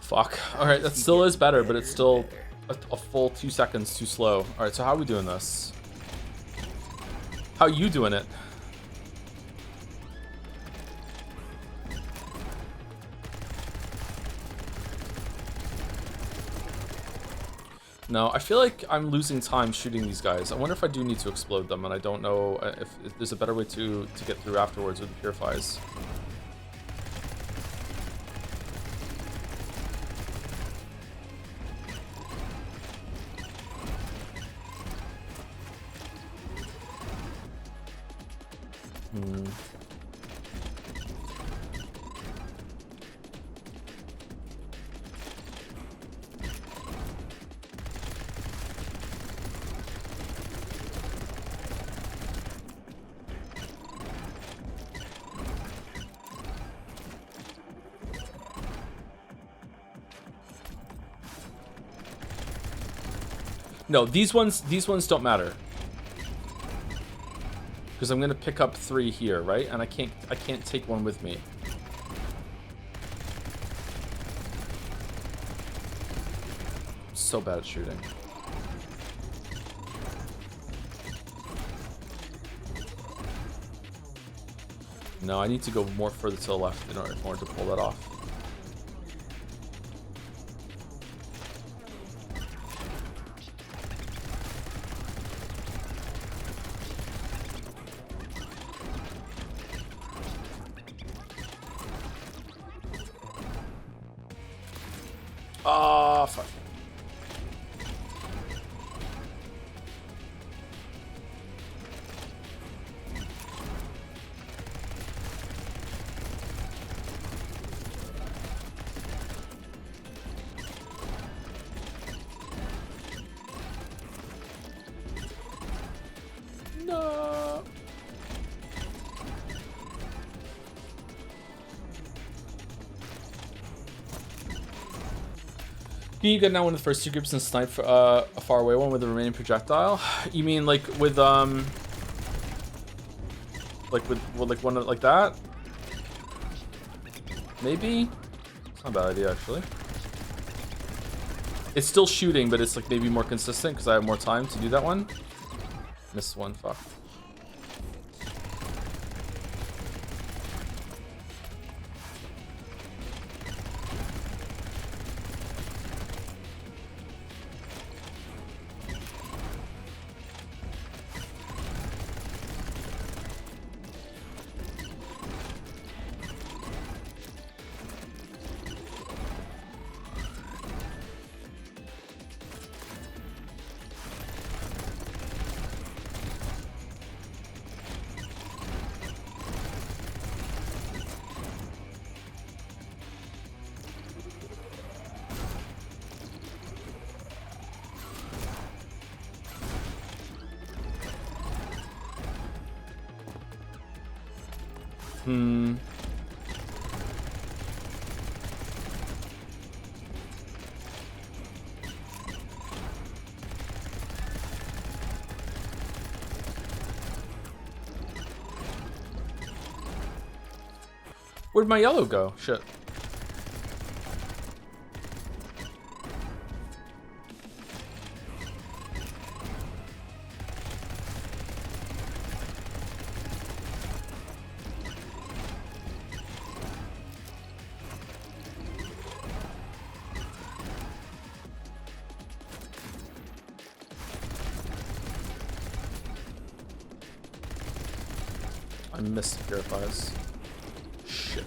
Fuck. Alright, that still is better, but it's still a full 2 seconds too slow. Alright, so how are we doing this? How are you doing it? No, I feel like I'm losing time shooting these guys. I wonder if I do need to explode them, and I don't know if there's a better way to get through afterwards with the purifies. No, these ones don't matter. Because I'm gonna pick up 3 here, right? And I can't take one with me. So bad at shooting. No, I need to go more further to the left in order to pull that off. Ah, fuck. No. Can you get now one of the first 2 groups and snipe for, a far away one with the remaining projectile? You mean like with like one like that? Maybe? It's not a bad idea actually. It's still shooting, but it's like maybe more consistent because I have more time to do that one. Missed one, fuck. Where'd my yellow go? Shit. I missed the purifiers. Shit.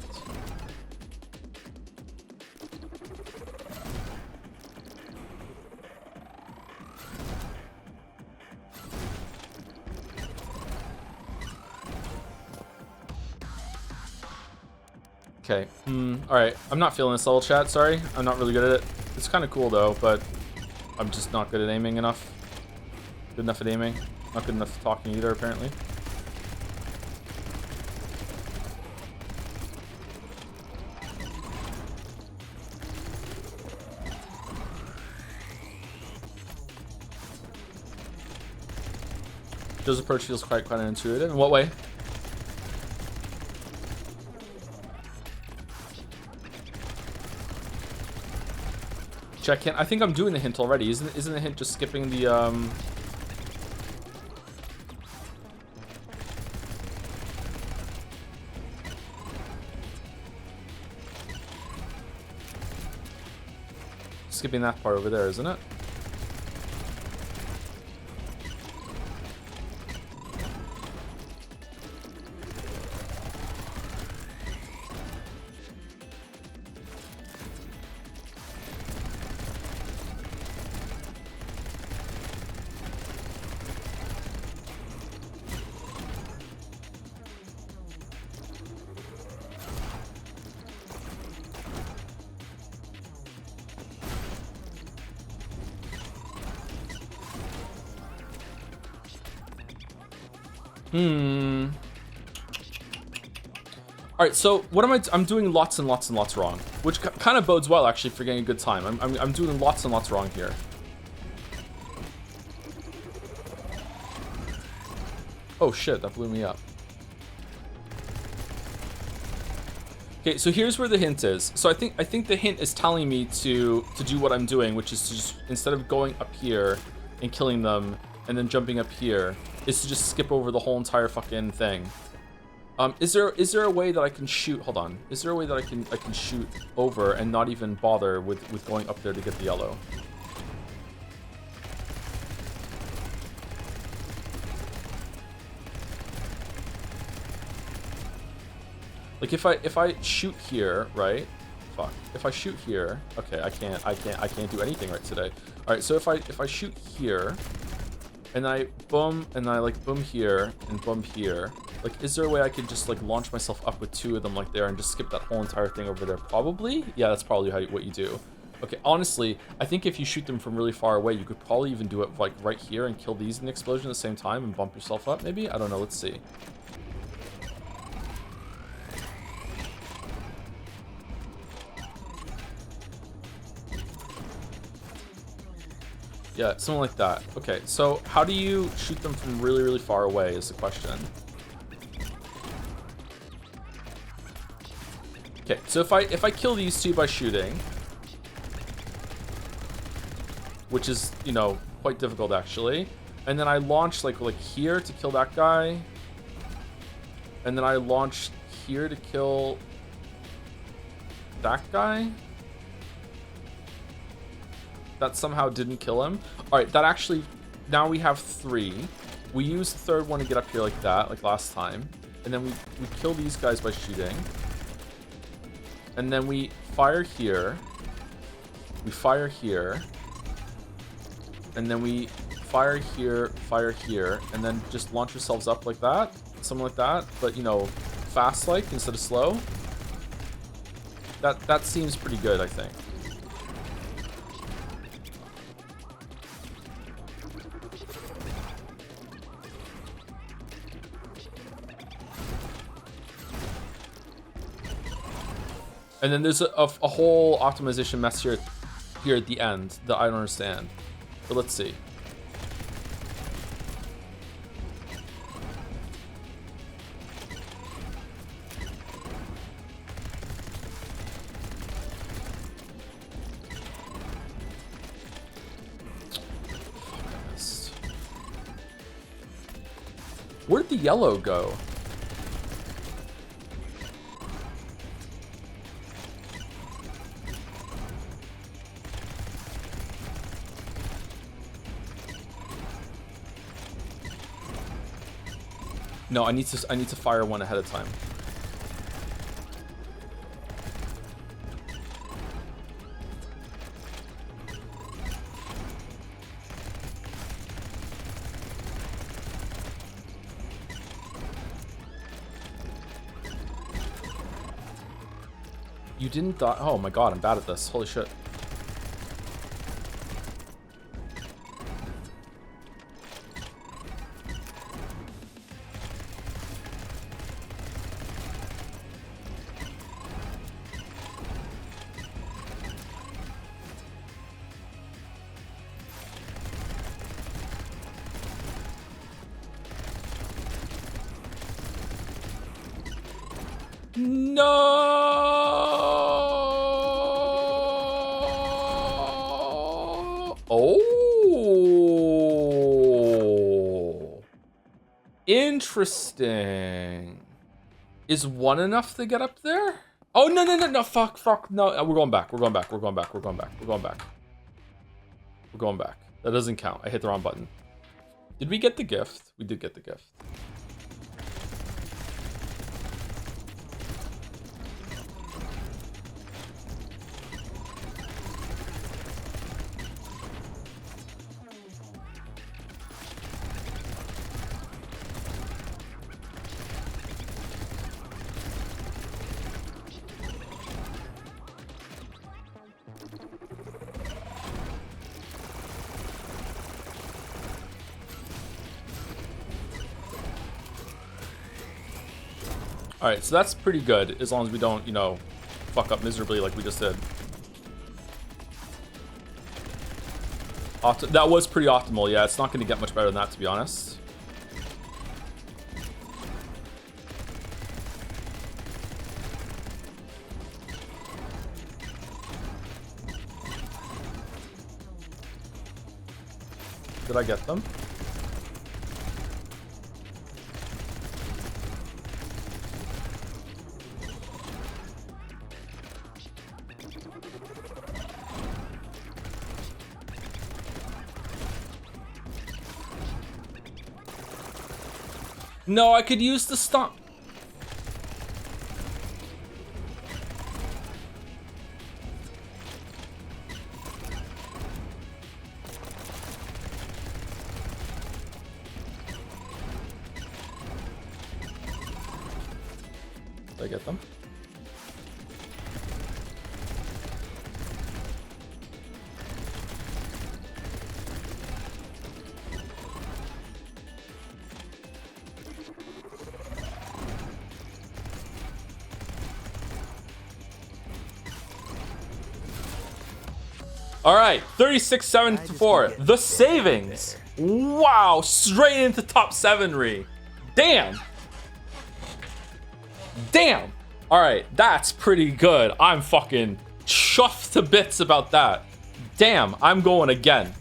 Okay. Alright. I'm not feeling this level, chat. Sorry. I'm not really good at it. It's kind of cool, though, but I'm just not good at aiming enough. Good enough at aiming. Not good enough at talking either, apparently. Joe's approach feels quite intuitive. In what way? Check hint. I think I'm doing the hint already. Isn't the hint just skipping the skipping that part over there, isn't it? All right, so what am I'm doing lots and lots and lots wrong, which kind of bodes well actually for getting a good time. I'm doing lots and lots wrong here. Oh shit, that blew me up. Okay, so here's where the hint is. So I think the hint is telling me to do what I'm doing, which is to just, instead of going up here and killing them and then jumping up here, is to just skip over the whole entire fucking thing. Is there a way that I can shoot? Hold on. Is there a way that I can shoot over and not even bother with going up there to get the yellow? Like if I shoot here, right? Fuck. If I shoot here, okay, I can't do anything right today. All right, so if I shoot here, and I boom, and I like boom here and boom here. Like, is there a way I could just like launch myself up with two of them like there and just skip that whole entire thing over there? Probably. Yeah, that's probably what you do. Okay, honestly, I think if you shoot them from really far away, you could probably even do it like right here and kill these in the explosion at the same time and bump yourself up. Maybe, I don't know. Let's see. Yeah, something like that. Okay, so how do you shoot them from really, really far away is the question. Okay, so if I kill these two by shooting, which is, you know, quite difficult actually, and then I launch like here to kill that guy, and then I launch here to kill that guy. That somehow didn't kill him. All right, that actually, now we have 3. We use the third one to get up here like that, like last time. And then we kill these guys by shooting. And then we fire here. We fire here. And then we fire here, and then just launch yourselves up like that. Something like that, but you know, fast like instead of slow. That seems pretty good, I think. And then there's a whole optimization mess here at the end that I don't understand. But let's see. Where'd the yellow go? No, I need to fire one ahead of time. You didn't die. Oh my god, I'm bad at this. Holy shit. No. Oh. Interesting. Is one enough to get up there? Oh, no, no, no, no. Fuck, fuck. No, we're going back. We're going back. We're going back. We're going back. We're going back. We're going back. That doesn't count. I hit the wrong button. Did we get the gift? We did get the gift. Alright, so that's pretty good, as long as we don't, you know, fuck up miserably like we just did. That was pretty optimal, yeah. It's not going to get much better than that, to be honest. Did I get them? No, I could use the stomp. Did I get them? All right, 36-74. The savings. Wow, straight into top 7, Ree. Damn. Damn. All right, that's pretty good. I'm fucking chuffed to bits about that. Damn, I'm going again.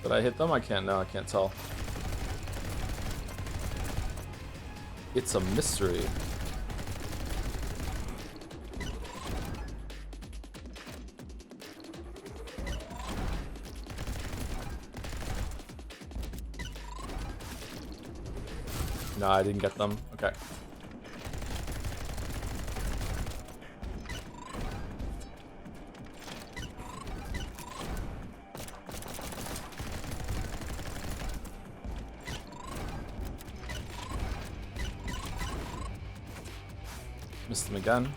Did I hit them? I can't now. I can't tell. It's a mystery. No, I didn't get them. Okay. Missed him again.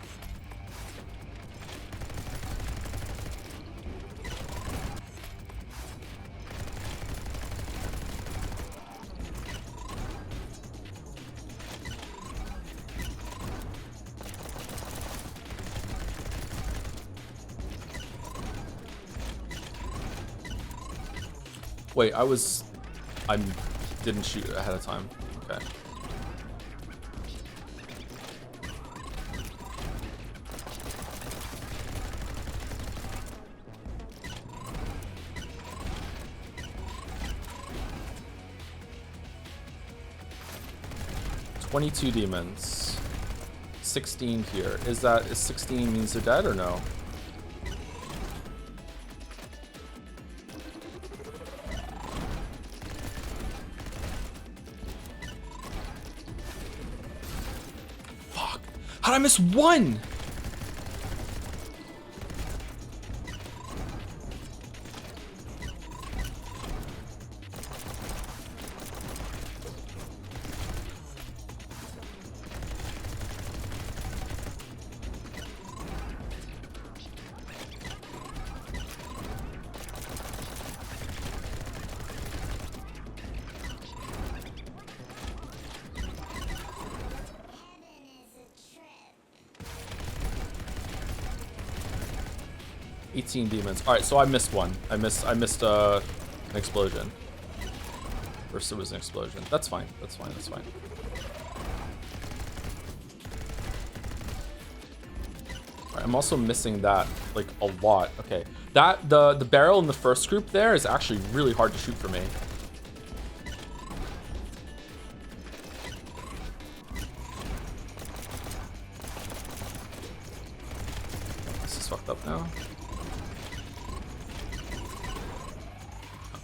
Wait, I didn't shoot ahead of time. Okay. "22 demons. 16 here. Is 16 means they're dead or no? Fuck. How'd I miss one? Demons. All right, so I missed one. I missed an explosion. First, it was an explosion. That's fine. That's fine. That's fine. All right, I'm also missing that like a lot. Okay, that the barrel in the first group there is actually really hard to shoot for me. This is fucked up now.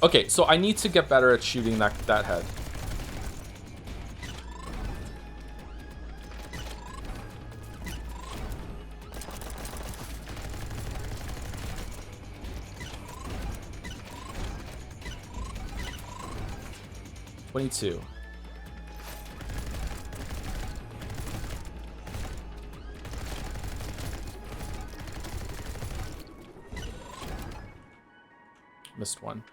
Okay, so I need to get better at shooting that head. "22. Missed one.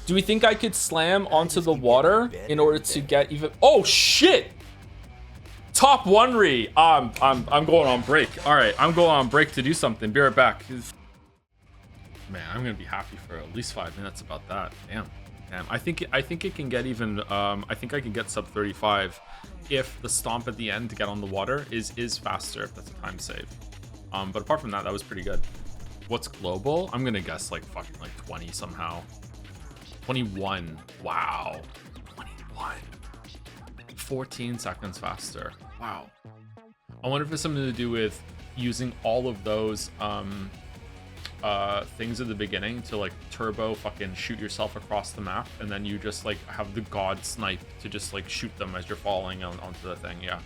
Do we think I could slam onto the water in order to get even? Oh shit! Top 1 re. I'm going on break. All right, I'm going on break to do something. Be right back. Man, I'm gonna be happy for at least 5 minutes about that. Damn. I think it can get even. I think I can get sub 35 if the stomp at the end to get on the water is faster. If that's a time save. But apart from that, that was pretty good. What's global? I'm gonna guess like fucking like 20 somehow. 21. Wow. 21. 14 seconds faster. Wow. I wonder if it's something to do with using all of those things at the beginning to like turbo fucking shoot yourself across the map, and then you just like have the god snipe to just like shoot them as you're falling onto the thing. Yeah.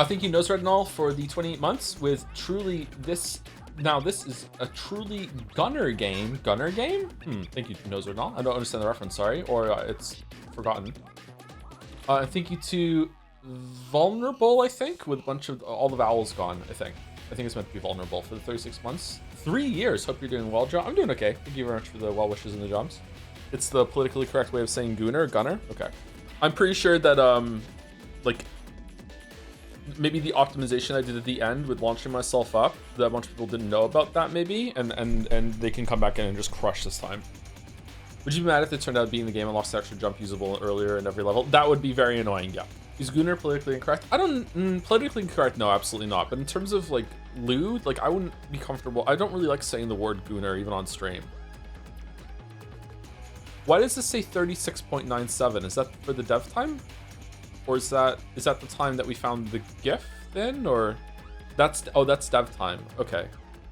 Thank you, Nose Retinol, for the 28 months with truly this. Now, this is a truly gunner game. Gunner game? Thank you, Nose Retinol. I don't understand the reference, sorry. Or it's forgotten. Thank you to Vulnerable, I think, with a bunch of all the vowels gone, I think. I think it's meant to be Vulnerable for the 36 months. 3 years. Hope you're doing well, John. I'm doing okay. Thank you very much for the well wishes and the jobs. It's the politically correct way of saying gooner, gunner. Okay. I'm pretty sure that, like, maybe the optimization I did at the end with launching myself up, that a bunch of people didn't know about that maybe, and they can come back in and just crush this time. Would you be mad if it turned out being the game and lost the extra jump usable earlier in every level? That would be very annoying, yeah. Is Gooner politically incorrect? I don't, politically incorrect, no, absolutely not. But in terms of like lewd, like I wouldn't be comfortable. I don't really like saying the word Gooner even on stream. Why does this say 36.97? Is that for the dev time? Or is that the time that we found the GIF then? Or that's dev time. Okay.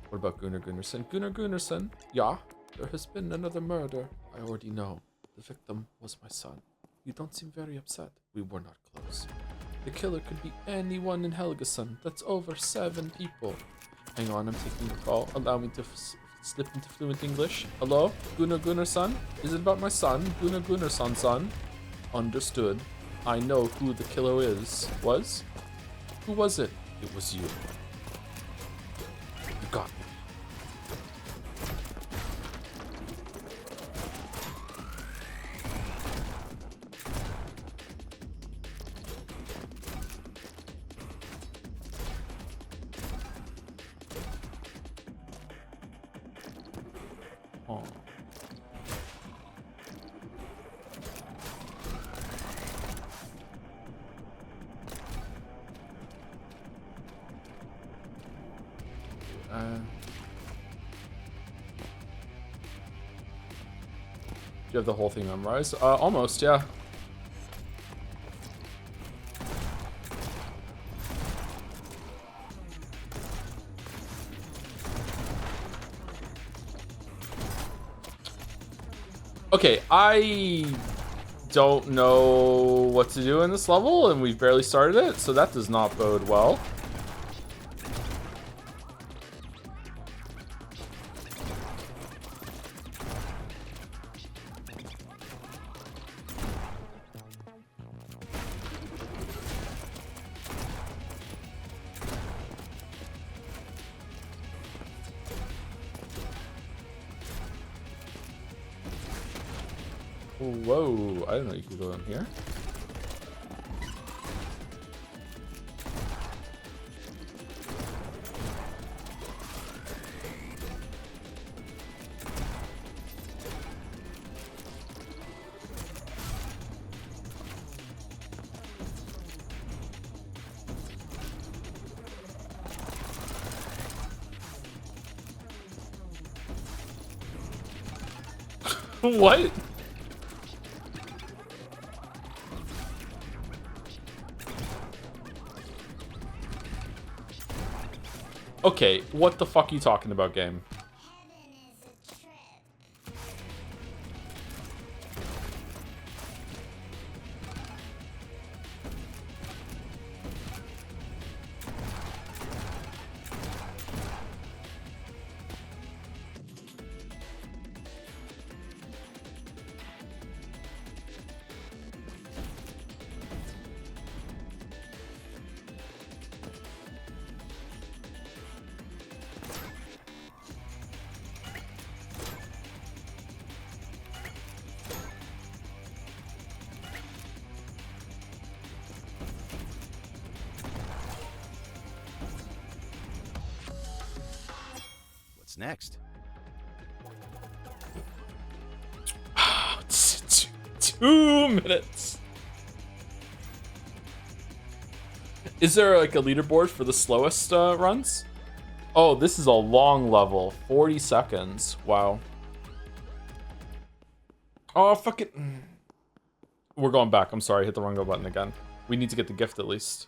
What about Gunnar Gunnarsson? Gunnar Gunnarsson? Yeah, there has been another murder. I already know. The victim was my son. You don't seem very upset. We were not close. The killer could be anyone in Helgeson. That's over 7 people. Hang on, I'm taking the call. Allow me to slip into fluent English. Hello? Gunnar Gunnarsson? Is it about my son? Gunnar Gunnarsson, son? Understood. I know who the killer was. Who was it? It was you. You got me. Oh. Do you have the whole thing memorized? Almost, yeah. Okay, I don't know what to do in this level, and we've barely started it, so that does not bode well. Whoa, I didn't know you could go in here. What? Okay, what the fuck are you talking about, game? What's next? It's 2 minutes. Is there like a leaderboard for the slowest runs? Oh, this is a long level. 40 seconds. Wow. Oh, fuck it. We're going back. I'm sorry. I hit the wrong go button again. We need to get the gift at least.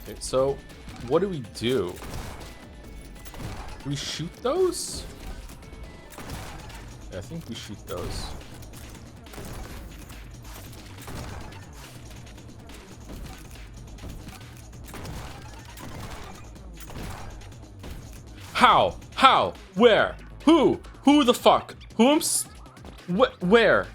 Okay, so what do we do? Do we shoot those? Yeah, I think we shoot those. How? How? Where? Who? Who the fuck? Where?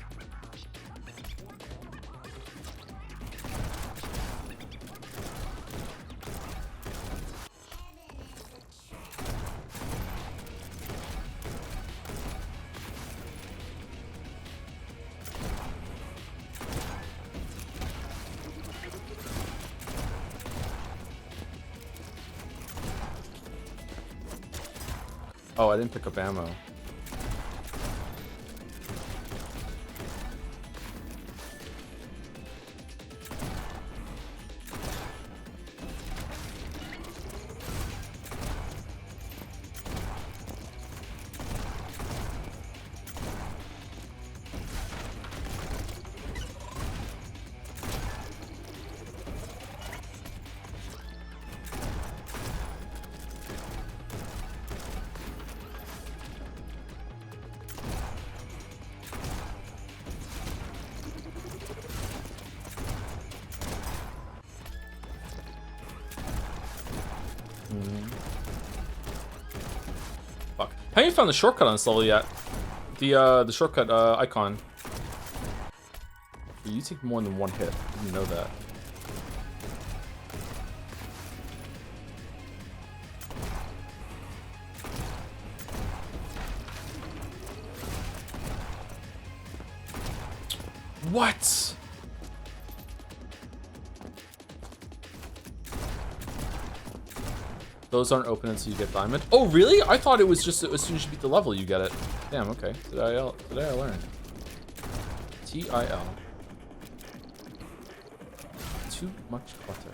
Oh, I didn't pick up ammo. Fuck. Haven't you found the shortcut on this level yet? The shortcut icon. You take more than one hit. I didn't know that. What? Those aren't open until you get diamond. Oh, really? I thought it was just as soon as you beat the level, you get it. Damn, okay. Today I learned. T-I-L. Too much clutter.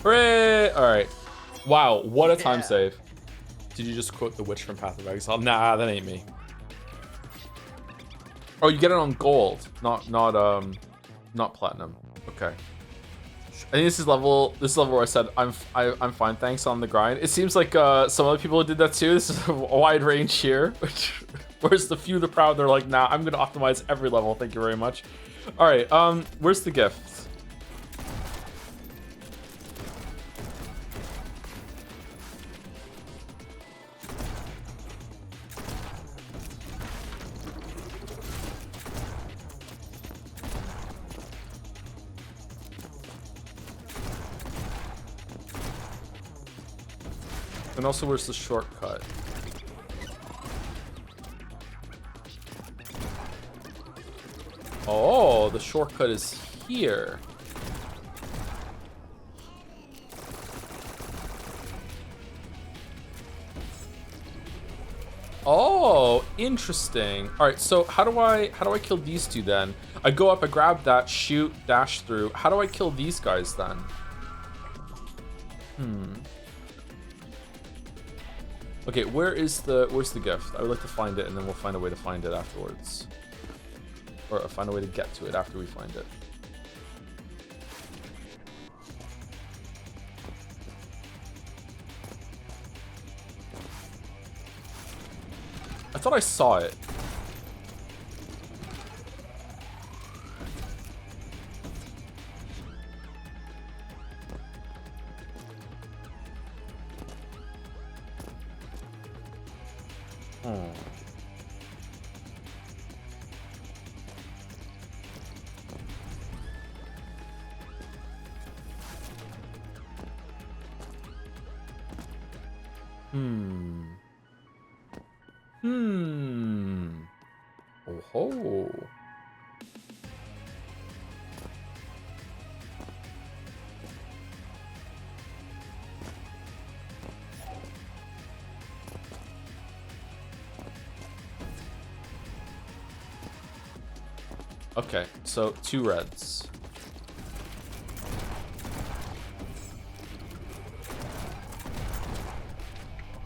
Hooray! Alright. Wow, what a time save. Did you just quote the witch from Path of Exile? Nah, that ain't me. Oh, you get it on gold, not platinum. Okay. I think this is level where I said I'm fine, thanks on the grind. It seems like some other people did that too. This is a wide range here. Whereas the few, the proud, they're like, nah, I'm gonna optimize every level. Thank you very much. Alright, where's the gift? And also, where's the shortcut? Oh, the shortcut is here. Oh, interesting. All right, so how do I kill these two then? I go up, I grab that, shoot, dash through. How do I kill these guys then? Okay, where's the gift? I would like to find it, and then we'll find a way to find it afterwards. Or find a way to get to it after we find it. I thought I saw it. Oh. Okay, so 2 reds.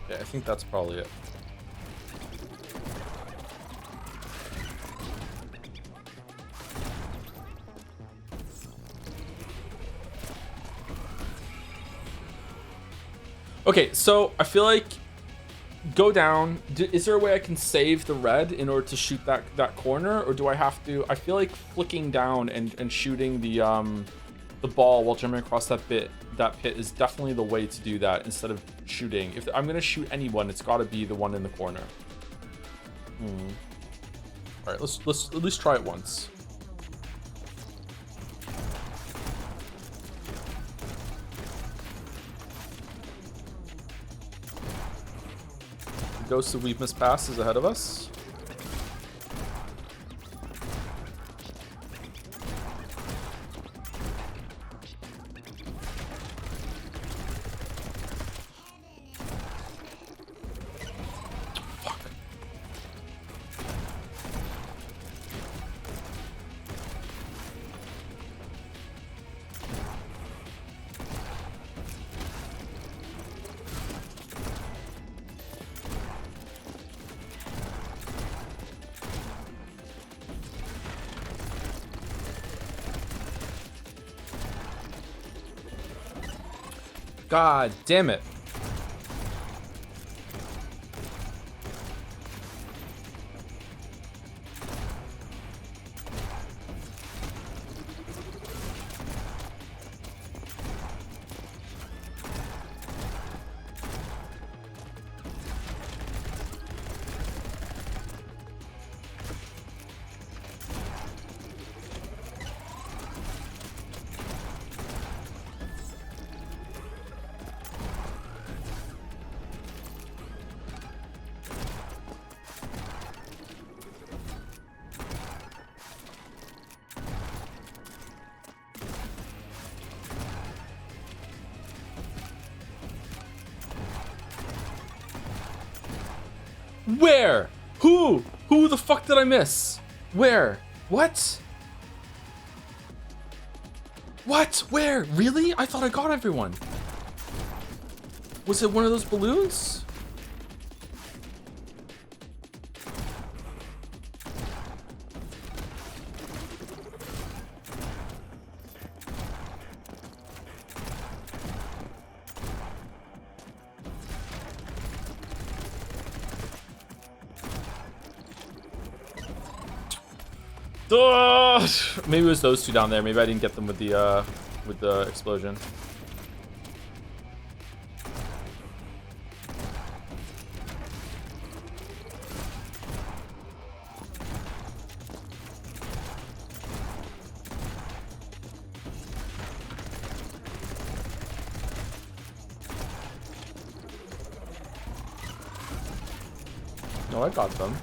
Yeah, I think that's probably it. Okay, so I feel like go down. Is there a way I can save the red in order to shoot that corner, or do I have to? I feel like flicking down and shooting the ball while jumping across that pit is definitely the way to do that instead of shooting. If I'm gonna shoot anyone, it's got to be the one in the corner. All right, let's at least try it once. Ghost of We've Missed Past is ahead of us. Fuck. God damn it. Where? Who? Who the fuck did I miss? Where? What? What? Where? Really? I thought I got everyone. Was it one of those balloons? Ugh. Maybe it was those two down there. Maybe I didn't get them with the explosion. No, I got them.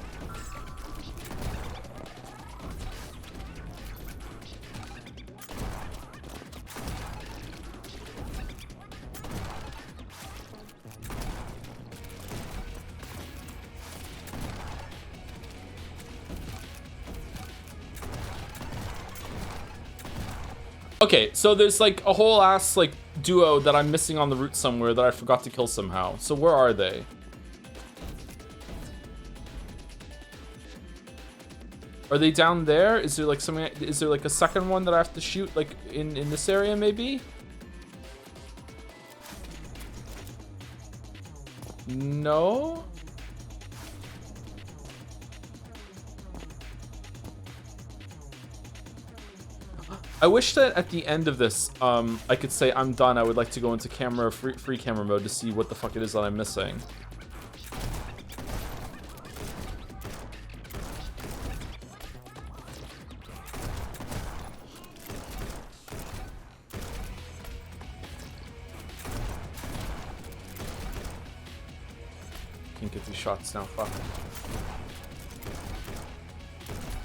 Okay, so there's like a whole ass like duo that I'm missing on the route somewhere that I forgot to kill somehow. So where are they? Are they down there? Is there like something? Is there like a second one that I have to shoot like in this area maybe? No. I wish that at the end of this, I could say I'm done. I would like to go into free camera mode to see what the fuck it is that I'm missing. Can't get these shots now. Fuck.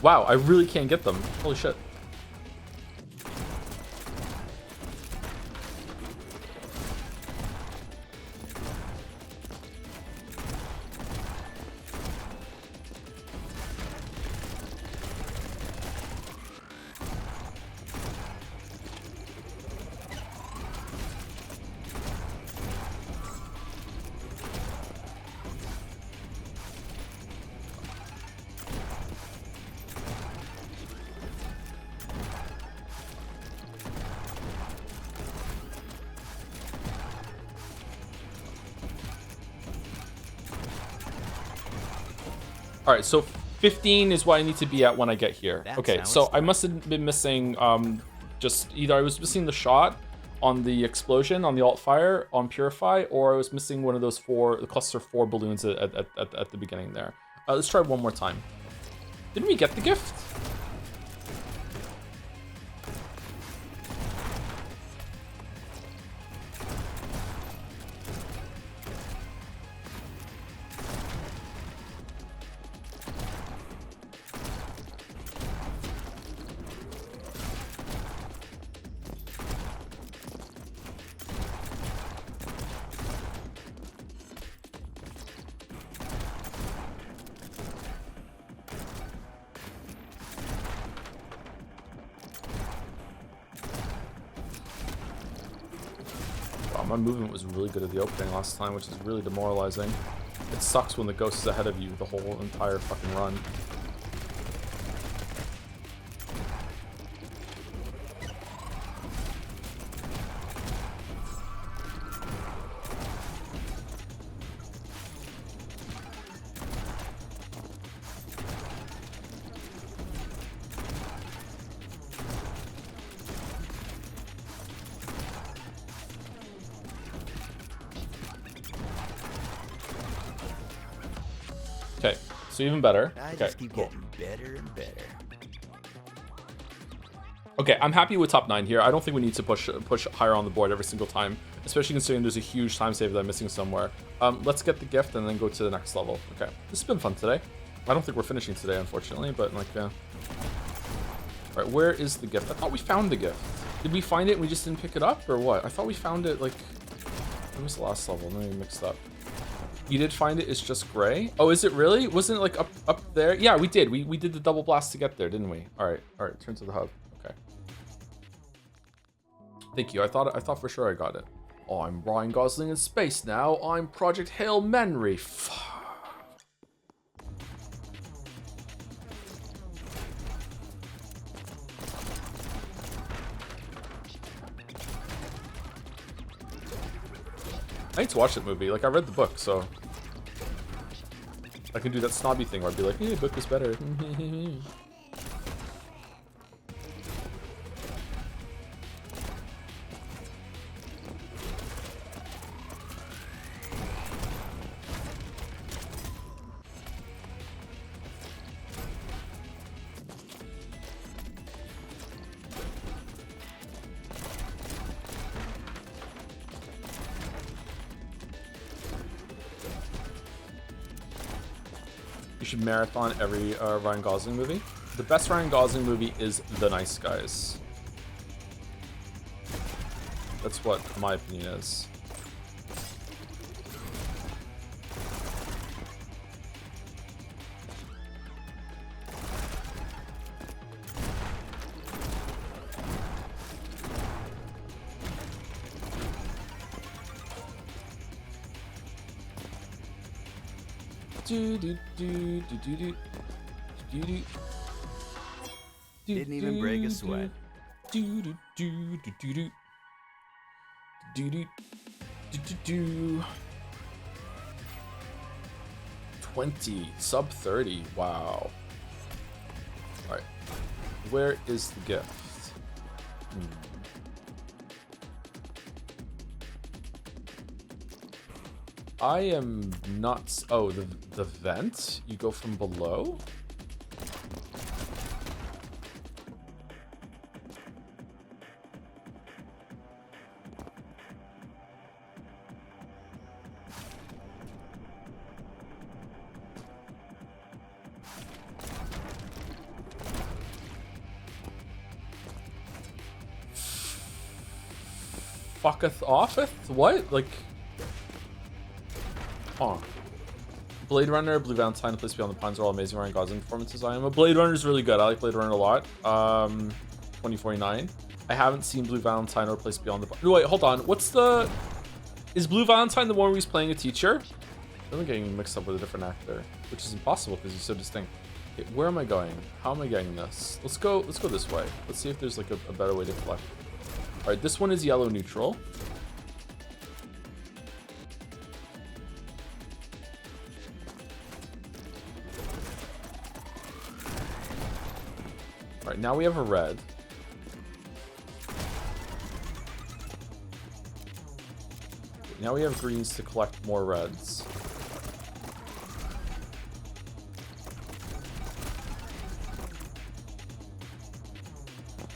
Wow, I really can't get them. Holy shit. All right, so 15 is what I need to be at when I get here. That's Okay, how it so I started. must have been missing just either I was missing the shot on the explosion on the alt fire on purify, or I was missing one of those the cluster 4 balloons at the beginning there. Let's try one more time. Didn't we get the gift? My movement was really good at the opening last time, which is really demoralizing. It sucks when the ghost is ahead of you the whole entire fucking run. Okay, so even better. I Okay, just keep cool. getting better and better. Okay, I'm happy with top 9 here. I don't think we need to push higher on the board every single time, especially considering there's a huge time save that I'm missing somewhere. Let's get the gift and then go to the next level. Okay, this has been fun today. I don't think we're finishing today, unfortunately, but like, yeah. All right, where is the gift? I thought we found the gift. Did we find it and we just didn't pick it up, or what? I thought we found it, like, when was the last level? Maybe mixed up. You did find it, it's just gray? Oh, is it really? Wasn't it like up there? Yeah, we did. We did the double blast to get there, didn't we? All right, turn to the hub. Okay. Thank you. I thought for sure I got it. Oh, I'm Ryan Gosling in space now. I'm Project Hail Mary. Fuck. I need to watch that movie. Like, I read the book, so I can do that snobby thing where I'd be like, hey, book is better. You should marathon every Ryan Gosling movie. The best Ryan Gosling movie is The Nice Guys. That's what my opinion is. Didn't even break a sweat. 20 sub 30. Wow. All right, where is the gift? I am nuts. Oh, the vent? You go from below? Fucketh offeth? What? Like... Oh. Blade Runner, Blue Valentine, Place Beyond the Pines are all amazing Ryan Gosling performances. I am a Blade Runner is really good. I like Blade Runner a lot. 2049. I haven't seen Blue Valentine or Place Beyond the Pines. Wait, hold on. What's the... Is Blue Valentine the one where he's playing a teacher? I'm getting mixed up with a different actor, which is impossible because he's so distinct. Okay, where am I going? How am I getting this? Let's go this way. Let's see if there's like a better way to collect. All right, this one is yellow neutral. Alright, now we have a red. Now we have greens to collect more reds.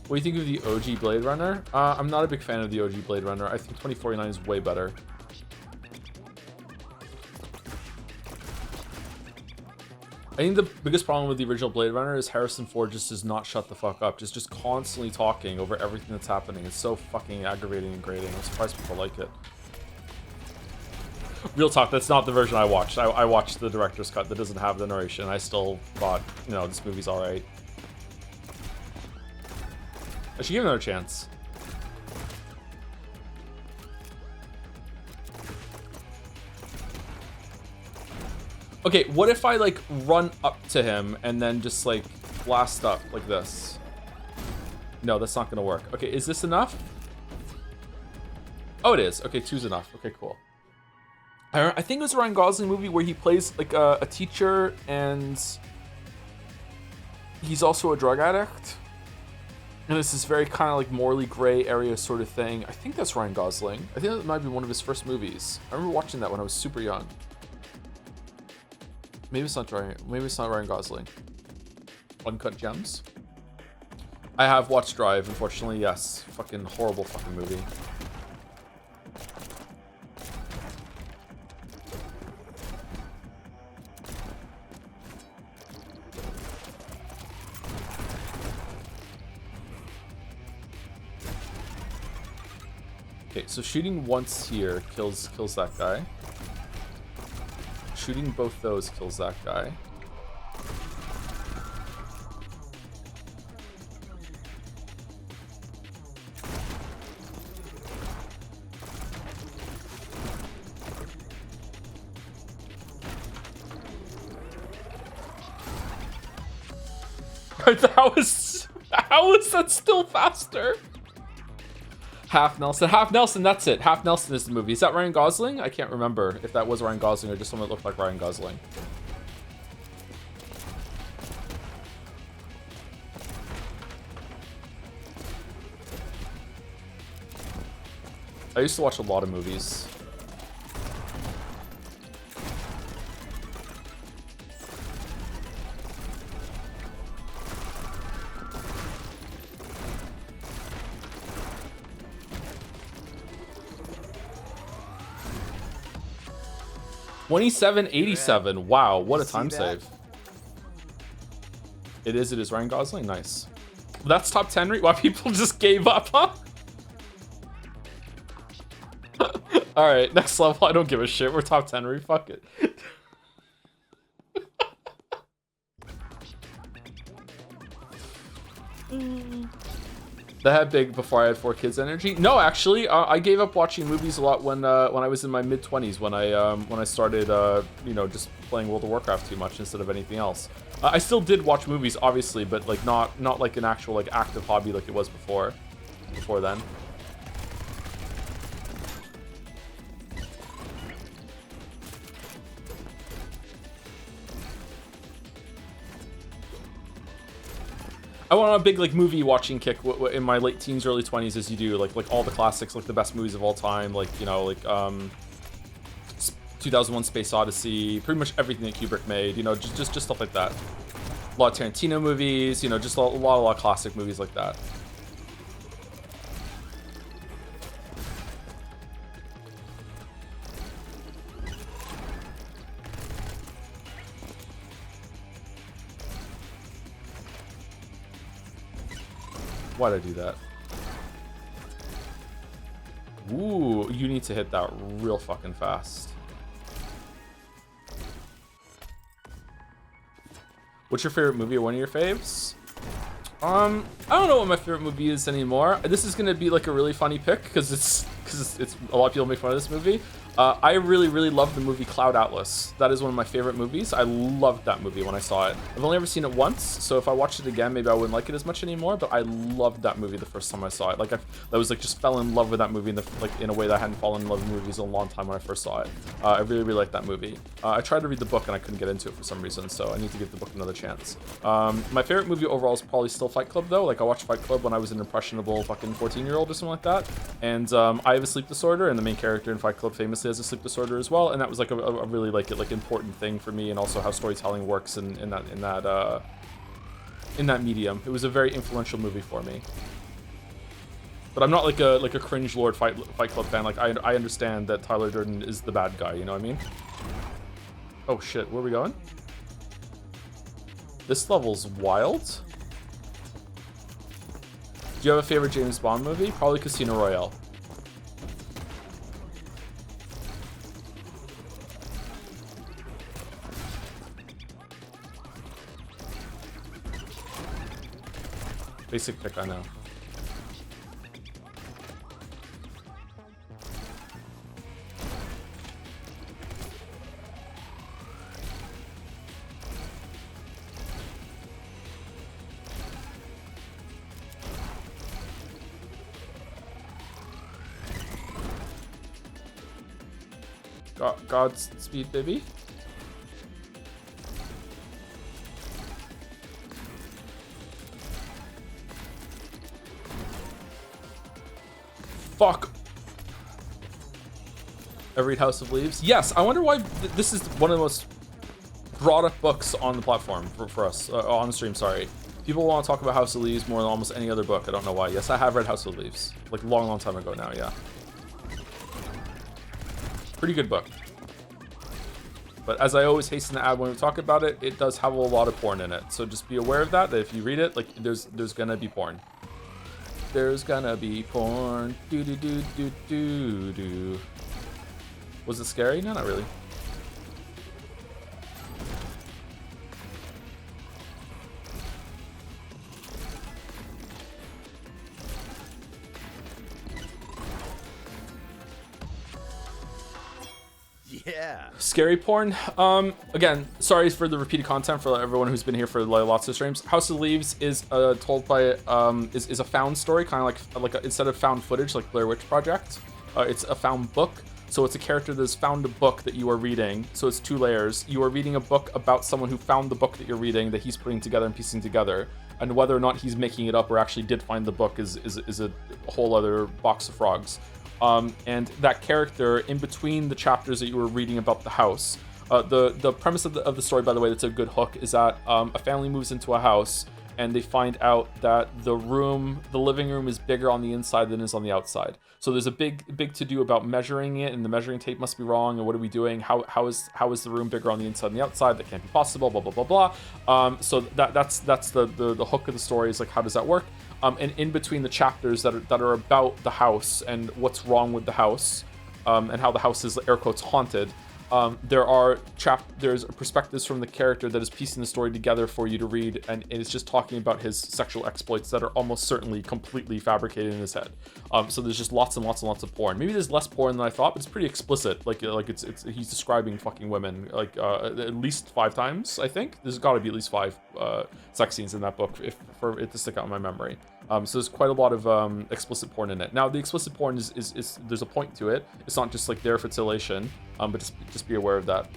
What do you think of the OG Blade Runner? I'm not a big fan of the OG Blade Runner. I think 2049 is way better. I think the biggest problem with the original Blade Runner is Harrison Ford just does not shut the fuck up. Just constantly talking over everything that's happening. It's so fucking aggravating and grating. I'm surprised people like it. Real talk, that's not the version I watched. I watched the director's cut that doesn't have the narration. I still thought, you know, this movie's alright. I should give it another chance. Okay, what if I, like, run up to him and then just, like, blast up like this? No, that's not gonna work. Okay, is this enough? Oh, it is. Okay, 2's enough. Okay, cool. I think it was a Ryan Gosling movie where he plays, like, a teacher and he's also a drug addict. And it's this very kind of, like, morally gray area sort of thing. I think that's Ryan Gosling. I think that might be one of his first movies. I remember watching that when I was super young. Maybe it's not Ryan Gosling. Uncut Gems? I have watched Drive, unfortunately, yes. Fucking horrible fucking movie. Okay, so shooting once here kills that guy. Shooting both those kills that guy. How is that still faster? Half Nelson, that's it. Half Nelson is the movie. Is that Ryan Gosling? I can't remember if that was Ryan Gosling or just someone that looked like Ryan Gosling. I used to watch a lot of movies. $27.87. Wow, what a time save. It is Ryan Gosling. Nice. That's top 10. Wow, people just gave up, huh? Alright, next level. I don't give a shit. We're top 10. Fuck it. That had big before I had 4 kids energy. No, actually, I gave up watching movies a lot when I was in my mid-20s, when I started you know, just playing World of Warcraft too much instead of anything else. I still did watch movies, obviously, but like not like an actual like active hobby like it was before then. I went on a big like movie watching kick in my late teens, early 20s, as you do, like all the classics, like the best movies of all time, like, you know, like 2001: Space Odyssey, pretty much everything that Kubrick made, you know, just stuff like that. A lot of Tarantino movies, you know, just a lot of classic movies like that. Why'd I do that? Ooh, you need to hit that real fucking fast. What's your favorite movie or one of your faves? I don't know what my favorite movie is anymore. This is gonna be like a really funny pick because it's a lot of people make fun of this movie. I really love the movie Cloud Atlas. That is one of my favorite movies. I loved that movie when I saw it. I've only ever seen it once, so if I watched it again, maybe I wouldn't like it as much anymore. But I loved that movie the first time I saw it. Like I was like just fell in love with that movie in a way that I hadn't fallen in love with movies in a long time when I first saw it. I really liked that movie. I tried to read the book and I couldn't get into it for some reason, so I need to give the book another chance. My favorite movie overall is probably still Fight Club though. Like I watched Fight Club when I was an impressionable fucking 14-year-old or something like that. And I have a sleep disorder, and the main character in Fight Club famously has a sleep disorder as well, and that was like a really like important thing for me, and also how storytelling works in that medium. It was a very influential movie for me. But I'm not like a cringe lord Fight Club fan. Like I understand that Tyler Durden is the bad guy. You know what I mean? Oh shit, where are we going? This level's wild. Do you have a favorite James Bond movie? Probably Casino Royale. Basic pick, I know. Godspeed, baby. Fuck. I read House of Leaves. Yes, I wonder why this is one of the most brought up books on the platform for us, on the stream, sorry. People want to talk about House of Leaves more than almost any other book. I don't know why. Yes, I have read House of Leaves. Like, long time ago now, yeah. Pretty good book. But as I always hasten to add when we talk about it, it does have a lot of porn in it. So just be aware of that if you read it, like, there's gonna be porn. There's gonna be porn. Do. Was it scary? No, not really. Yeah. Scary porn. Again, sorry for the repeated content for everyone who's been here for lots of streams. House of Leaves is told by is a found story, kind of like instead of found footage like Blair Witch Project. It's a found book. So it's a character that's found a book that you are reading. So it's 2 layers. You are reading a book about someone who found the book that you're reading that he's putting together and piecing together. And whether or not he's making it up or actually did find the book is a whole other box of frogs. And that character, in between the chapters that you were reading about the house, the premise of the story, by the way, that's a good hook, is that a family moves into a house and they find out that the living room is bigger on the inside than is on the outside. So there's a big to do about measuring it, and the measuring tape must be wrong, and what are we doing? How is the room bigger on the inside than the outside? That can't be possible, blah, blah, blah, blah. So that's the hook of the story, is like, how does that work? And in between the chapters that are about the house and what's wrong with the house, and how the house is, air quotes, haunted, there's perspectives from the character that is piecing the story together for you to read, and it's just talking about his sexual exploits that are almost certainly completely fabricated in his head. So there's just lots and lots of porn. Maybe there's less porn than I thought, but it's pretty explicit. Like it's he's describing fucking women like at least 5 times. I think there's got to be at least 5 sex scenes in that book for it to stick out in my memory. So there's quite a lot of explicit porn in it. Now the explicit porn is there's a point to it. It's not just like there for titillation, but just be aware of that.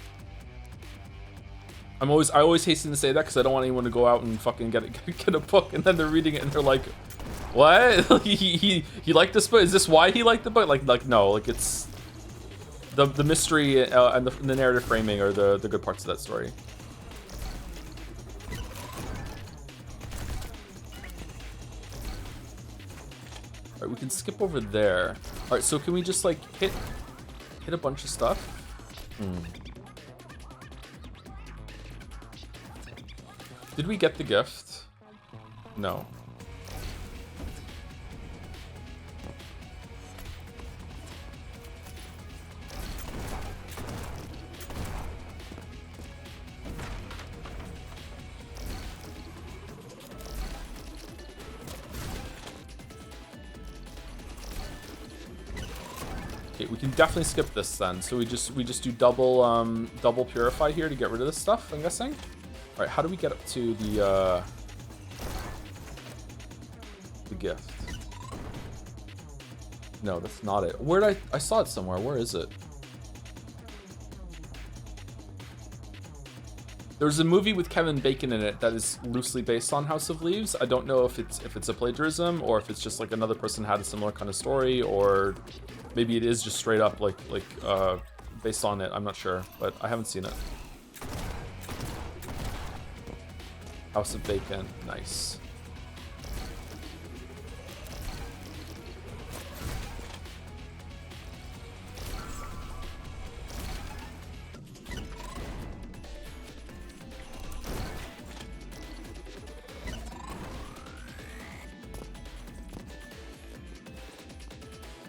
I always hasten to say that because I don't want anyone to go out and fucking get a book and then they're reading it and they're like, what? he liked this book? Is this why he liked the book? Like no, like it's the mystery and the narrative framing are the good parts of that story. Alright, we can skip over there. Alright, so can we just like hit a bunch of stuff? Did we get the gift? No. Okay, we can definitely skip this then. So we just do double purify here to get rid of this stuff, I'm guessing. All right, how do we get up to the gift? No, that's not it. Where did I saw it somewhere. Where is it? There's a movie with Kevin Bacon in it that is loosely based on House of Leaves. I don't know if it's a plagiarism or if it's just like another person had a similar kind of story, or maybe it is just straight up like based on it. I'm not sure, but I haven't seen it. House of Bacon, nice.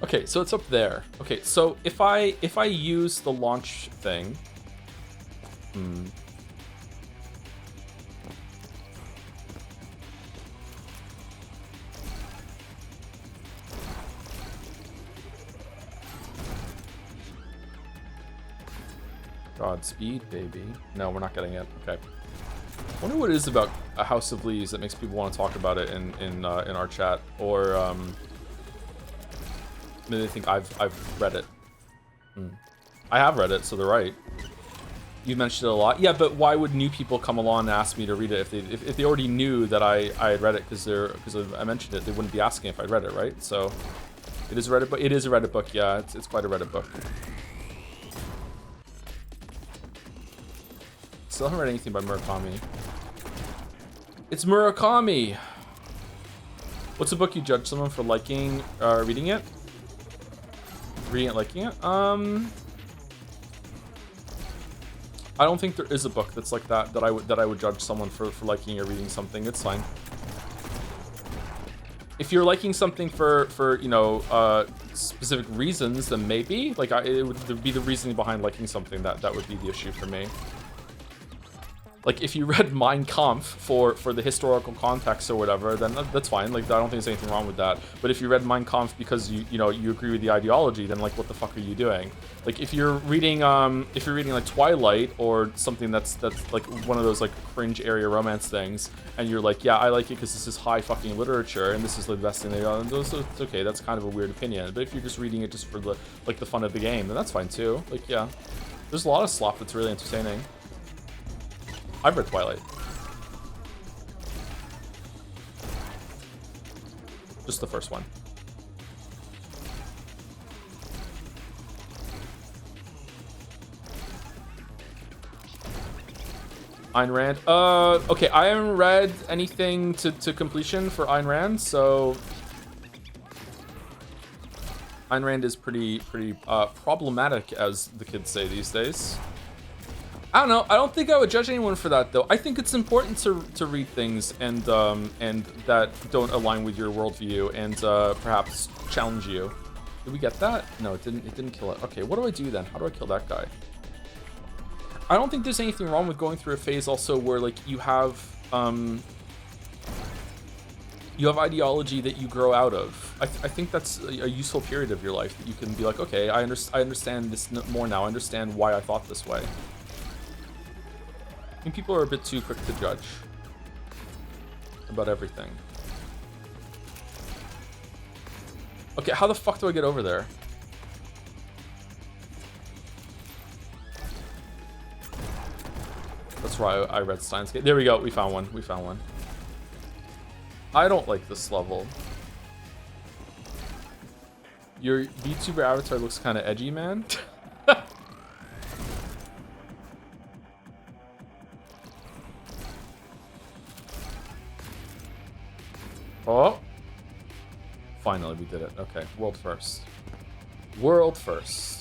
Okay, so it's up there. Okay, so if I use the launch thing, Godspeed, baby. No, we're not getting it. Okay. I wonder what it is about a House of Leaves that makes people want to talk about it in our chat, or maybe they think I've read it. I have read it, so they're right. You mentioned it a lot. Yeah, but why would new people come along and ask me to read it if they already knew that I had read it because I mentioned it? They wouldn't be asking if I'd read it, right? So it is a Reddit book. It is a Reddit book. Yeah, it's quite a Reddit book. Still haven't read anything by Murakami. It's Murakami. What's a book you judge someone for liking, reading it? Reading it, liking it? I don't think there is a book that's like that I would judge someone for liking or reading something. It's fine. If you're liking something for you know specific reasons, then maybe like it would be the reasoning behind liking something that would be the issue for me. Like if you read Mein Kampf for the historical context or whatever, then that's fine. Like I don't think there's anything wrong with that. But if you read Mein Kampf because you know you agree with the ideology, then like what the fuck are you doing? Like if you're reading like Twilight or something that's like one of those like cringe area romance things, and you're like, yeah, I like it because this is high fucking literature and this is the best thing they got. It's okay. That's kind of a weird opinion. But if you're just reading it just for the fun of the game, then that's fine too. Like yeah, there's a lot of slop that's really entertaining. I've read Twilight. Just the first one. Ayn Rand. Okay, I haven't read anything to completion for Ayn Rand, so Ayn Rand is pretty problematic, as the kids say these days. I don't know. I don't think I would judge anyone for that, though. I think it's important to read things and that don't align with your worldview and perhaps challenge you. Did we get that? No, it didn't. It didn't kill it. Okay, what do I do then? How do I kill that guy? I don't think there's anything wrong with going through a phase also where like you have ideology that you grow out of. I think that's a useful period of your life that you can be like, okay, I understand this more now. I understand why I thought this way. I think people are a bit too quick to judge about everything. Okay, how the fuck do I get over there? That's why I read Steins Gate. There we go. We found one. We found one. I don't like this level. Your VTuber avatar looks kind of edgy, man. Oh. Finally, we did it. Okay, world first. World first.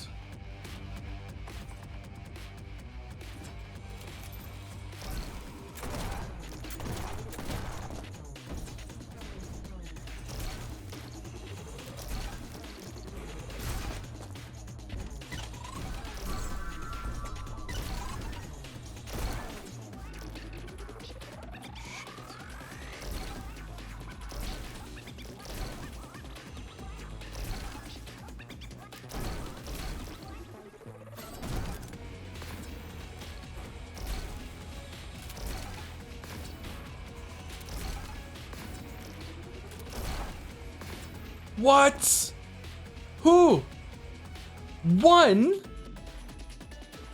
What? Who? One?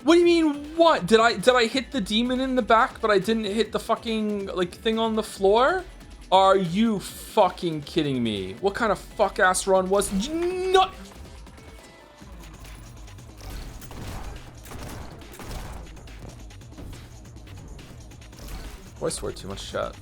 What do you mean what? Did I hit the demon in the back, but I didn't hit the fucking like thing on the floor? Are you fucking kidding me? What kind of fuck ass run was not? Oh, I swear too much chat.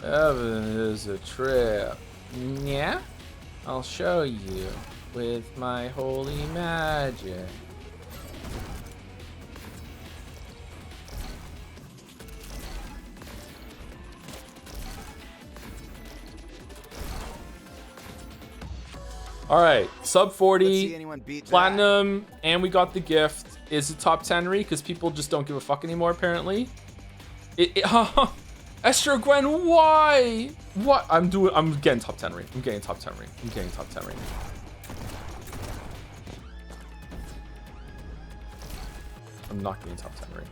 Heaven is a trap. Yeah? I'll show you with my holy magic. All right, sub 40, platinum, and we got the gift. Is it top 10 re? Because people just don't give a fuck anymore, apparently. Esther Gwen, why? What? I'm getting top 10 re. I'm getting top 10 re. I'm getting top 10 re. I'm not getting top 10 re.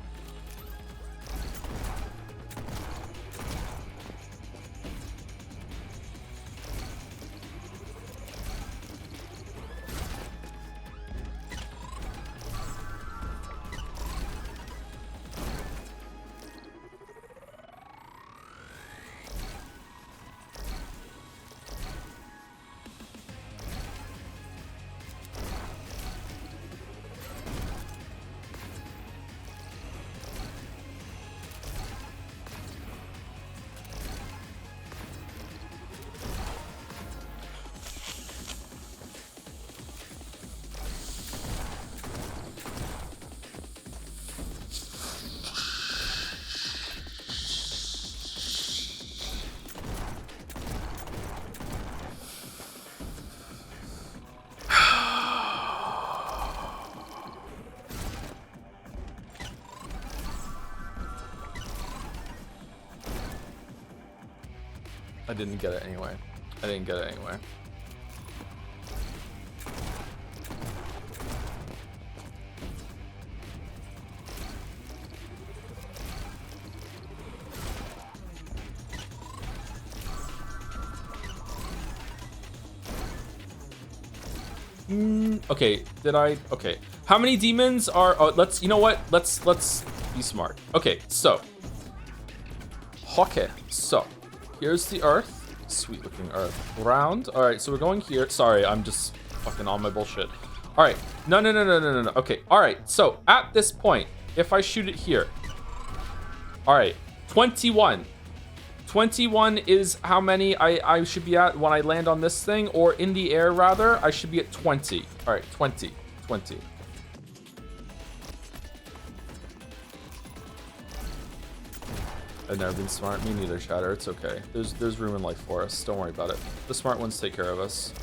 I didn't get it anyway. I didn't get it anyway. Okay, did I? Okay. How many demons are, oh, let's, you know what? Let's be smart. Okay, so. Okay, so. Here's the earth. Sweet looking earth. Round. All right, so we're going here. Sorry, I'm just fucking on my bullshit. All right. No. Okay. All right. So at this point, if I shoot it here. All right. 21. 21 is how many I should be at when I land on this thing, or in the air rather. I should be at 20. All right. 20. I've never been smart. Me neither, chatter. It's okay. There's room in life for us. Don't worry about it. The smart ones take care of us.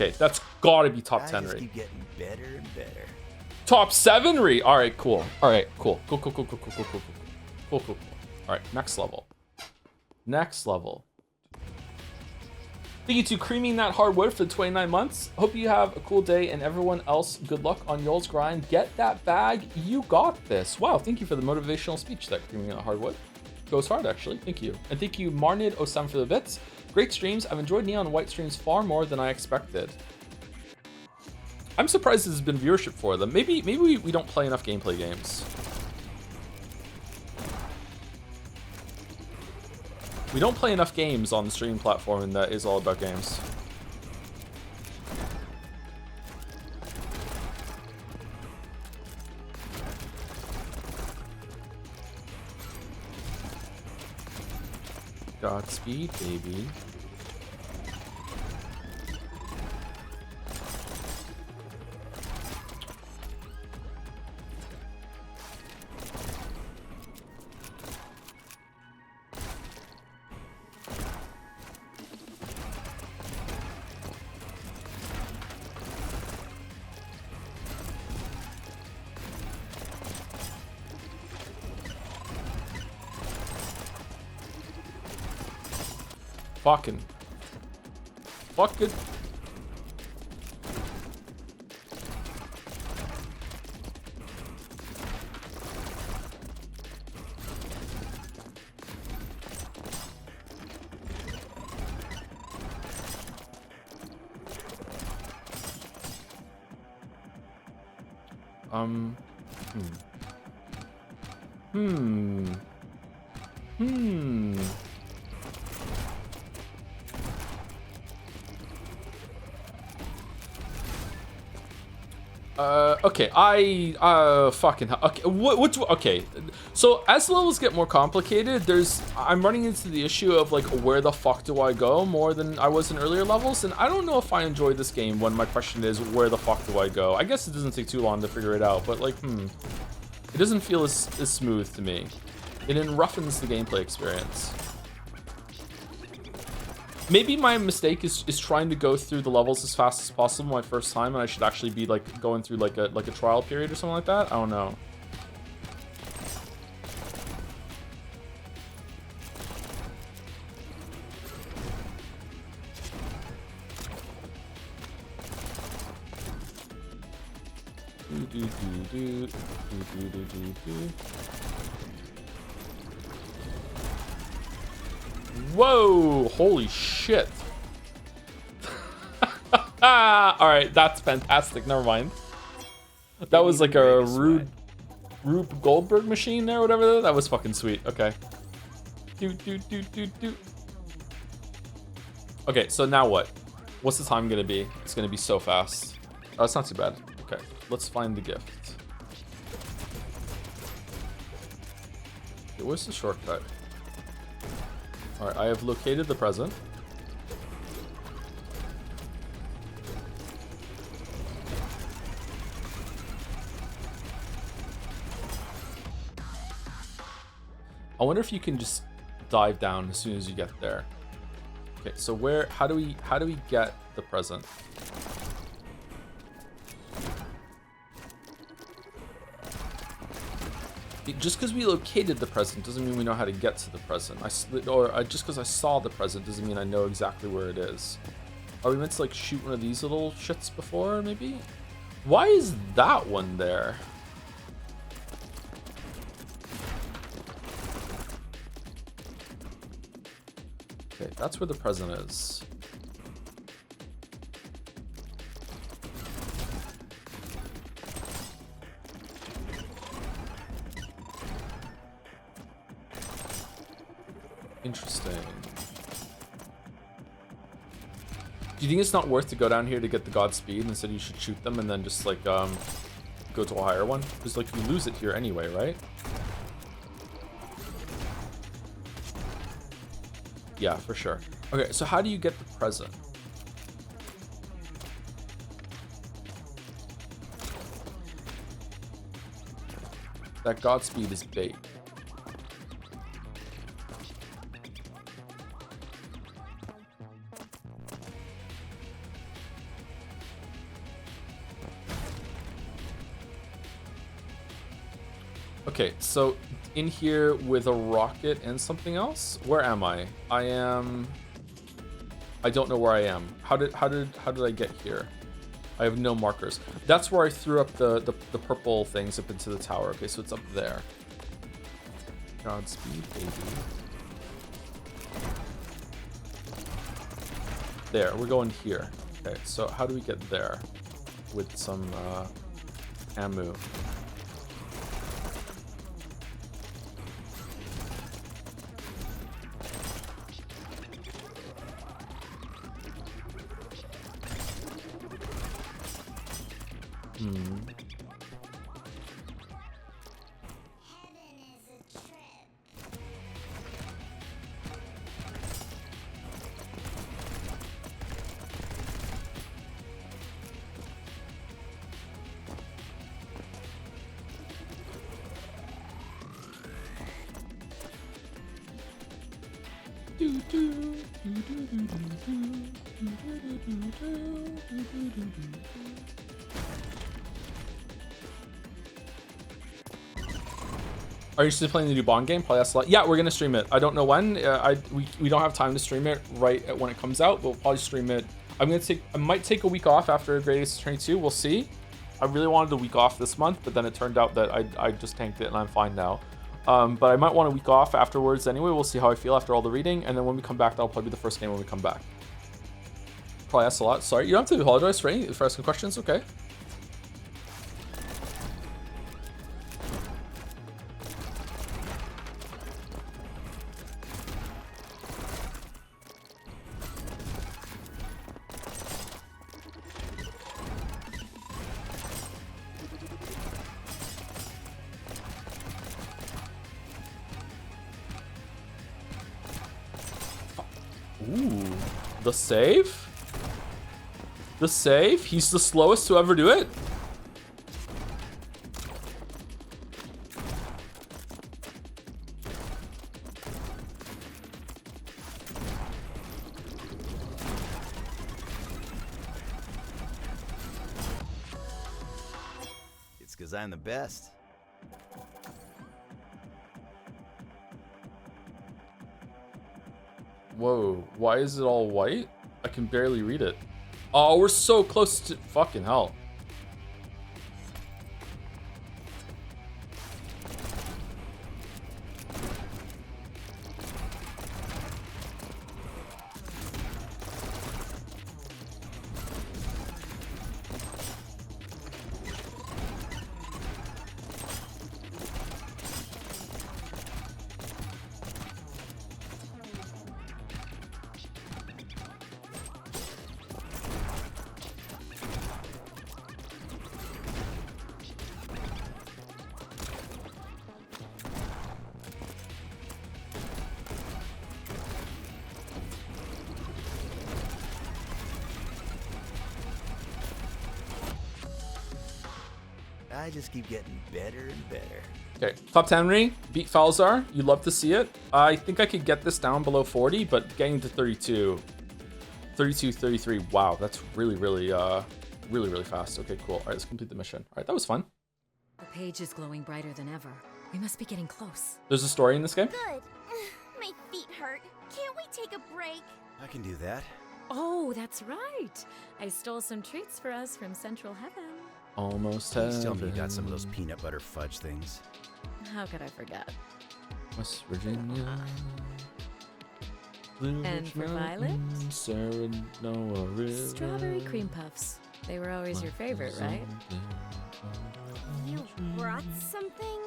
Okay, that's gotta be top 10 re. Keep getting better and better. Top 7 re. All right, cool. All right, cool. Cool. All right, next level. Thank you to creaming that hardwood for the 29 months. Hope you have a cool day, and everyone else, good luck on y'all's grind. Get that bag. You got this. Wow, thank you for the motivational speech, that creaming that hardwood. Goes hard, actually. Thank you. And thank you, Marnid07 for the bits. Great streams. I've enjoyed Neon White streams far more than I expected. I'm surprised there's been viewership for them. Maybe we don't play enough gameplay games. We don't play enough games on the streaming platform, and that is all about games. Godspeed, baby. Fucking. Okay, fucking hell. Okay, okay. So as the levels get more complicated, I'm running into the issue of like, where the fuck do I go more than I was in earlier levels, and I don't know if I enjoy this game when my question is, where the fuck do I go? I guess it doesn't take too long to figure it out, but like, it doesn't feel as smooth to me. It roughens the gameplay experience. Maybe my mistake is trying to go through the levels as fast as possible my first time, and I should actually be like going through like a trial period or something like that. I don't know. Whoa! Holy shit! Alright, that's fantastic. Never mind. That was like a Rube Goldberg machine there, whatever. That was fucking sweet. Okay. Okay, so now what? What's the time gonna be? It's gonna be so fast. Oh, it's not too bad. Okay, let's find the gift. Okay, where's the shortcut? Alright, I have located the present. I wonder if you can just dive down as soon as you get there. Okay, so how do we get the present? Just because we located the present doesn't mean we know how to get to the present. Just because I saw the present doesn't mean I know exactly where it is. Are we meant to like shoot one of these little shits before, maybe? Why is that one there? Okay, that's where the present is. Interesting. Do you think it's not worth to go down here to get the Godspeed? Instead you should shoot them and then just like go to a higher one? Because like you lose it here anyway, right? Yeah, for sure. Okay, so how do you get the present? That Godspeed is bait. Okay, so in here with a rocket and something else? Where am I? I don't know where I am. How did I get here? I have no markers. That's where I threw up the purple things up into the tower. Okay, so it's up there. Godspeed, baby. There, we're going here. Okay, so how do we get there? With some ammo. Are you still playing the new Bond game? Probably that's a lot. Yeah, we're gonna stream it. I don't know when. We don't have time to stream it right when it comes out. We'll probably stream it. I might take a week off after Greatest 22. We'll see. I really wanted a week off this month, but then it turned out that I just tanked it and I'm fine now. But I might want a week off afterwards anyway. We'll see how I feel after all the reading, and then when we come back, that'll probably be the first game when we come back. Probably asked a lot. Sorry, you don't have to apologize for asking questions. Okay. Ooh, the save? The save? He's the slowest to ever do it? It's because I'm the best. Whoa, why is it all white? I can barely read it. Oh, we're so close to fucking hell. I just keep getting better and better. Okay, top 10 ring, beat Falzar. You love to see it. I think I could get this down below 40, but getting to 32, 33. Wow, that's really fast. Okay, cool. All right, let's complete the mission. All right, that was fun. The page is glowing brighter than ever. We must be getting close. There's a story in this game? Good. My feet hurt. Can't we take a break? I can do that. Oh, that's right. I stole some treats for us from Central Heaven. Almost Please tell me you heaven. got some of those peanut butter fudge things. How could I forget? West Virginia. Blue And Ridge for Violet? Mountains, Sarah Noah River. Strawberry cream puffs. They were always your favorite, right? You brought something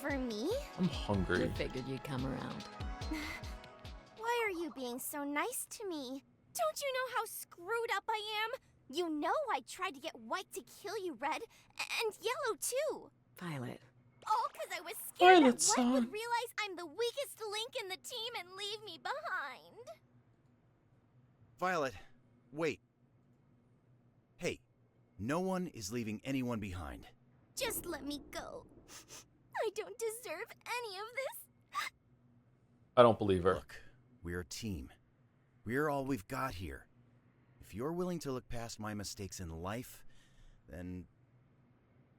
for me? I'm hungry. We figured you'd come around. Why are you being so nice to me? Don't you know how screwed up I am? You know I tried to get White to kill you, Red, and Yellow too. Violet. All because I was scared Violet's that White son. would realize I'm the weakest link in the team and leave me behind. Violet, wait. Hey, no one is leaving anyone behind. Just let me go. I don't deserve any of this. I don't believe her. Look, we're a team. We're all we've got here. If you're willing to look past my mistakes in life, then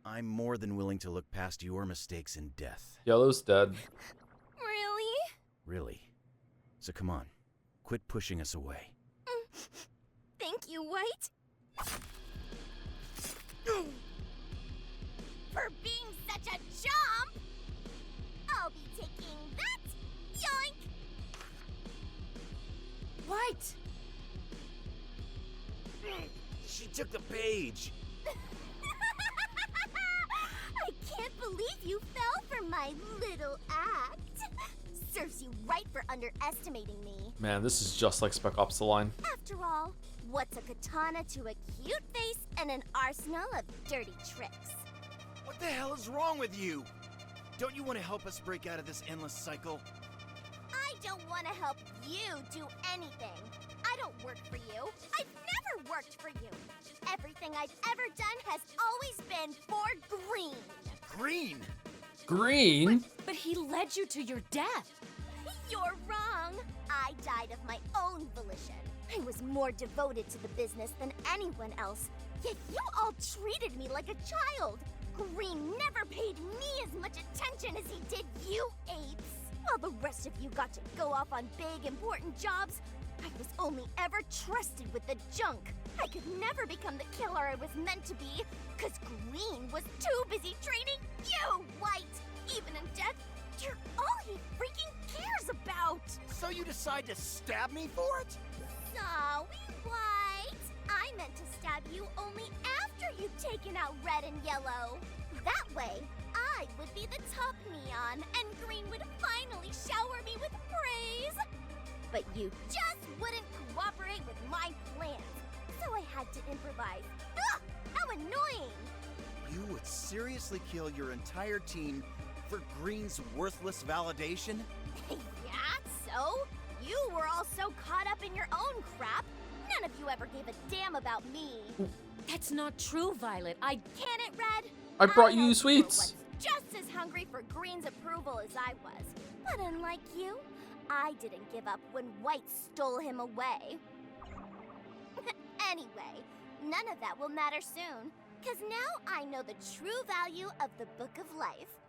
I'm more than willing to look past your mistakes in death. Yellow's dead. Really? Really. So come on, quit pushing us away. Thank you, White. For being such a chump! I'll be taking that! Yoink! White! She took the page! I can't believe you fell for my little act. Serves you right for underestimating me. Man, this is just like Spec Ops: The Line. After all, what's a katana to a cute face and an arsenal of dirty tricks? What the hell is wrong with you? Don't you want to help us break out of this endless cycle? I don't want to help you do anything. I don't work for you. I've never worked for you. Everything I've ever done has always been for Green. Green! Green? But he led you to your death. You're wrong. I died of my own volition. I was more devoted to the business than anyone else. Yet you all treated me like a child. Green never paid me as much attention as he did you apes. While the rest of you got to go off on big, important jobs, I was only ever trusted with the junk. I could never become the killer I was meant to be, because Green was too busy training you, White. Even in death, you're all he freaking cares about. So you decide to stab me for it? Sorry, White. I meant to stab you only after you'd taken out Red and Yellow. That way, I would be the top Neon, and Green would finally shower me with praise. But you just wouldn't cooperate with my plans, so I had to improvise. Ugh, how annoying! You would seriously kill your entire team for Green's worthless validation? Yeah, so? You were all so caught up in your own crap. None of you ever gave a damn about me. That's not true, Violet. Can it, Red? I brought know you were sweets. once just as hungry for Green's approval as I was. But unlike you, I didn't give up when White stole him away. Anyway, none of that will matter soon, because now I know the true value of the Book of Life.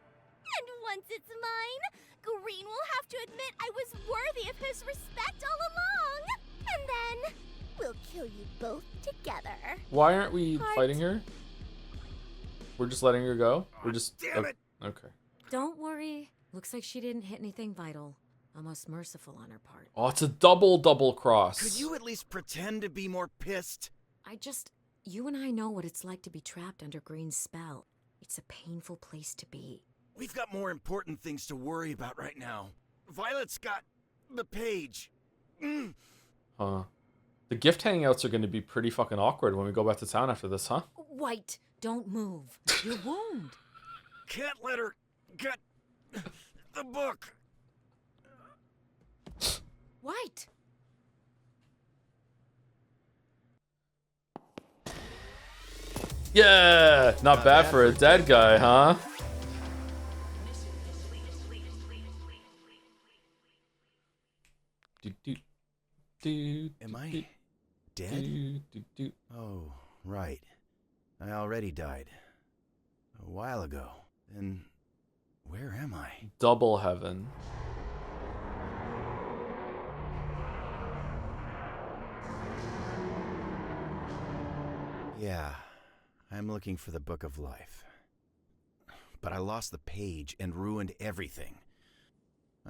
And once it's mine, Green will have to admit I was worthy of his respect all along. And then we'll kill you both together. Why aren't we Heart. fighting her? We're just letting her go? We're just... Damn it! Okay. Don't worry. Looks like she didn't hit anything vital. Almost merciful on her part. Oh, it's a double cross. Could you at least pretend to be more pissed? You and I know what it's like to be trapped under Green's spell. It's a painful place to be. We've got more important things to worry about right now. Violet's got the page. Huh. The gift hangouts are going to be pretty fucking awkward when we go back to town after this, huh? White, don't move. Your wound. Can't let her get the book. White. Yeah! Not bad for a dead guy, huh? Am I dead? Oh, right. I already died. A while ago. Then where am I? Double heaven. Yeah, I'm looking for the Book of Life. But I lost the page and ruined everything.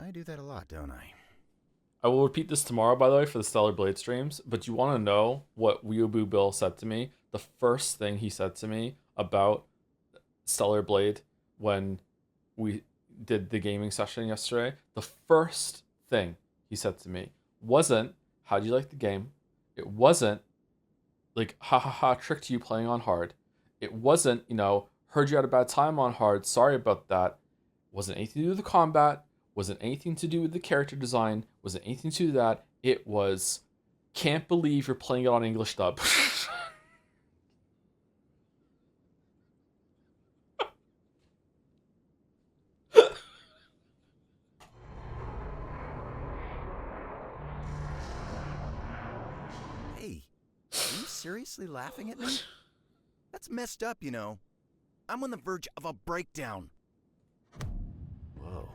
I do that a lot, don't I? I will repeat this tomorrow, by the way, for the Stellar Blade streams. But you want to know what Weeaboo Bill said to me? The first thing he said to me about Stellar Blade when we did the gaming session yesterday, the first thing he said to me wasn't, "How do you like the game?" It wasn't like, "Ha ha ha, tricked you playing on hard." It wasn't, heard you had a bad time on hard, sorry about that. Wasn't anything to do with the combat. Wasn't anything to do with the character design. Wasn't anything to do with that. It was, can't believe you're playing it on English dub. Hey, are you seriously laughing at me? That's messed up, I'm on the verge of a breakdown. Whoa.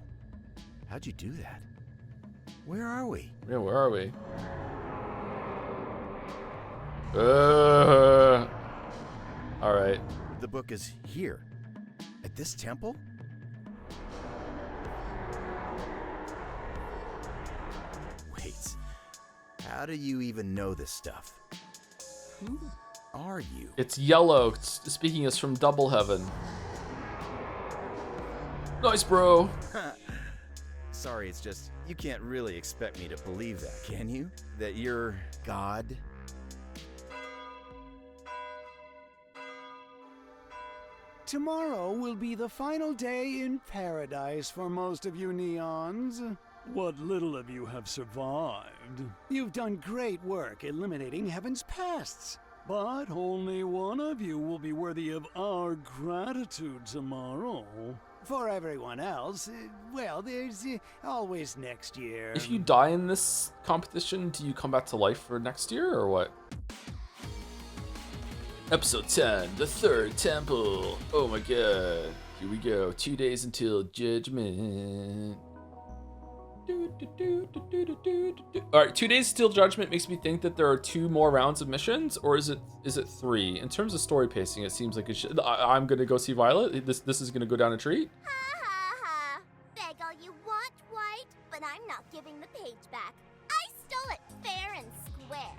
How'd you do that? Where are we? Yeah, where are we? Alright. The book is here. At this temple? Wait. How do you even know this stuff? Who are you? It's yellow. Speaking is from Double Heaven. Nice, bro. Sorry, it's just, you can't really expect me to believe that, can you? That you're God? Tomorrow will be the final day in paradise for most of you neons. What little of you have survived. You've done great work eliminating Heaven's pests. But only one of you will be worthy of our gratitude tomorrow. For everyone else, well, there's always next year. If you die in this competition, do you come back to life for next year or what? Episode 10, the third temple. Oh my god. Here we go. 2 days until judgment. Alright, 2 days till judgment makes me think that there are 2 more rounds of missions, or is it 3? In terms of story pacing, it seems like it should. I'm gonna go see Violet. This is gonna go down a treat. Ha ha ha. Beg all you want, White, but I'm not giving the page back. I stole it fair and square.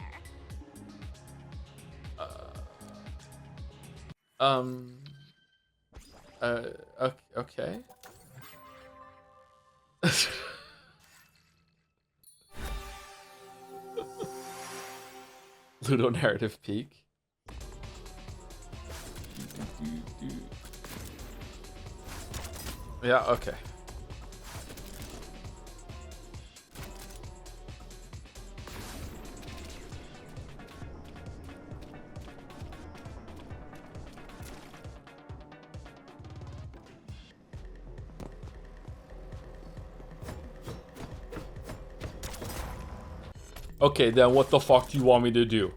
Okay. Ludo narrative peak. Yeah, okay. Okay, then what the fuck do you want me to do?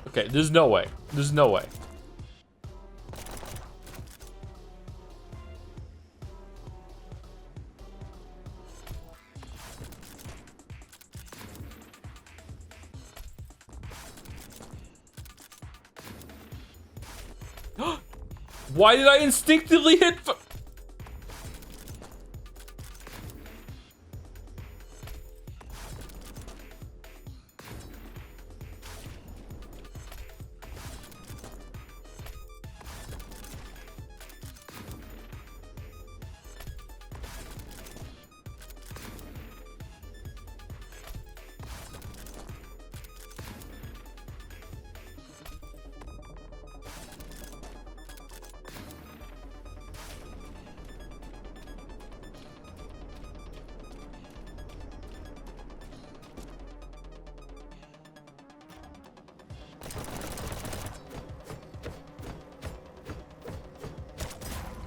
Okay, there's no way. There's no way. Why did I instinctively hit?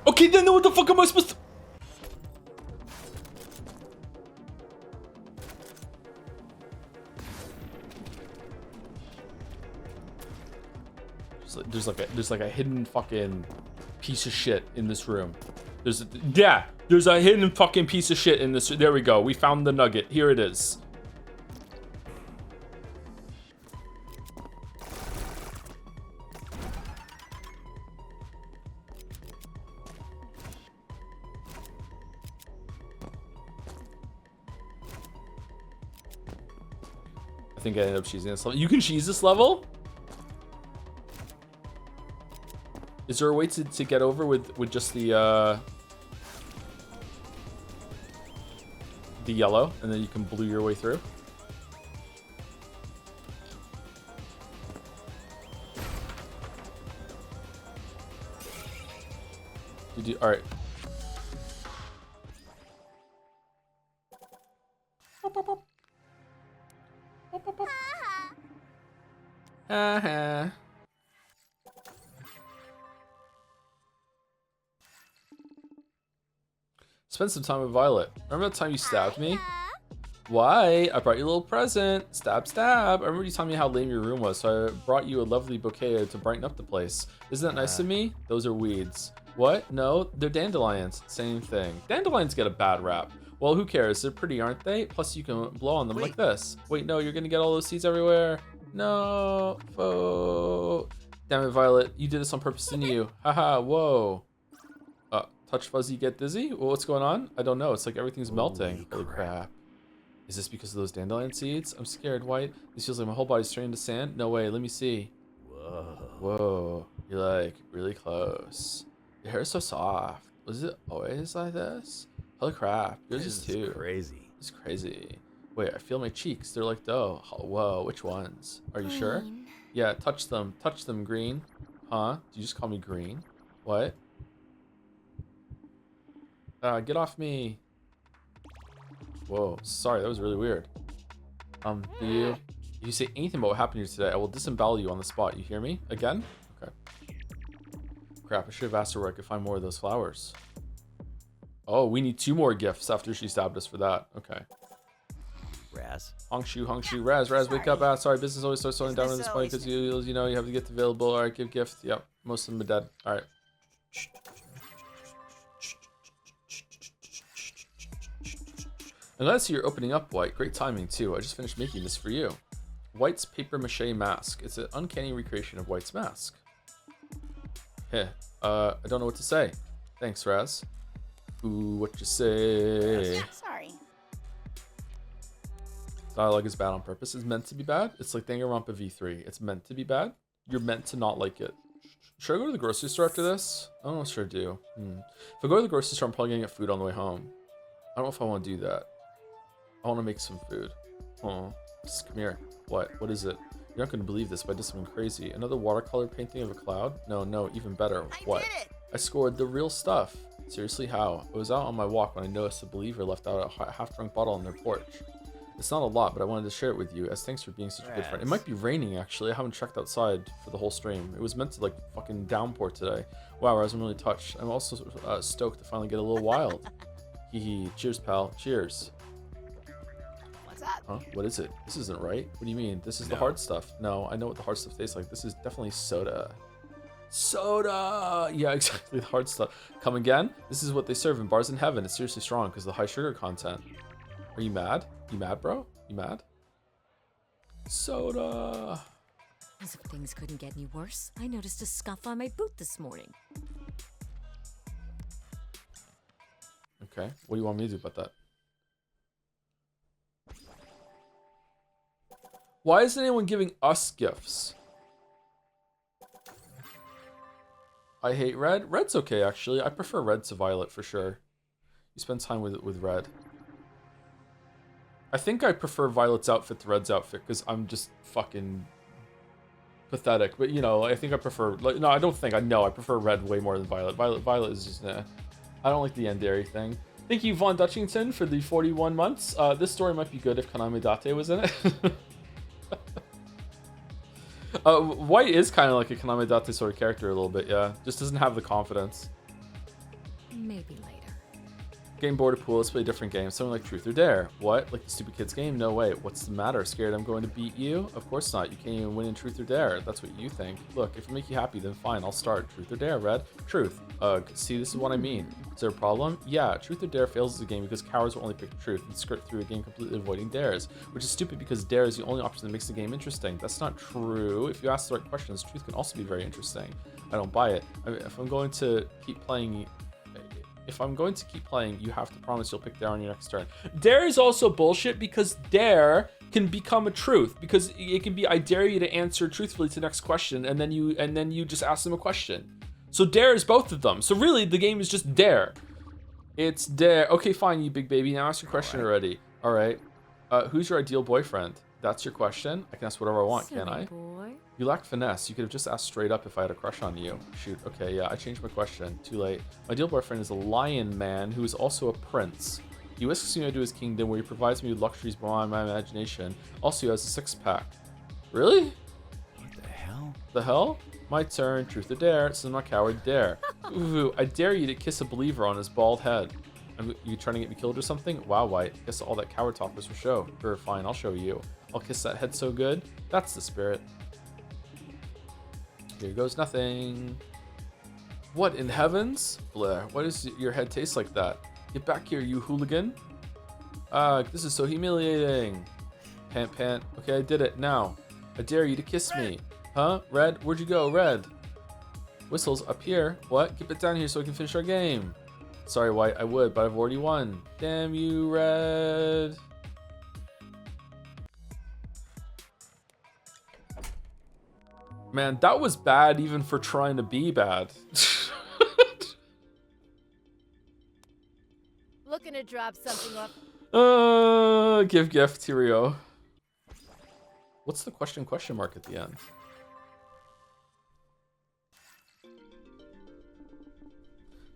Okay, then what the fuck am I supposed to? There's like a hidden fucking piece of shit in this room. There's a hidden fucking piece of shit in this. There we go. We found the nugget. Here it is. I think I ended up cheesing this level. You can cheese this level? Is there a way to get over with just the the yellow, and then you can blue your way through. All right. Spend some time with Violet. Remember the time you stabbed me? Why? I brought you a little present. Stab, stab. I remember you telling me how lame your room was, so I brought you a lovely bouquet to brighten up the place. Isn't that nice of me? Those are weeds. What? No, they're dandelions. Same thing. Dandelions get a bad rap. Well, who cares? They're pretty, aren't they? Plus, you can blow on them like this. Wait, no, you're gonna get all those seeds everywhere. No. Damn it, Violet. You did this on purpose, didn't you? Haha, whoa. Touch fuzzy, get dizzy? Well, what's going on? I don't know. It's like everything's melting. Holy crap. Is this because of those dandelion seeds? I'm scared, White. This feels like my whole body's turning to sand. No way, let me see. Whoa. You're like really close. Your hair's so soft. Was it always like this? Holy crap. Yours is too. Crazy. It's crazy. Wait, I feel my cheeks. They're like dough. Whoa, which ones? Are you sure? Yeah, touch them. Touch them, Green. Huh? Did you just call me Green? What? Get off me. Whoa, sorry, that was really weird. If you say anything about what happened here today, I will disembowel you on the spot. You hear me? Again? Okay. Crap, I should have asked her where I could find more of those flowers. Oh, we need 2 more gifts after she stabbed us for that. Okay. Raz. Hongshu, Raz, wake up. Sorry, business always starts slowing down at this point because you know, you have to get available. All right, give gift. Yep, most of them are dead. All right. I'm glad to see you're opening up, White. Great timing, too. I just finished making this for you. White's paper mache mask. It's an uncanny recreation of White's mask. Heh. I don't know what to say. Thanks, Raz. Ooh, what you say? Yeah, sorry. Dialogue is bad on purpose. It's meant to be bad. It's like Danganronpa V3. It's meant to be bad. You're meant to not like it. Should I go to the grocery store after this? I don't know if I do. If I go to the grocery store, I'm probably gonna get food on the way home. I don't know if I want to do that. I want to make some food. Oh, just come here. What? What is it? You're not going to believe this, but I did something crazy. Another watercolor painting of a cloud? No, even better. What? I scored the real stuff. Seriously, how? I was out on my walk when I noticed a believer left out a half-drunk bottle on their porch. It's not a lot, but I wanted to share it with you, as thanks for being such a good friend. It might be raining, actually. I haven't checked outside for the whole stream. It was meant to, like, fucking downpour today. Wow, I wasn't really touched. I'm also stoked to finally get a little wild. Hee. Cheers, pal. Cheers. Huh? What is it? This isn't right. What do you mean? This is the hard stuff. No, I know what the hard stuff tastes like. This is definitely soda. Soda! Yeah, exactly. The hard stuff. Come again? This is what they serve in bars in heaven. It's seriously strong because of the high sugar content. Are you mad? You mad, bro? You mad? Soda! As if things couldn't get any worse, I noticed a scuff on my boot this morning. Okay. What do you want me to do about that? Why isn't anyone giving us gifts? I hate red. Red's okay, actually. I prefer red to violet for sure. You spend time with red. I think I prefer Violet's outfit to Red's outfit because I'm just fucking pathetic. But, you know, I think I prefer... Like, no, I don't think. I know. I prefer Red way more than Violet. Violet is just... I don't like the Yandere thing. Thank you, Von Dutchington, for the 41 months. This story might be good if Kaname Date was in it. White is kind of like a Kaname Date sort of character a little bit, yeah. Just doesn't have the confidence. Maybe later. Getting bored of pool, let's play a different game. Something like Truth or Dare. What? Like the stupid kids game? No way. What's the matter? Scared I'm going to beat you? Of course not. You can't even win in Truth or Dare. That's what you think. Look, if it make you happy, then fine. I'll start. Truth or Dare, Red? Truth. Ugh. See, this is what I mean. Is there a problem? Yeah, Truth or Dare fails as a game because cowards will only pick truth and skirt through a game completely avoiding dares, which is stupid because dare is the only option that makes the game interesting. That's not true. If you ask the right questions, truth can also be very interesting. I don't buy it. I mean, if I'm going to keep playing, you have to promise you'll pick Dare on your next turn. Dare is also bullshit because Dare can become a truth because it can be I dare you to answer truthfully to the next question, and then you just ask them a question. So Dare is both of them. So really, the game is just Dare. It's Dare. Okay, fine, you big baby. Now ask your question already. All right. Who's your ideal boyfriend? That's your question. I can ask whatever I want, Silly can't I? boy. You lack finesse. You could have just asked straight up if I had a crush on you. Shoot. Okay, yeah, I changed my question. Too late. My ideal boyfriend is a lion man who is also a prince. He whisks me into his kingdom where he provides me with luxuries beyond my imagination. Also, he has a six-pack. Really? What the hell? The hell? My turn. Truth or dare. This is my coward dare. Ooh, I dare you to kiss a believer on his bald head. You trying to get me killed or something? Wow, White. Guess all that coward talk was for show. Sure, fine, I'll show you. I'll kiss that head so good. That's the spirit. Here goes nothing. What in heavens? Blair, why does your head taste like that? Get back here, you hooligan. This is so humiliating. Pant, pant. Okay, I did it. Now, I dare you to kiss me. Huh? Red? Where'd you go, Red? Whistles up here. What? Get it down here so we can finish our game. Sorry, White, I would, but I've already won. Damn you, Red. Man, that was bad even for trying to be bad. Looking to drop something off. Give gift, here we go. What's the question mark at the end?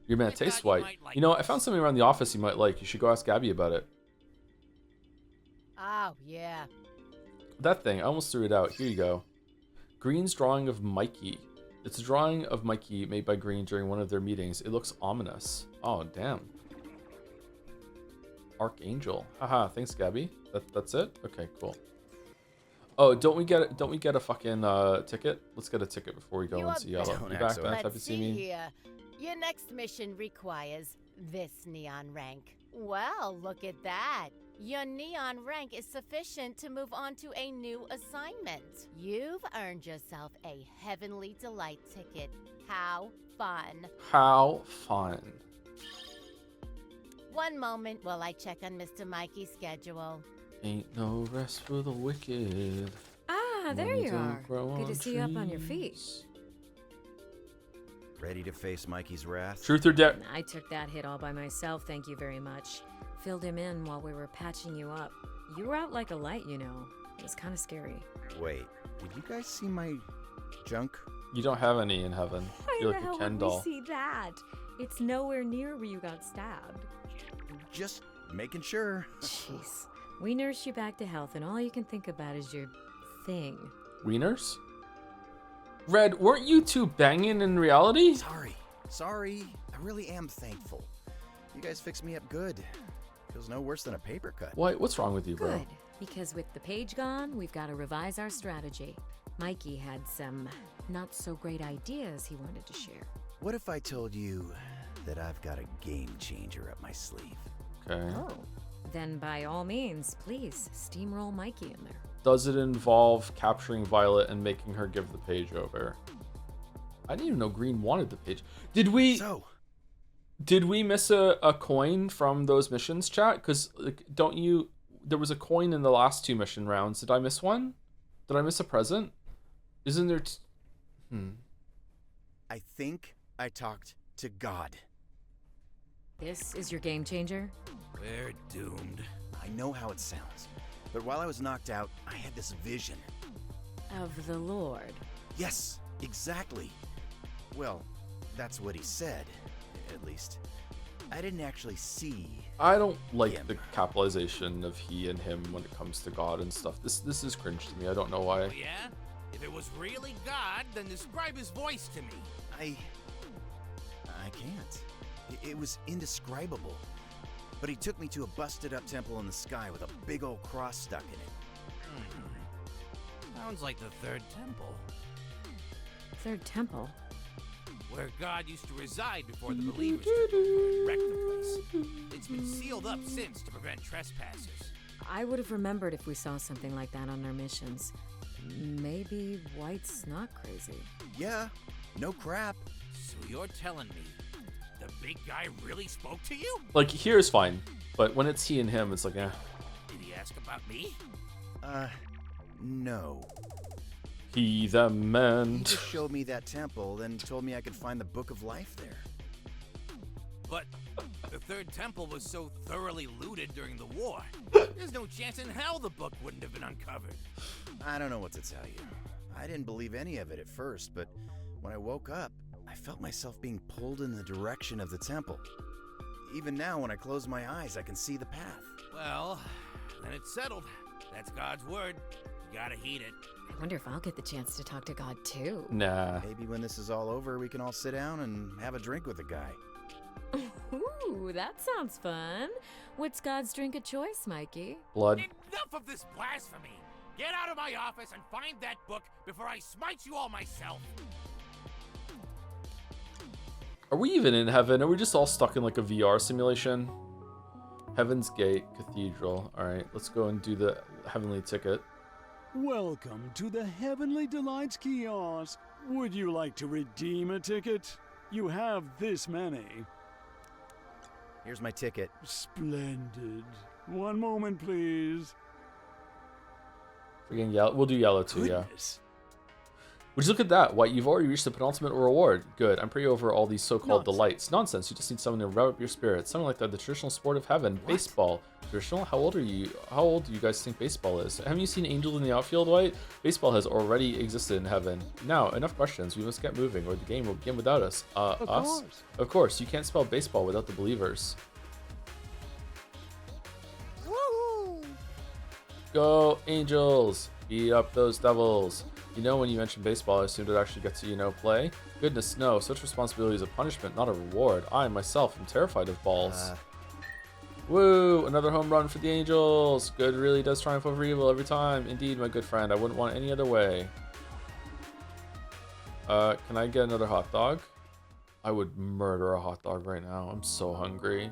Your man tastes white. You know, I found something around the office you might like. You should go ask Gabby about it. Oh, yeah. That thing, I almost threw it out. Here you go. Green's drawing of Mikey. It's a drawing of Mikey made by Green during one of their meetings. It looks ominous. Oh, damn. Archangel. Haha, thanks, Gabby. That's it? Okay, cool. Oh, don't we get a fucking ticket? Let's get a ticket before we go and see Yellow. Don't You act back, so. Beth? Happy Let's to see see me. here. Your next mission requires this neon rank. Well, look at that. Your neon rank is sufficient to move on to a new assignment. You've earned yourself a Heavenly Delight ticket. How fun. How fun. One moment while I check on Mr. Mikey's schedule. Ain't no rest for the wicked. Ah, there Ones you don't are. grow Good to on see you up on your feet. trees. Ready to face Mikey's wrath? Truth or dare? I took that hit all by myself, thank you very much. Filled him in while we were patching you up. You were out like a light, you know. It was kind of scary. Wait, did you guys see my junk? You don't have any in heaven. You're like Why the a hell Ken would doll. we see that? It's nowhere near where you got stabbed. Just making sure. Jeez. We nursed you back to health, and all you can think about is your thing. Wieners? Red, weren't you two banging in reality? Sorry. I really am thankful. You guys fixed me up good. Feels no worse than a paper cut. What's wrong with you, bro? Good, because with the page gone, we've got to revise our strategy. Mikey had some not so great ideas he wanted to share. What if I told you that I've got a game changer up my sleeve? Okay. Oh, then by all means, please steamroll Mikey in there. Does it involve capturing Violet and making her give the page over? I didn't even know Green wanted the page. Did we miss a coin from those missions, chat? Because like, there was a coin in the last two mission rounds. Did I miss one? Did I miss a present? Isn't there I think I talked to God. This is your game changer? We're doomed. I know how it sounds, but while I was knocked out, I had this vision. Of the Lord. Yes, exactly. Well, that's what he said, at least. I didn't actually see. I don't like him. the capitalization of he and him when it comes to God and stuff. This is cringe to me. I don't know why. Oh, yeah? If it was really God, then describe his voice to me. I can't. It was indescribable. But he took me to a busted-up temple in the sky with a big old cross stuck in it. Sounds like the third temple, Third temple? where God used to reside before the believers took over and wrecked the place. It's been sealed up since to prevent trespassers. I would have remembered if we saw something like that on our missions. Maybe White's not crazy. Yeah, no crap. So you're telling me the big guy really spoke to you? Like, here's fine, but when it's he and him, it's like, eh. Did he ask about me? No. He, them, man. He just showed me that temple, then told me I could find the Book of Life there. But The third temple was so thoroughly looted during the war. There's no chance in hell the book wouldn't have been uncovered. I don't know what to tell you. I didn't believe any of it at first, but when I woke up, I felt myself being pulled in the direction of the temple. Even now, when I close my eyes, I can see the path. Well, then it's settled. That's God's word. You gotta heed it. I wonder if I'll get the chance to talk to God too. Nah. Maybe when this is all over, we can all sit down and have a drink with the guy. Ooh, that sounds fun. What's God's drink of choice, Mikey? Blood. Enough of this blasphemy! Get out of my office and find that book before I smite you all myself! Are we even in heaven? Are we just all stuck in like a VR simulation? Heaven's Gate Cathedral. Alright, let's go and do the heavenly ticket. Welcome to the Heavenly Delights kiosk. Would you like to redeem a ticket? You have this many. Here's my ticket. Splendid. One moment, please. Freaking yellow. We'll do yellow too, yeah. Goodness. Would you look at that? Why, you've already reached the penultimate reward. Good. I'm pretty over all these so-called Nonsense. delights. Nonsense. You just need someone to rev up your spirits. Something like that. The traditional sport of heaven. What? Baseball. Traditional? How old are you? How old do you guys think baseball is? Haven't you seen angels in the outfield, White? Baseball has already existed in heaven. Now, enough questions. We must get moving, or the game will begin without us. Us? course. Of course. You can't spell baseball without the believers. Woohoo! Go, Angels! Beat up those devils. You know, when you mentioned baseball, I assumed it actually gets to, you know, play. Goodness, no. Such responsibility is a punishment, not a reward. I, myself, am terrified of balls. Woo! Another home run for the Angels. Good really does triumph over evil every time. Indeed, my good friend. I wouldn't want any other way. Can I get another hot dog? I would murder a hot dog right now. I'm so hungry.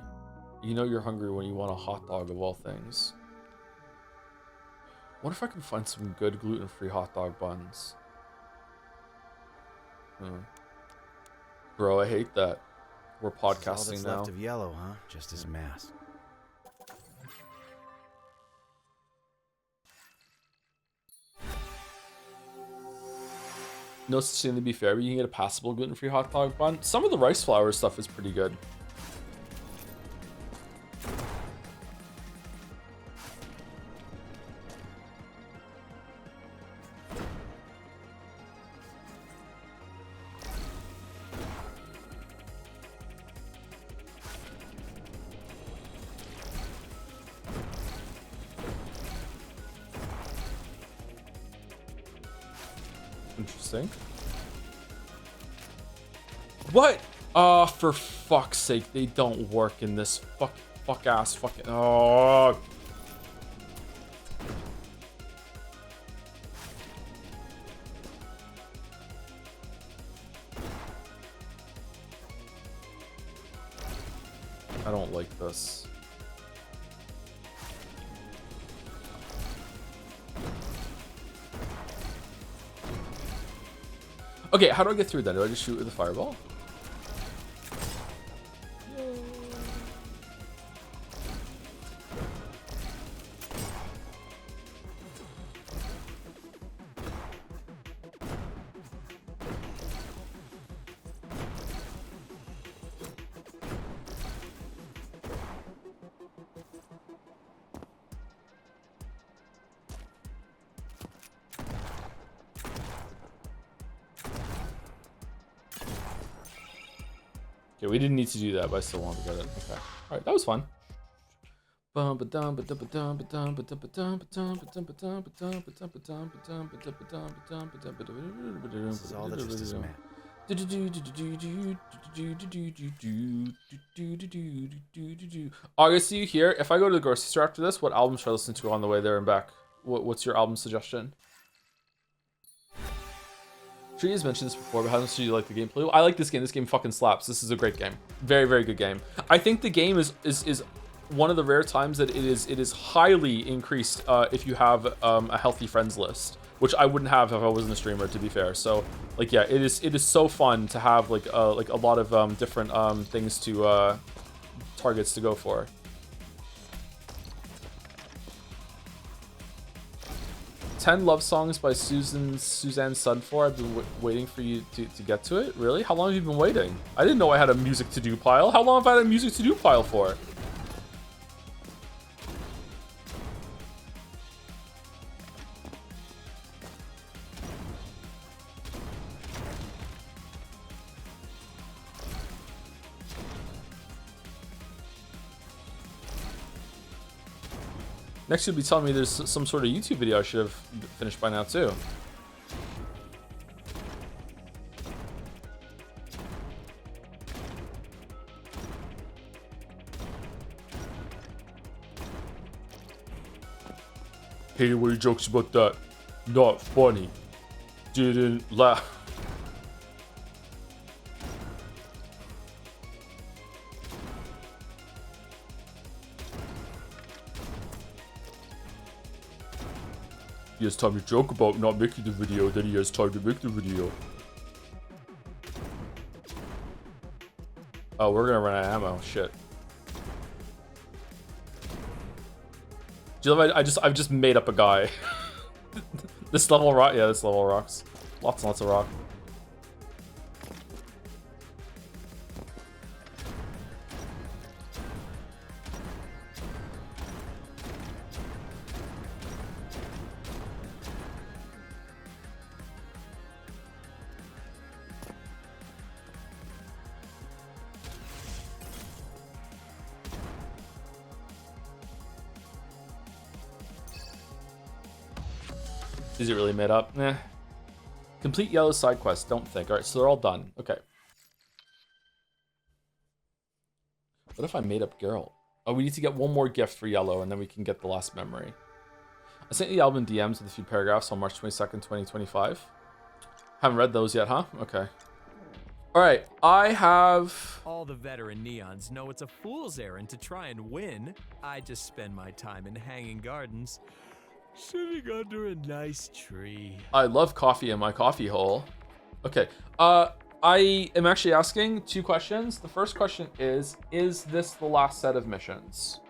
You know you're hungry when you want a hot dog of all things. What if I can find some good gluten-free hot dog buns? Bro, I hate that. We're This is all podcasting that's now. left of yellow, huh? Just as mass. No such thing to be fair, but you can get a passable gluten-free hot dog bun. Some of the rice flour stuff is pretty good. Interesting. What? Oh, for fuck's sake, they don't work in this fuck ass fucking. Oh. I don't like this. Okay, how do I get through that? Do I just shoot with a fireball? Okay, we didn't need to do that, but I still wanted to get it. Okay. Alright, that was fun. This is all that's just as mass. August, see you here. If I go to the grocery store after this, what album should I listen to on the way there and back? What's your album suggestion? Tree has mentioned this before, but how much do you like the gameplay? I like this game. This game fucking slaps. This is a great game. Very, very good game. I think the game is one of the rare times that it is highly increased if you have a healthy friends list, which I wouldn't have if I wasn't a streamer, to be fair. So like, yeah, it is so fun to have like a lot of different things to targets to go for. 10 love songs by Suzanne Sudfor. I've been waiting for you to get to it. Really? How long have you been waiting? I didn't know I had a music to do pile. How long have I had a music to do pile for? Next you'll be telling me there's some sort of YouTube video I should have finished by now too. Hey, what are your jokes about that? Not funny. Didn't laugh. He has time to joke about not making the video, then he has time to make the video. Oh, we're gonna run out of ammo. Shit. Do you love I've just made up a guy. This level rock, yeah, this level rocks. Lots and lots of rock. Is it really made up? Nah. Complete yellow side quest. Don't think. Alright, so they're all done. Okay. What if I made up girl? Oh, we need to get one more gift for yellow, and then we can get the last memory. I sent you the album DMs with a few paragraphs on March 22nd, 2025. Haven't read those yet, huh? Okay. Alright, I have... All the veteran neons know it's a fool's errand to try and win. I just spend my time in hanging gardens, sitting under a nice tree. I love coffee in my coffee hole. Okay. I am actually asking 2 questions. The first question is this the last set of missions?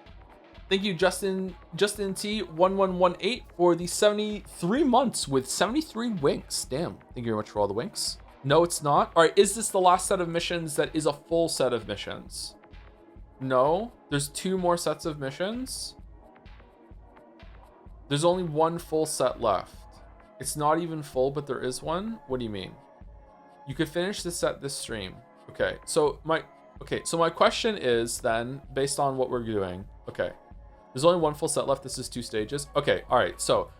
Thank you, Justin T1118 for the 73 months with 73 winks. Damn. Thank you very much for all the winks. No, it's not. All right, is this the last set of missions that is a full set of missions? No. There's 2 more sets of missions. There's only 1 full set left. It's not even full, but there is one. What do you mean? You could finish this set this stream. Okay. So my question is then, based on what we're doing. Okay. There's only 1 full set left. This is 2 stages. Okay. All right. So,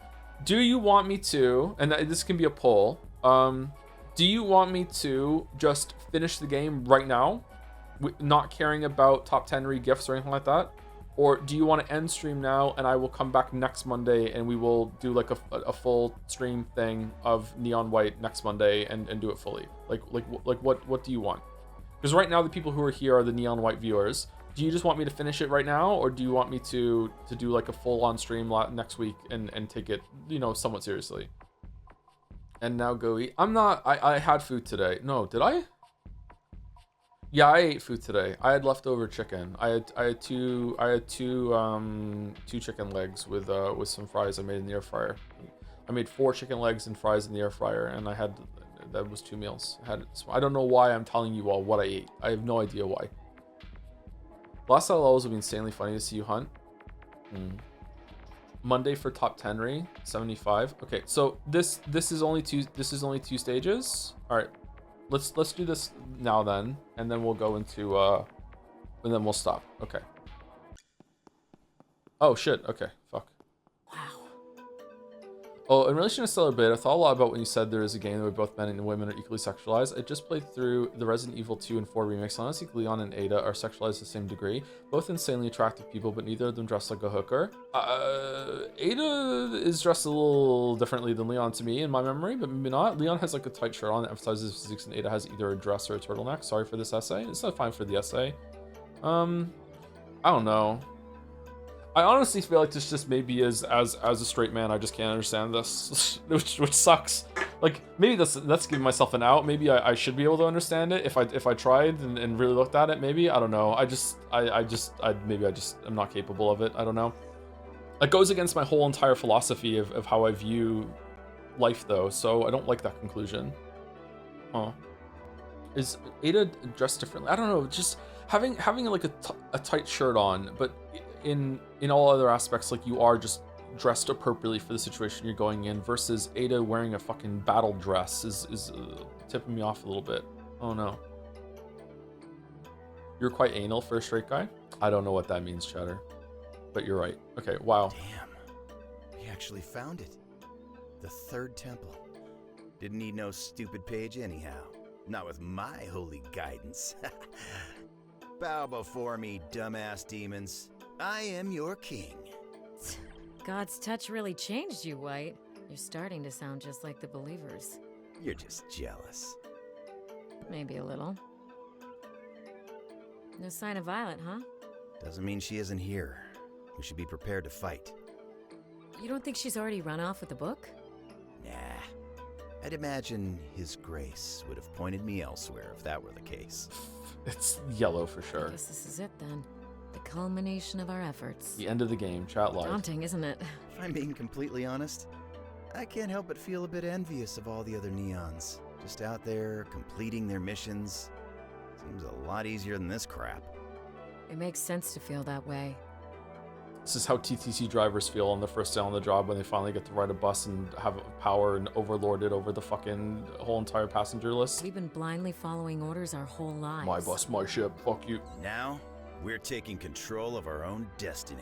do you want me to? And this can be a poll. Do you want me to just finish the game right now, not caring about top 10 re-gifts or anything like that? Or do you want to end stream now and I will come back next Monday and we will do like a full stream thing of Neon White next Monday and do it fully? Like what do you want? Because right now the people who are here are the Neon White viewers. Do you just want me to finish it right now, or do you want me to do like a full on stream next week and take it, you know, somewhat seriously? And now go eat. I had food today. No, did I? Yeah, I ate food today. I had leftover chicken. I had two chicken legs with some fries I made in the air fryer. I made 4 chicken legs and fries in the air fryer, and that was 2 meals. I don't know why I'm telling you all what I ate. I have no idea why. Last set of levels will be insanely funny to see you hunt. Monday for top 10 re 75. Okay, so this is only 2 stages. All right. Let's do this now then, and then we'll go into and then we'll stop. Okay. Oh shit. Okay. Fuck. Wow. Oh, in relation to Stellar Blade, I thought a lot about when you said there is a game where both men and women are equally sexualized. I just played through the Resident Evil 2 and 4 remakes. I honestly think Leon and Ada are sexualized to the same degree. Both insanely attractive people, but neither of them dress like a hooker. Ada is dressed a little differently than Leon to me in my memory, but maybe not. Leon has like a tight shirt on that emphasizes his physiques, and Ada has either a dress or a turtleneck. Sorry for this essay. It's not fine for the essay. I don't know. I honestly feel like this just maybe as a straight man, I just can't understand this, which sucks. Like maybe that's giving myself an out. Maybe I should be able to understand it if I tried and really looked at it. Maybe I don't know. I'm not capable of it. I don't know. That goes against my whole entire philosophy of how I view life, though, so I don't like that conclusion. Huh. Is Ada dressed differently? I don't know, just having like a tight shirt on, but in all other aspects, like, you are just dressed appropriately for the situation you're going in, versus Ada wearing a fucking battle dress is tipping me off a little bit. Oh no. You're quite anal for a straight guy? I don't know what that means, Chatter. But you're right. Okay, wow. Damn. We actually found it. The third temple. Didn't need no stupid page anyhow. Not with my holy guidance. Bow before me, dumbass demons. I am your king. God's touch really changed you, White. You're starting to sound just like the believers. You're just jealous. Maybe a little. No sign of Violet, huh? Doesn't mean she isn't here. We should be prepared to fight. You don't think she's already run off with the book? Nah. I'd imagine His Grace would have pointed me elsewhere if that were the case. It's yellow for sure. I guess this is it then. The culmination of our efforts. The end of the game. Chat live. Daunting, isn't it? If I'm being completely honest, I can't help but feel a bit envious of all the other Neons. Just out there, completing their missions. Seems a lot easier than this crap. It makes sense to feel that way. This is how TTC drivers feel on the first day on the job when they finally get to ride a bus and have power and overlord it over the fucking whole entire passenger list. We've been blindly following orders our whole lives. My bus, my ship, fuck you. Now, we're taking control of our own destiny.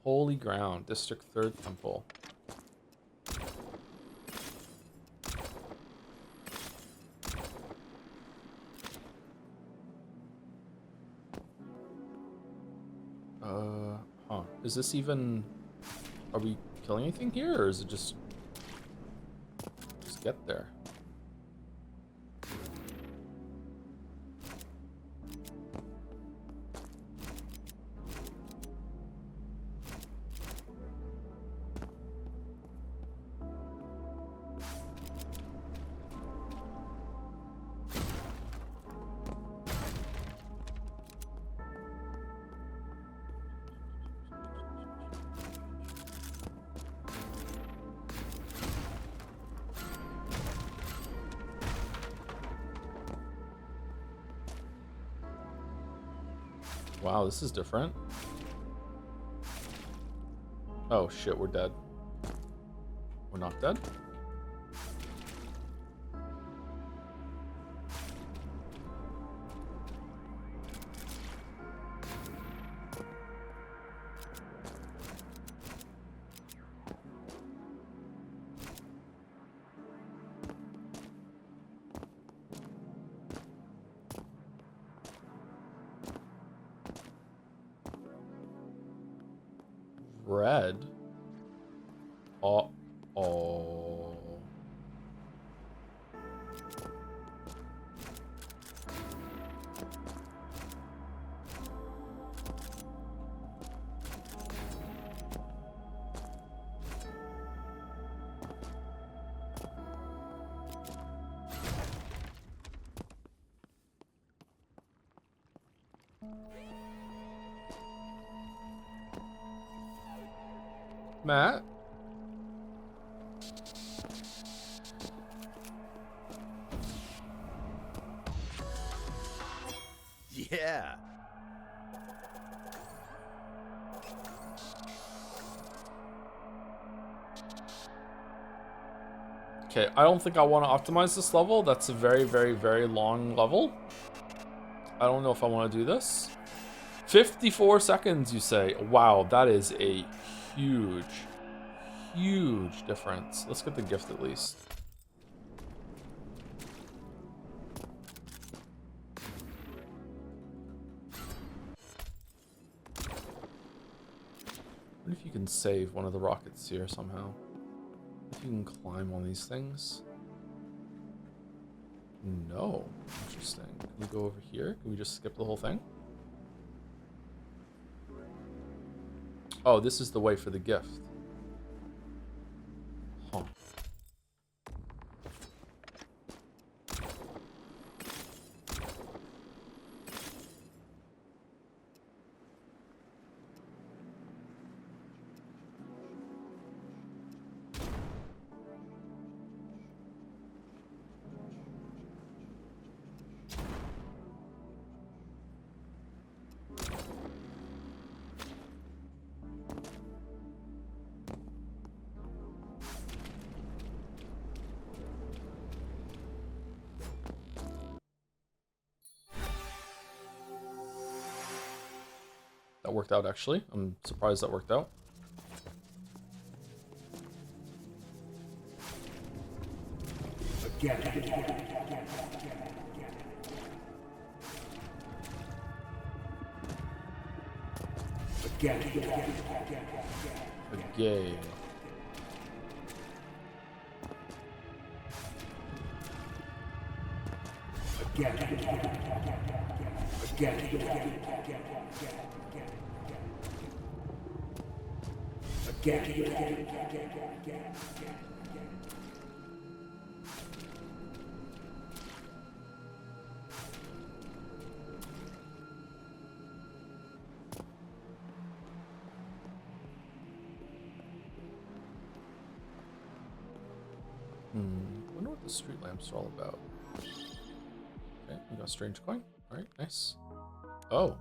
Holy ground. District 3rd Temple. Huh. Is this even... Are we killing anything here, or is it just get there? Wow, this is different. Oh shit, we're dead. We're not dead? Red. Oh. Matt? Yeah. Okay, I don't think I want to optimize this level. That's a very, very, very long level. I don't know if I want to do this. 54 seconds, you say? Wow, that is a huge, huge difference. Let's get the gift at least. What if you can save one of the rockets here somehow? If you can climb on these things? No. Interesting. Can we go over here? Can we just skip the whole thing? Oh, this is the way for the gift. Huh. worked out, actually. I'm surprised that worked out. Again. I wonder what the street lamps are all about. Okay, we got a strange coin. Alright, nice. Oh.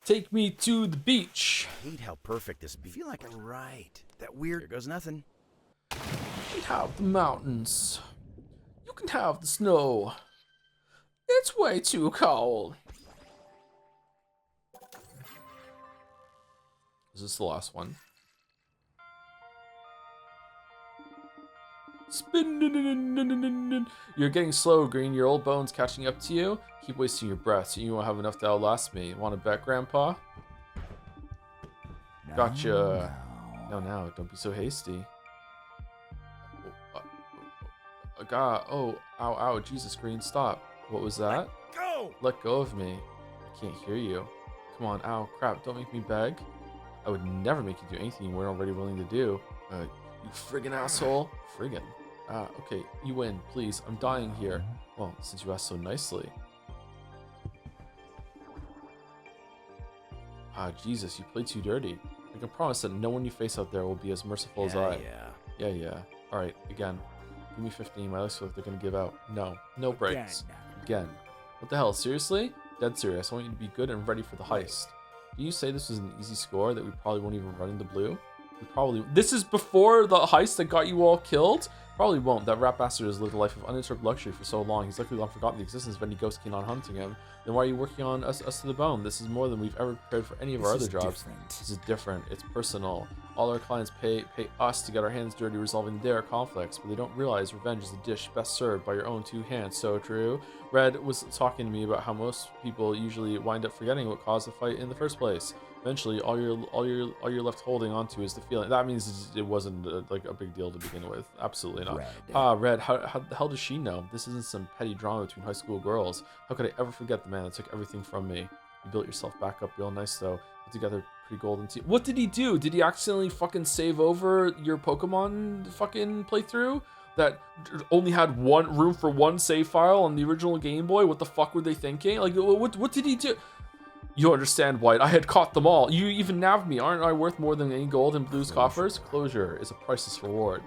Take me to the beach. I hate how perfect this be. I feel like I'm right. That weird. There goes nothing. You can have the mountains. You can have the snow. It's way too cold. Is this the last one? Spin. You're getting slow, Green. Your old bone's catching up to you. Keep wasting your breath, so you won't have enough to outlast me. Want to bet, Grandpa? Gotcha. No, don't be so hasty. God, oh, ow, Jesus, Green, stop. What was that? Let go of me. I can't hear you. Come on, ow, crap, don't make me beg. I would never make you do anything you weren't already willing to do. You friggin' asshole. Friggin'. Okay, you win, please. I'm dying here. Well, since you asked so nicely. Jesus, you played too dirty. I can promise that no one you face out there will be as merciful as I. Yeah. Alright, again. Give me 15. My legs feel like they're gonna give out. No breaks. Again. What the hell, seriously? Dead serious. I want you to be good and ready for the heist. Did you say this was an easy score that we probably won't even run into blue? This is before the heist that got you all killed? Probably won't. That rat bastard has lived a life of uninterrupted luxury for so long. He's likely long forgotten the existence of any ghost keen on hunting him. Then why are you working on us to the bone? This is more than we've ever prepared for any of our other jobs. This is different. It's personal. All our clients pay us to get our hands dirty resolving their conflicts, but they don't realize revenge is a dish best served by your own two hands. So true. Red was talking to me about how most people usually wind up forgetting what caused the fight in the first place. Eventually, all you're left holding onto is the feeling. That means it wasn't like a big deal to begin with. Absolutely not. Red. How the hell does she know? This isn't some petty drama between high school girls. How could I ever forget the man that took everything from me? You built yourself back up real nice though. Put together pretty golden team. What did he do? Did he accidentally fucking save over your Pokemon fucking playthrough? That only had one room for one save file on the original Game Boy? What the fuck were they thinking? Like, what did he do? You understand, White. I had caught them all. You even nabbed me. Aren't I worth more than any gold in Blue's coffers? Closure is a priceless reward.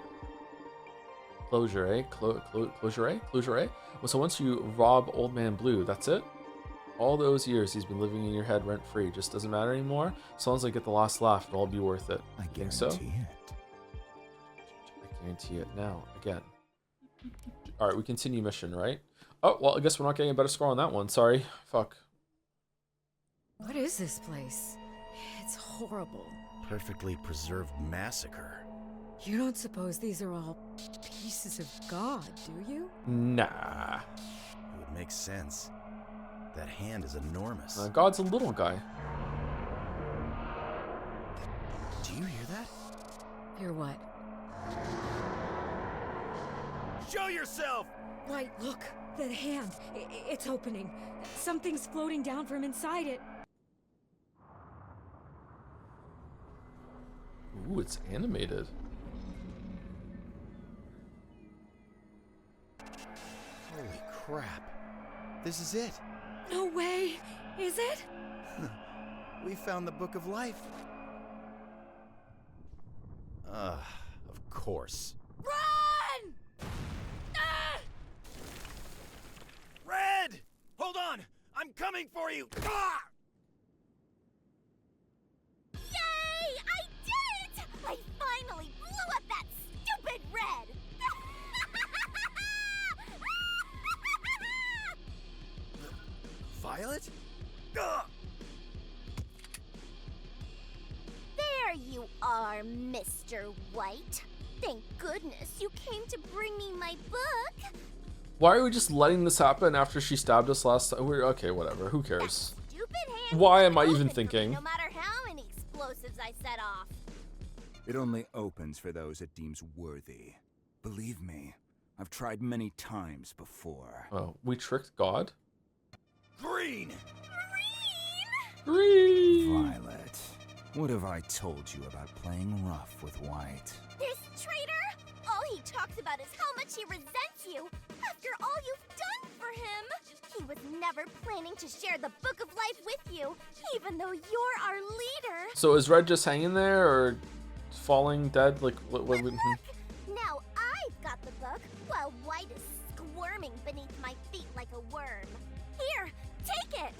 Closure, eh? Closure, eh? Well, so once you rob Old Man Blue, that's it? All those years he's been living in your head rent-free just doesn't matter anymore? As long as I get the last laugh, it'll all be worth it. I think so? I guarantee it. Now, again. Alright, we continue mission, right? Oh, well, I guess we're not getting a better score on that one. Sorry. Fuck. What is this place? It's horrible. Perfectly preserved massacre. You don't suppose these are all pieces of God, do you? Nah. It would make sense. That hand is enormous. God's a little guy. Do you hear that? Hear what? Show yourself! Right, look. The hand. It's opening. Something's floating down from inside it. Ooh, it's animated. Holy crap. This is it. No way. Is it? We found the Book of Life. Of course. Run! Ah! Red! Hold on! I'm coming for you! Ah! Yay! I did it! I finally blew up that stupid Red! Violet? Ugh! you are, Mr. White. Thank goodness you came to bring me my book. Why are we just letting this happen after she stabbed us last time? We're okay, whatever. Who cares? That stupid hand Why am I open even for me thinking? No matter how many explosives I set off. It only opens for those it deems worthy. Believe me, I've tried many times before. Oh, we tricked God? Green! Green! Violet, what have I told you about playing rough with White? This traitor? All he talks about is how much he resents you after all you've done for him. He was never planning to share the Book of Life with you, even though you're our leader. So is Red just hanging there or falling dead? Like, what But look, now I've got the book, while White is squirming beneath my feet like a worm. Here, take it!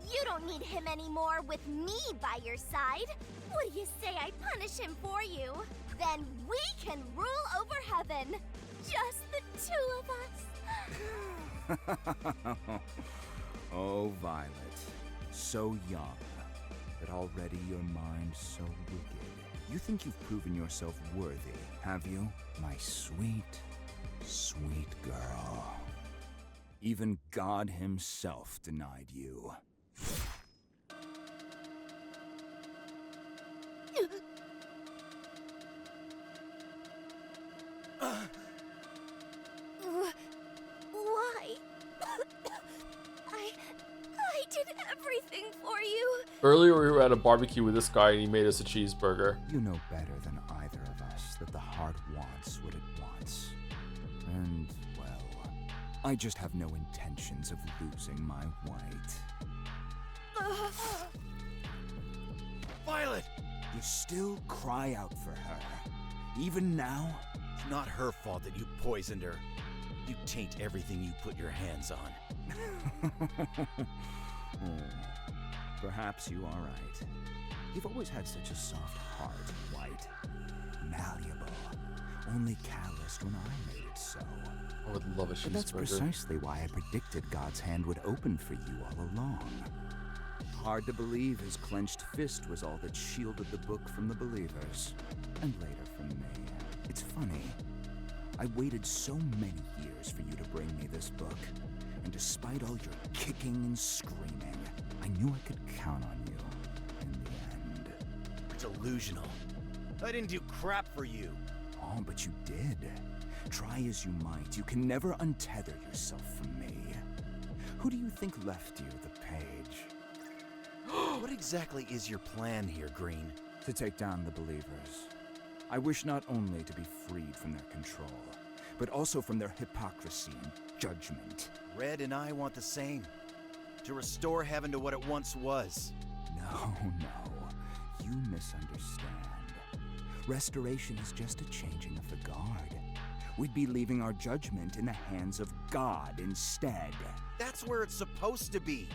You don't need him anymore with me by your side. What do you say I punish him for you? Then we can rule over heaven. Just the two of us. Oh, Violet, so young, but already your mind so wicked. You think you've proven yourself worthy, have you? My sweet, sweet girl. Even God himself denied you. Why? I did everything for you. Earlier we were at a barbecue with this guy and he made us a cheeseburger. You know better than either of us that the heart wants what it wants. And, well, I just have no intentions of losing my White. Violet! You still cry out for her. Even now? It's not her fault that you poisoned her. You taint everything you put your hands on. Oh, perhaps you are right. You've always had such a soft heart, White. Malleable. Only calloused when I made it so. I would love a cheeseburger. But that's precisely why I predicted God's hand would open for you all along. Hard to believe his clenched fist was all that shielded the book from the believers. And later from me. It's funny. I waited so many years for you to bring me this book. And despite all your kicking and screaming, I knew I could count on you in the end. It's delusional. I didn't do crap for you. Oh, but you did. Try as you might, you can never untether yourself from me. Who do you think left you the page? What exactly is your plan here, Green? To take down the believers. I wish not only to be freed from their control, but also from their hypocrisy and judgment. Red and I want the same. To restore heaven to what it once was. No, you misunderstand. Restoration is just a changing of the guard. We'd be leaving our judgment in the hands of God instead. That's where it's supposed to be.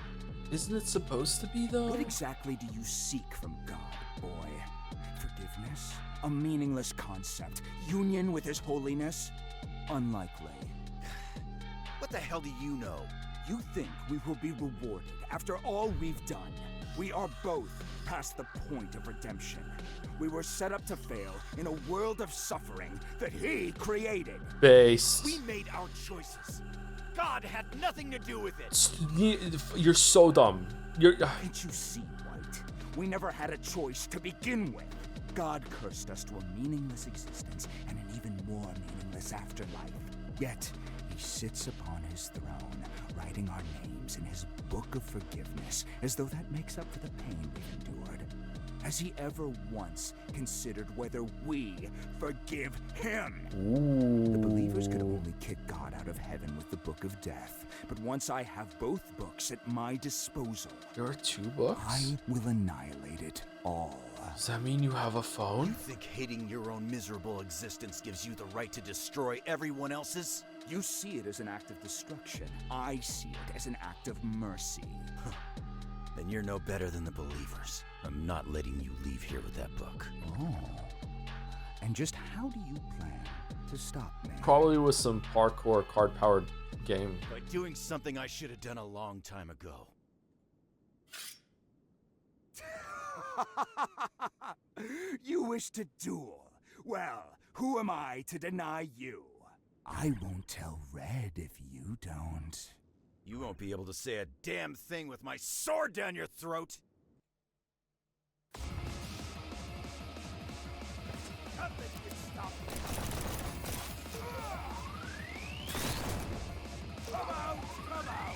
Isn't it supposed to be, though? What exactly do you seek from God, boy? Forgiveness? A meaningless concept. Union with His holiness? Unlikely. What the hell do you know? You think we will be rewarded after all we've done? We are both past the point of redemption. We were set up to fail in a world of suffering that He created. Based. We made our choices. God had nothing to do with it. You're so dumb. You're. Can't you see, White? We never had a choice to begin with. God cursed us to a meaningless existence and an even more meaningless afterlife. Yet, He sits upon His throne, writing our names in His book of forgiveness, as though that makes up for the pain we've endured. Has He ever once considered whether we forgive Him? Ooh. The believers could only kick God out of heaven with the Book of Death. But once I have both books at my disposal, There are 2 books? I will annihilate it all. Does that mean you have a You phone? think hating your own miserable existence gives you the right to destroy everyone else's? You see it as an act of destruction. I see it as an act of mercy. Then you're no better than the believers. I'm not letting you leave here with that book. Oh. And just how do you plan to stop me? Probably with some parkour card-powered game. By doing something I should have done a long time ago. You wish to duel? Well, who am I to deny you? I won't tell Red if you don't. You won't be able to say a damn thing with my sword down your throat! Nothing can stop me. Come out! Come out!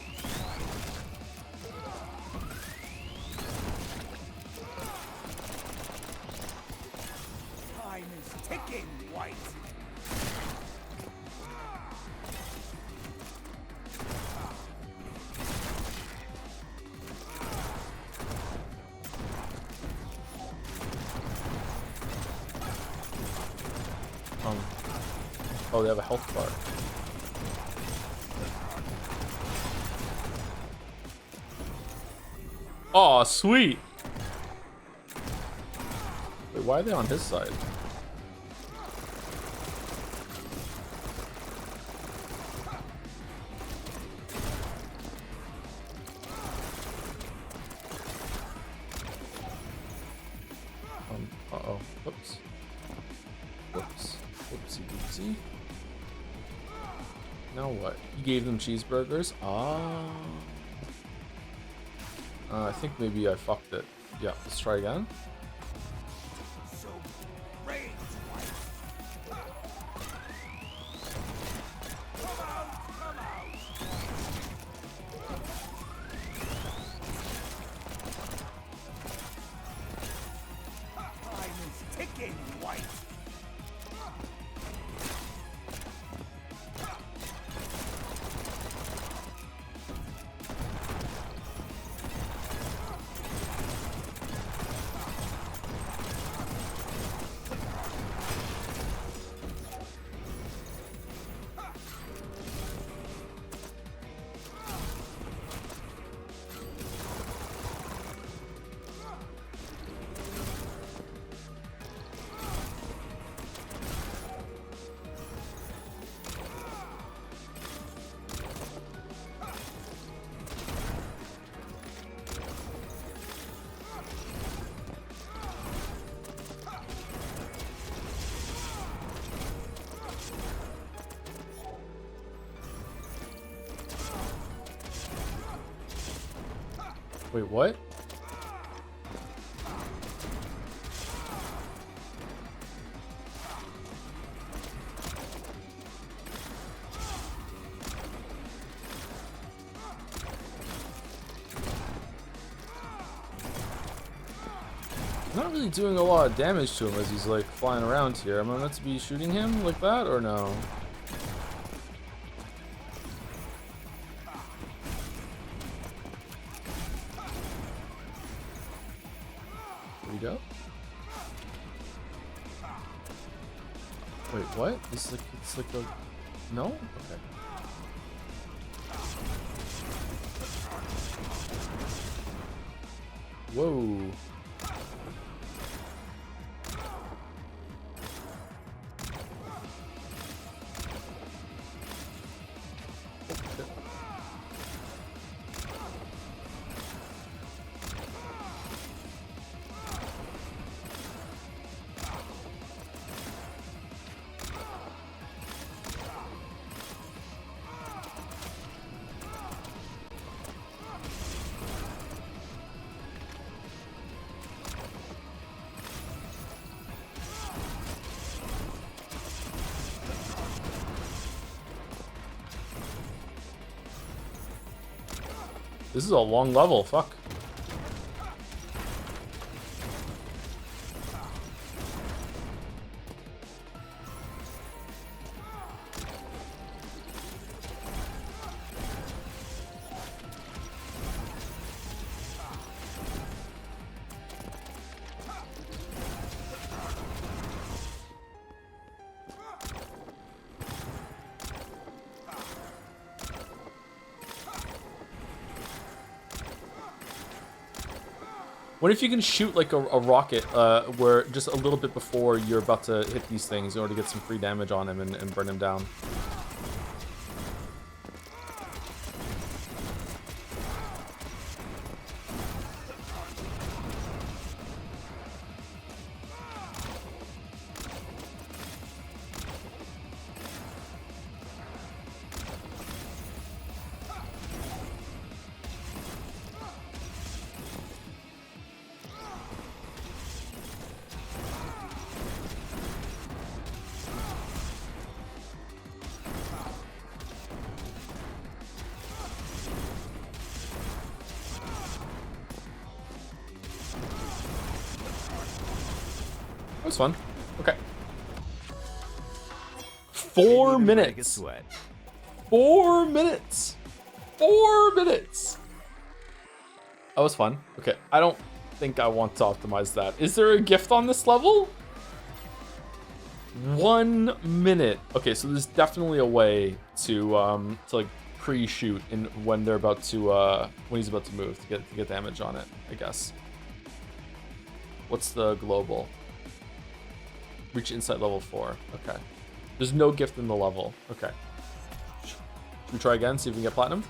Time is ticking, White! Oh, they have a health bar. Oh, sweet. Wait, why are they on his side? Uh-oh. Whoops. Whoops. Whoopsie doopsie. Now what? You gave them cheeseburgers? Ah. I think maybe I fucked it. Yeah, let's try again. So rage, White! Come out! Come out! Time is ticking, White! Wait, what? I'm not really doing a lot of damage to him as he's like flying around here. Am I meant to be shooting him like that or no? Here we go. Wait, what? It's like a... No? Okay. Whoa. This is a long level, fuck. What if you can shoot like a rocket where just a little bit before you're about to hit these things in order to get some free damage on him and burn him down? was fun. Okay. 4 minutes. 4 minutes. 4 minutes. That was fun. Okay, I don't think I want to optimize that. Is there a gift on this level? 1 minute. Okay, so there's definitely a way to like pre-shoot in when they're about to when he's about to move to get damage on it, I guess. What's the global? Reach insight level 4. Okay. There's no gift in the level. Okay. Should we try again, see if we can get platinum?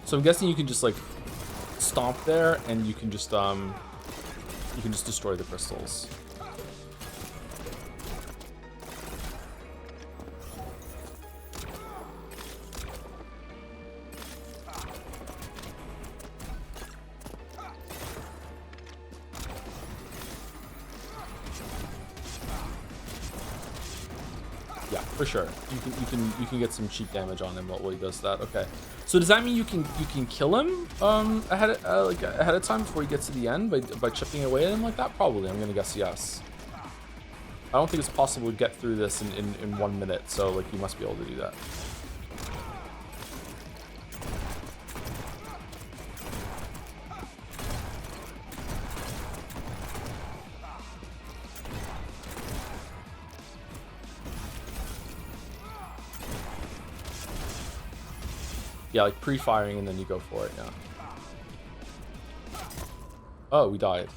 So I'm guessing you can just like stomp there, and you can just destroy the crystals. Yeah, for sure. You can get some cheap damage on him while he does that. Okay. So does that mean you can kill him ahead of time before he gets to the end by chipping away at him like that? Probably. I'm gonna guess yes. I don't think it's possible to get through this in 1 minute. So like you must be able to do that. Yeah, like pre-firing and then you go for it, yeah. Oh, we died.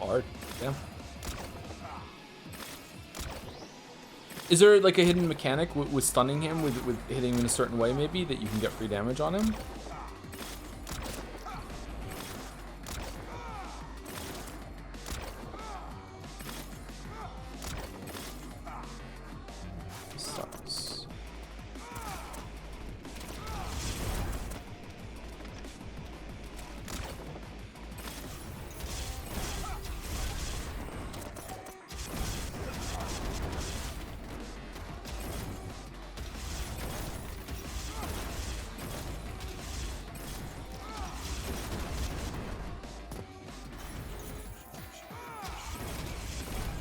Hard. Damn. Is there like a hidden mechanic with stunning him, with hitting him in a certain way maybe, that you can get free damage on him? Sucks.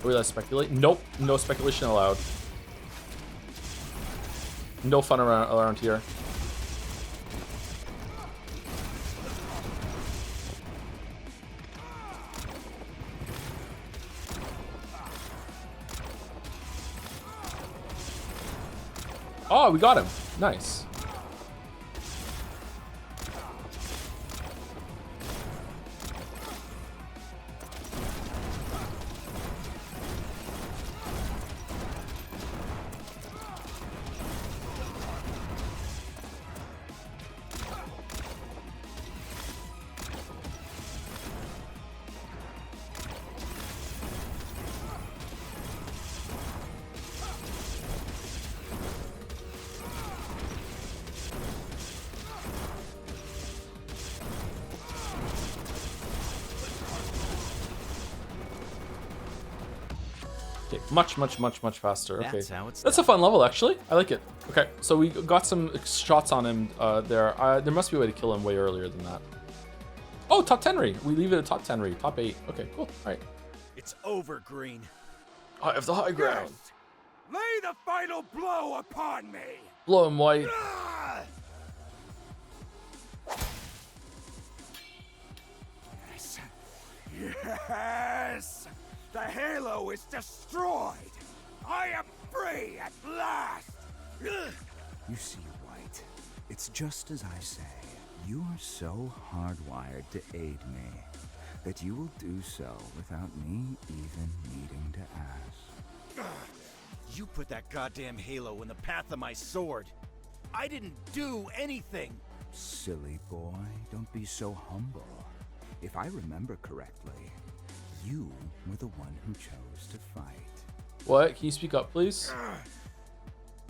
Wait, let's speculate. Nope, no speculation allowed. No fun around here. Oh, we got him. Nice. Much faster. Okay, That's how it's that's a fun level actually. I like it. Okay, so we got some shots on him there. There must be a way to kill him way earlier than that. Oh, top 10 re. We leave it at top 10 re. Top 8. Okay, cool. All right. It's over, Green. I have the high ground. Yes! Lay the final blow upon me! Blow him white. Ah! Yes. Yes! The halo is destroyed! I am free at last! You see, White, it's just as I say. You are so hardwired to aid me that you will do so without me even needing to ask. You put that goddamn halo in the path of my sword. I didn't do anything. Silly boy, don't be so humble. If I remember correctly, you were the one who chose to fight. What? Can you speak up, please?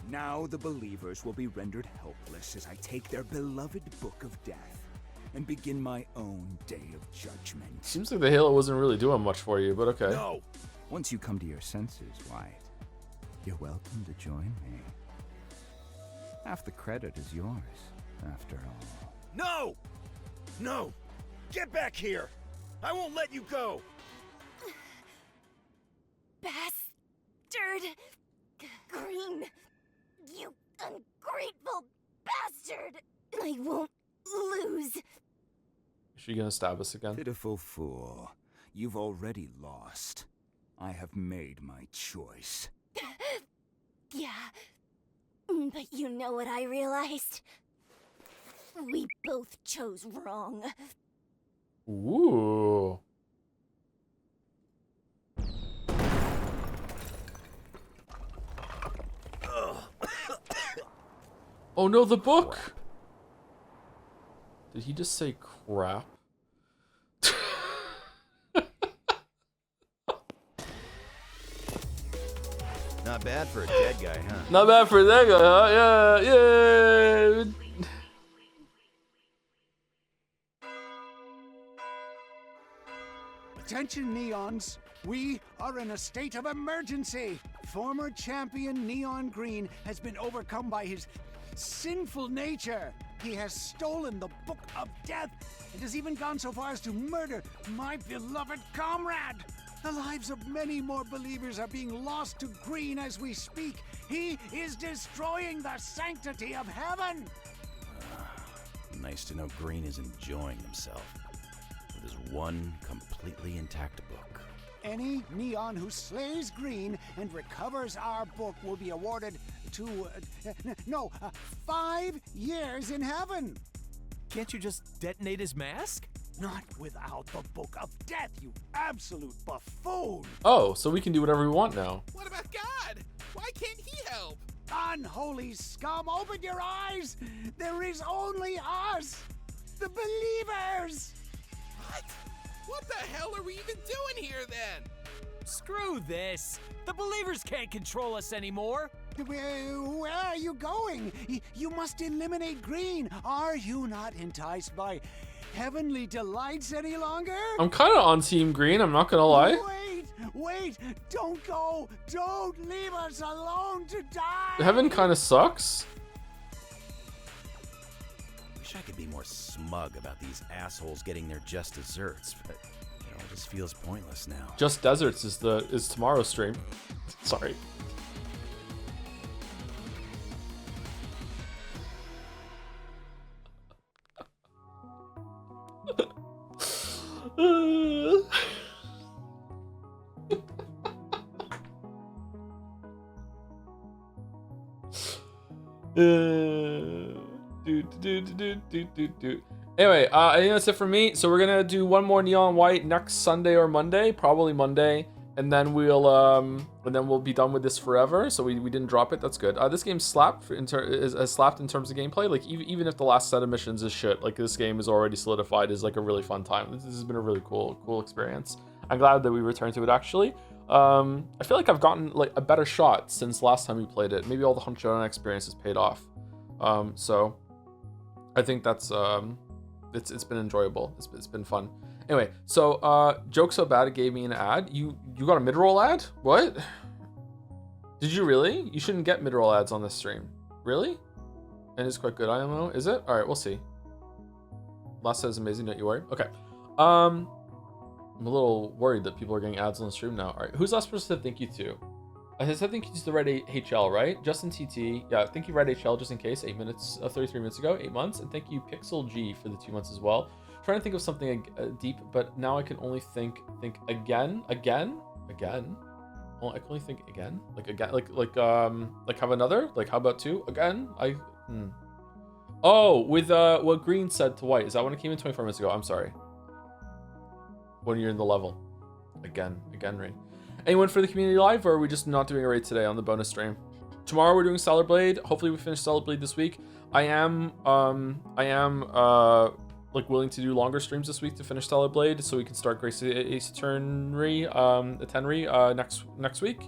Now the believers will be rendered helpless as I take their beloved Book of Death and begin my own day of judgment. Seems like the halo wasn't really doing much for you, but okay. No! Once you come to your senses, White, you're welcome to join me. Half the credit is yours, after all. No! No! Get back here! I won't let you go! Bastard! Green! You ungrateful bastard! I won't lose. Is she gonna stab us again? Pitiful fool. You've already lost. I have made my choice. Yeah. But you know what I realized? We both chose wrong. Ooh. Oh no, the book! Did he just say crap? Not bad for a dead guy, huh? Not bad for that guy, huh? Yeah, yeah. Attention, Neons. We are in a state of emergency. Former champion Neon Green has been overcome by his sinful nature. He has stolen the Book of Death and has even gone so far as to murder my beloved comrade. The lives of many more believers are being lost to Green as we speak. He is destroying the sanctity of heaven. Nice to know Green is enjoying himself with his one completely intact book. Any Neon who slays Green and recovers our book will be awarded 5 years in heaven. Can't you just detonate his mask? Not without the Book of Death, you absolute buffoon! Oh, so we can do whatever we want now. What about God? Why can't he help? Unholy scum, open your eyes! There is only us! The believers! What? What the hell are we even doing here then? Screw this! The believers can't control us anymore! Where are you going? You must eliminate Green. Are you not enticed by heavenly delights any longer? I'm kind of on Team Green, I'm not gonna lie. Wait, don't go. Don't leave us alone to die. Heaven kind of sucks. Wish I could be more smug about these assholes getting their just desserts, but It just feels pointless now. Just Deserts is tomorrow's stream. Sorry. Anyway, I think that's it for me. So we're gonna do one more Neon White next Sunday or Monday, probably Monday, and then we'll be done with this forever. So we didn't drop it. That's good. This game slapped has slapped in terms of gameplay. Like even if the last set of missions is shit, like this game is already solidified as like a really fun time. This has been a really cool experience. I'm glad that we returned to it actually. I feel like I've gotten like a better shot since last time we played it. Maybe all the Hunt Showdown experience has paid off. So I think that's it's been enjoyable. It's been fun. Anyway, so Joke So Bad it gave me an ad. You got a mid-roll ad? What? Did you really? You shouldn't get mid-roll ads on this stream. Really? And it's quite good. I don't know. Is it? All right, we'll see. Last says amazing. Don't you worry. Okay. I'm a little worried that people are getting ads on the stream now. All right, who's last person to thank you to? I said thank you to the Red HL, right? Justin TT, yeah, thank you Red HL just in case. 33 minutes ago, 8 months, and thank you Pixel G for the 2 months as well. Trying to think of something deep, but now I can only think again. Well, I can only think again, like have another, like how about two again? Oh, with what Green said to White. Is that when it came in 24 minutes ago? I'm sorry. When you're in the level, again, Rain. Anyone for the community live, or are we just not doing a raid today on the bonus stream? Tomorrow we're doing Stellar Blade. Hopefully we finish Stellar Blade this week. I am like willing to do longer streams this week to finish Stellar Blade, so we can start Grace Ace Attorney, next week.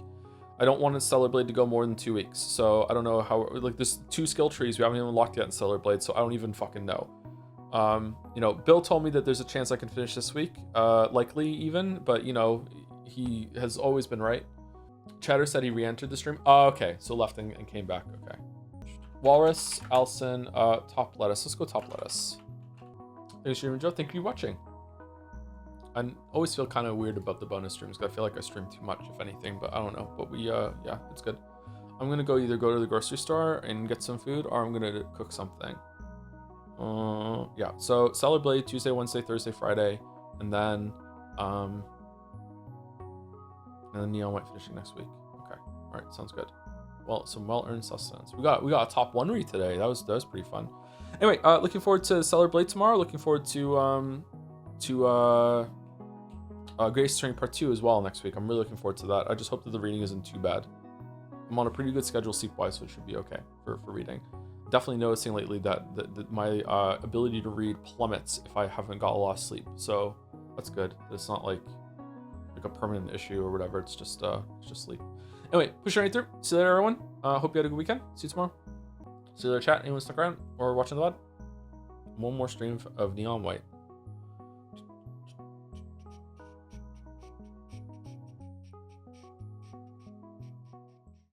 I don't want Stellar Blade to go more than 2 weeks, so I don't know how. Like there's 2 skill trees we haven't even locked yet in Stellar Blade, so I don't even fucking know. You know, Bill told me that there's a chance I can finish this week, likely even, but you know, he has always been right. Chatter said he re-entered the stream. Oh, okay, so left and came back. Okay. Walrus, Alson, Top Lettuce. Let's go Top Lettuce. Hey, streamer Joe, thank you for watching. I always feel kind of weird about the bonus streams because I feel like I stream too much, if anything, but I don't know. But yeah, it's good. I'm gonna either go to the grocery store and get some food, or I'm gonna cook something. Yeah, so Stellar Blade Tuesday, Wednesday, Thursday, Friday, and then Neon White finishing next week. Okay, all right, sounds good. Well, some well-earned sustenance. We got a top 1 read today. That was pretty fun. Anyway, looking forward to Stellar Blade tomorrow. Looking forward to Grace Train Part 2 as well next week. I'm really looking forward to that. I just hope that the reading isn't too bad. I'm on a pretty good schedule sleep-wise, so it should be okay for reading. Definitely noticing lately that my ability to read plummets if I haven't got a lot of sleep. So that's good. It's not like a permanent issue or whatever. It's just sleep. Anyway, pushing right through. See you later, everyone. Hope you had a good weekend. See you tomorrow. See you later, chat. Anyone stuck around or watching the VOD? One more stream of Neon White.